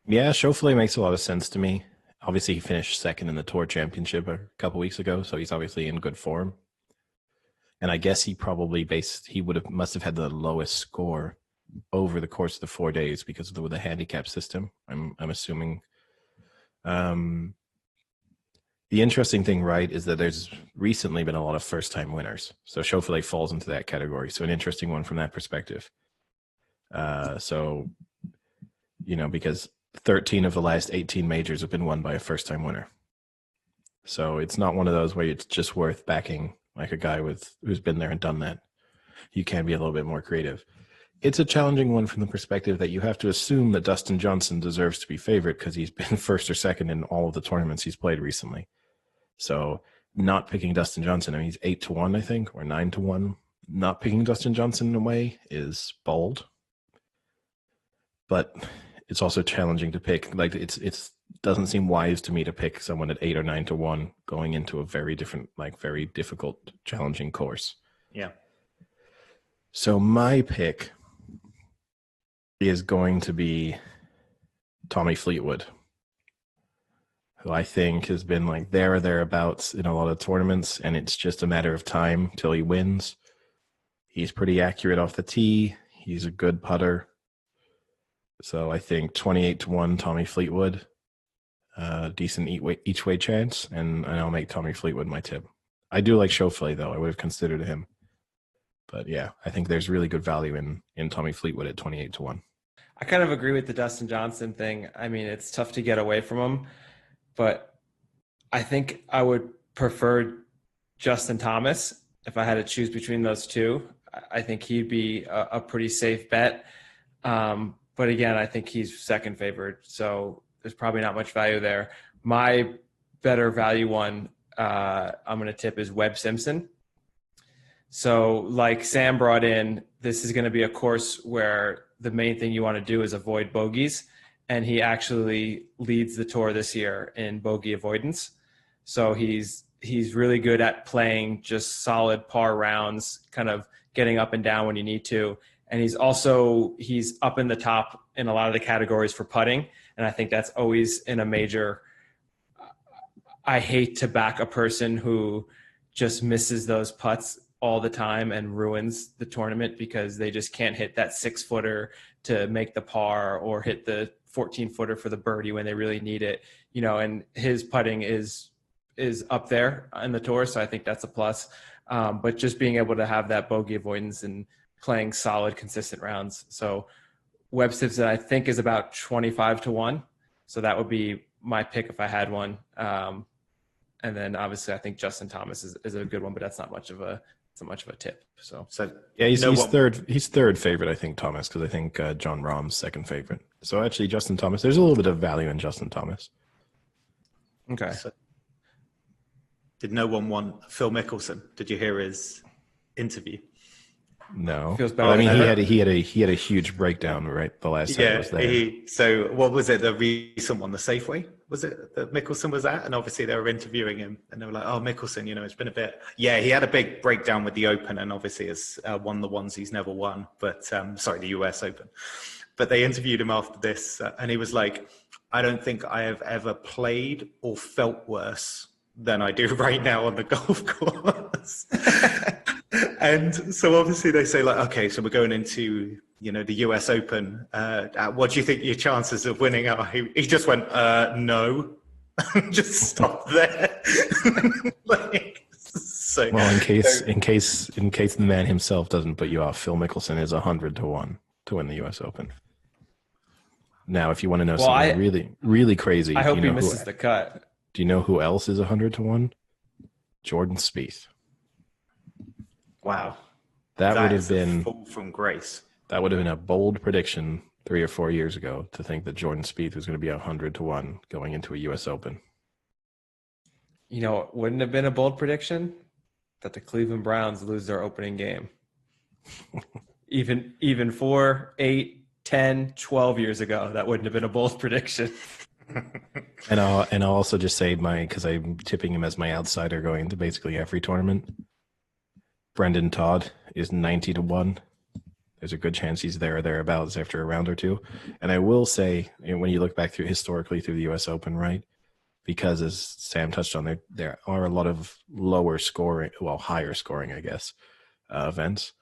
Yeah, Schauffele makes a lot of sense to me. Obviously, he finished 2nd in the Tour Championship a couple weeks ago, so he's obviously in good form. And I guess he must have had the lowest score over the course of the 4 days because of the handicap system. I'm assuming. The interesting thing, right, is that there's recently been a lot of first-time winners. So Schauffele falls into that category. So an interesting one from that perspective. Because 13 of the last 18 majors have been won by a first-time winner. So it's not one of those where it's just worth backing like a guy who's been there and done that. You can be a little bit more creative. It's a challenging one from the perspective that you have to assume that Dustin Johnson deserves to be favorite because he's been first or second in all of the tournaments he's played recently. So not picking Dustin Johnson, I mean, he's 8-1, I think, or 9-1. Not picking Dustin Johnson in a way is bold, but it's also challenging to pick. Like it's doesn't seem wise to me to pick someone at 8 or 9-1 going into a very different, like very difficult, challenging course. Yeah. So my pick is going to be Tommy Fleetwood, who I think has been like there or thereabouts in a lot of tournaments, and it's just a matter of time till he wins. He's pretty accurate off the tee. He's a good putter. So I think 28-1 Tommy Fleetwood, decent each way chance, and I'll make Tommy Fleetwood my tip. I do like Schauffele, though. I would have considered him. But yeah, I think there's really good value in Tommy Fleetwood at 28-1. I kind of agree with the Dustin Johnson thing. I mean, it's tough to get away from him, but I think I would prefer Justin Thomas if I had to choose between those two. I think he'd be a pretty safe bet. But again, I think he's second favored, so there's probably not much value there. My better value one I'm going to tip is Webb Simpson. So like Sam brought in, this is going to be a course where the main thing you want to do is avoid bogeys. And he actually leads the tour this year in bogey avoidance. So he's really good at playing just solid par rounds, kind of getting up and down when you need to. And he's up in the top in a lot of the categories for putting. And I think that's always in a major, I hate to back a person who just misses those putts all the time and ruins the tournament because they just can't hit that 6-footer to make the par or hit the 14-footer for the birdie when they really need it, and his putting is up there in the tour. So I think that's a plus. But just being able to have that bogey avoidance and playing solid, consistent rounds. So Webb Simpson, I think, is about 25-1. So that would be my pick if I had one. And then obviously I think Justin Thomas is a good one, but that's not much of a tip. So yeah, he's third. He's third favorite, I think, Thomas, because I think John Rahm's second favorite. So actually, Justin Thomas. There's a little bit of value in Justin Thomas. Okay. So, did no one want Phil Mickelson? Did you hear his interview? No. Feels better. I mean, he had a huge breakdown right the last time I was there. So what was it? The recent one, the Safeway, was it that Mickelson was at? And obviously they were interviewing him, and they were like, "Oh, Mickelson, it's been a bit." Yeah, he had a big breakdown with the Open, and obviously has won the ones he's never won. But the US Open. But they interviewed him after this, and he was like, "I don't think I have ever played or felt worse than I do right now on the golf course." And so obviously they say like, okay, so we're going into, the US Open. What do you think your chances of winning are? He just went, no, just stop there. Well, in case the man himself doesn't put you off, Phil Mickelson is 100-1 to win the US Open. Now, if you want to know something really, really crazy, I hope he misses the cut. Do you know who else is 100-1? Jordan Spieth. Wow. That would have been fall from grace. That would have been a bold prediction 3 or 4 years ago to think that Jordan Spieth was going to be 100-1 going into a US Open. It wouldn't have been a bold prediction that the Cleveland Browns lose their opening game. even 4, 8, 10, 12 years ago, that wouldn't have been a bold prediction. And I'll also just say because I'm tipping him as my outsider going into basically every tournament. Brendan Todd is 90-1. There's a good chance he's there or thereabouts after a round or two. And I will say, when you look back historically through the US Open, right? Because as Sam touched on, there are a lot of higher scoring, I guess, events.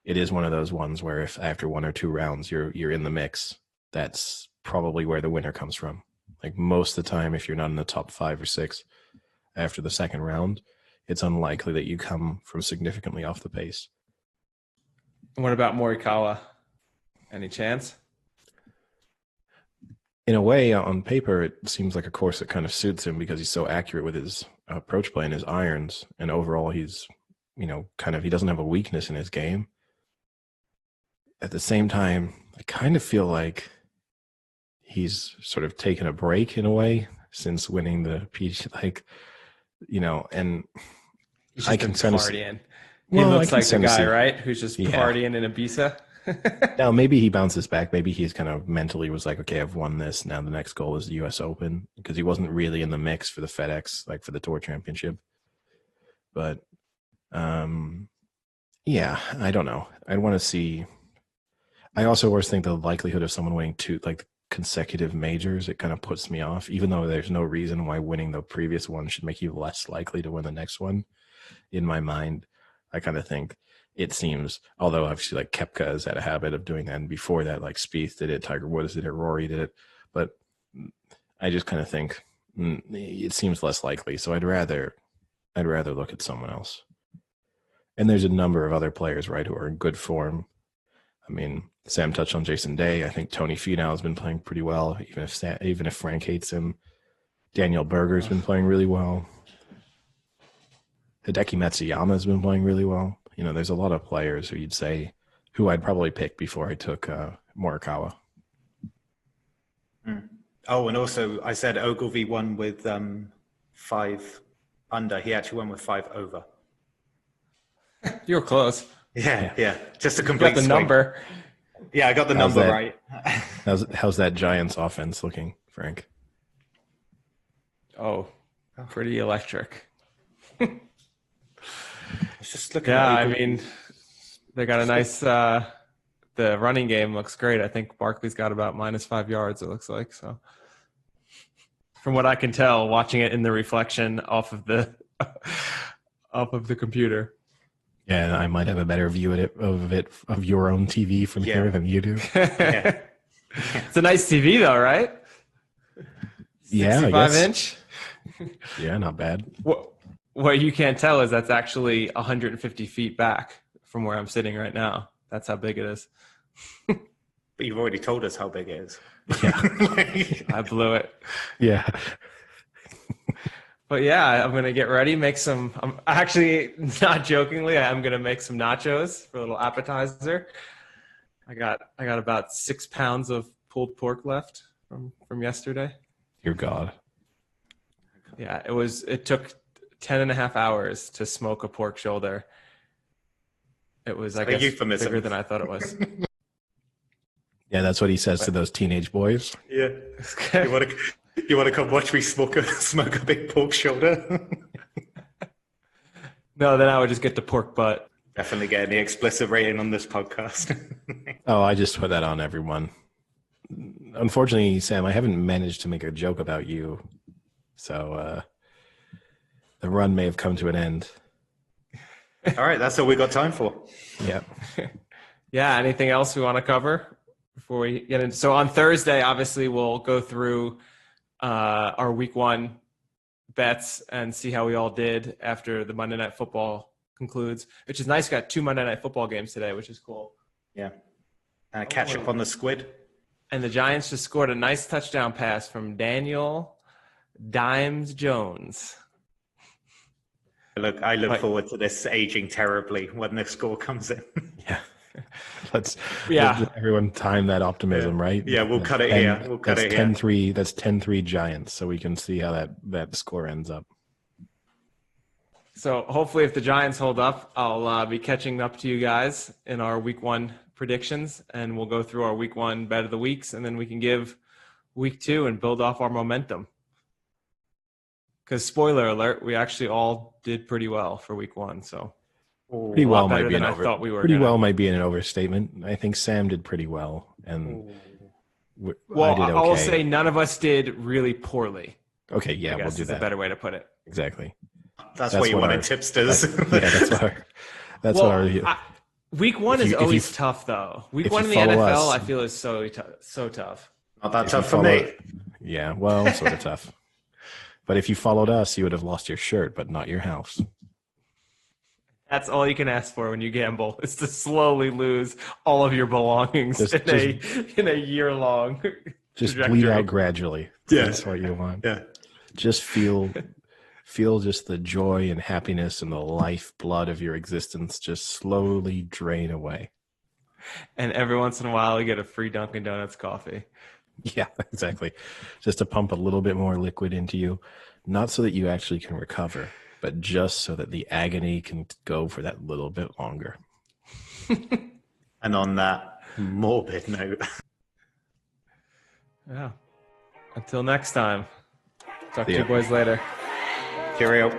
It is one of those ones where if after 1 or 2 rounds you're in the mix, that's probably where the winner comes from. Like most of the time, if you're not in the top 5 or 6 after the second round, it's unlikely that you come from significantly off the pace. What about Morikawa? Any chance? In a way, on paper, it seems like a course that kind of suits him because he's so accurate with his approach play and his irons. And overall, he's, he doesn't have a weakness in his game. at the same time, I kind of feel like he's sort of taken a break in a way since winning the Peach. Like, and He's just I been can kind of partying. He well, I looks can like the kind of guy, see. right? Who's just Yeah. partying in Ibiza. Now maybe he bounces back. Maybe he's kind of mentally was like, okay, I've won this. Now the next goal is the U.S. Open because he wasn't really in the mix for the FedEx, like for the Tour Championship. But yeah, I don't know. I'd want to see. I also always think the likelihood of someone winning two like consecutive majors, it kind of puts me off, even though there's no reason why winning the previous one should make you less likely to win the next one. In my mind, I kind of think it seems, although obviously like Koepka has had a habit of doing that, and before that, like Spieth did it, Tiger Woods did it, Rory did it, but I just kind of think it seems less likely. So I'd rather look at someone else. And there's a number of other players, right, who are in good form. I mean, Sam touched on Jason Day. I think Tony Finau has been playing pretty well, even if Frank hates him. Daniel Berger's been playing really well. Hideki Matsuyama has been playing really well. There's a lot of players who you'd say who I'd probably pick before I took Morikawa. Oh, and also I said Ogilvy won with 5 under. He actually won with 5 over. You're close. Yeah. Just a You complete got the swing. number. Yeah, I got the number right. How's that Giants offense looking, Frank? Oh, pretty electric. Just looking Yeah, at I Ogilvy. mean, they got a nice. The running game looks great. I think Barkley's got about -5 yards. It looks like so. From what I can tell, watching it in the reflection off of the computer. Yeah, I might have a better view of your own TV from here than you do. Yeah. It's a nice TV though, right? Yeah, I 65 guess. inch. Yeah, not bad. What you can't tell is that's actually 150 feet back from where I'm sitting right now. That's how big it is. But you've already told us how big it is. Yeah. I blew it. Yeah. But yeah, I'm gonna get ready. Make some. I'm actually not jokingly. I'm gonna make some nachos for a little appetizer. I got about 6 pounds of pulled pork left from yesterday. Dear God. Yeah, it took 10.5 hours to smoke a pork shoulder. It was, I guess, euphemism. bigger than I thought it was. Yeah, that's what he says to those teenage boys. Yeah. You want to come watch me smoke a big pork shoulder? No, then I would just get the pork butt. Definitely getting the explicit rating on this podcast. Oh, I just put that on everyone. Unfortunately, Sam, I haven't managed to make a joke about you. So the run may have come to an end. All right, that's all we got time for. Yeah. Yeah, anything else we want to cover before we get into? So on Thursday, obviously, we'll go through our week 1 bets and see how we all did after the Monday Night Football concludes, which is nice. Got 2 Monday Night Football games today, which is cool. Yeah. Catch up on the squid. And the Giants just scored a nice touchdown pass from Daniel Dimes Jones. I look forward to this aging terribly when the score comes in. Yeah. Let's everyone time that optimism, right? Yeah, we'll cut it here. We'll cut it here. 10-3. That's 10-3 Giants, so we can see how that score ends up. So hopefully if the Giants hold up, I'll be catching up to you guys in our week 1 predictions, and we'll go through our week 1 bet of the weeks, and then we can give week 2 and build off our momentum. Because spoiler alert, we actually all did pretty well for week 1. So pretty well might be might be an overstatement. I think Sam did pretty well, and I did okay. I'll say none of us did really poorly. Okay, yeah, we'll do that. That's a better way to put it. Exactly. That's what you wanted, tipsters. That's what our. Week 1 is always tough, though. Week 1 in the NFL, I feel, is so tough. Not that tough for me. Yeah, well, sort of tough. But if you followed us, you would have lost your shirt, but not your house. That's all you can ask for when you gamble, is to slowly lose all of your belongings in a year-long Just trajectory. bleed out gradually. Yeah. That's what you want. Yeah. Just feel just the joy and happiness and the lifeblood of your existence just slowly drain away. And every once in a while, you get a free Dunkin' Donuts coffee. Yeah, exactly. Just to pump a little bit more liquid into you, not so that you actually can recover, but just so that the agony can go for that little bit longer. And on that morbid note. Yeah. Until next time. Talk to See you ya. boys later. Cheerio.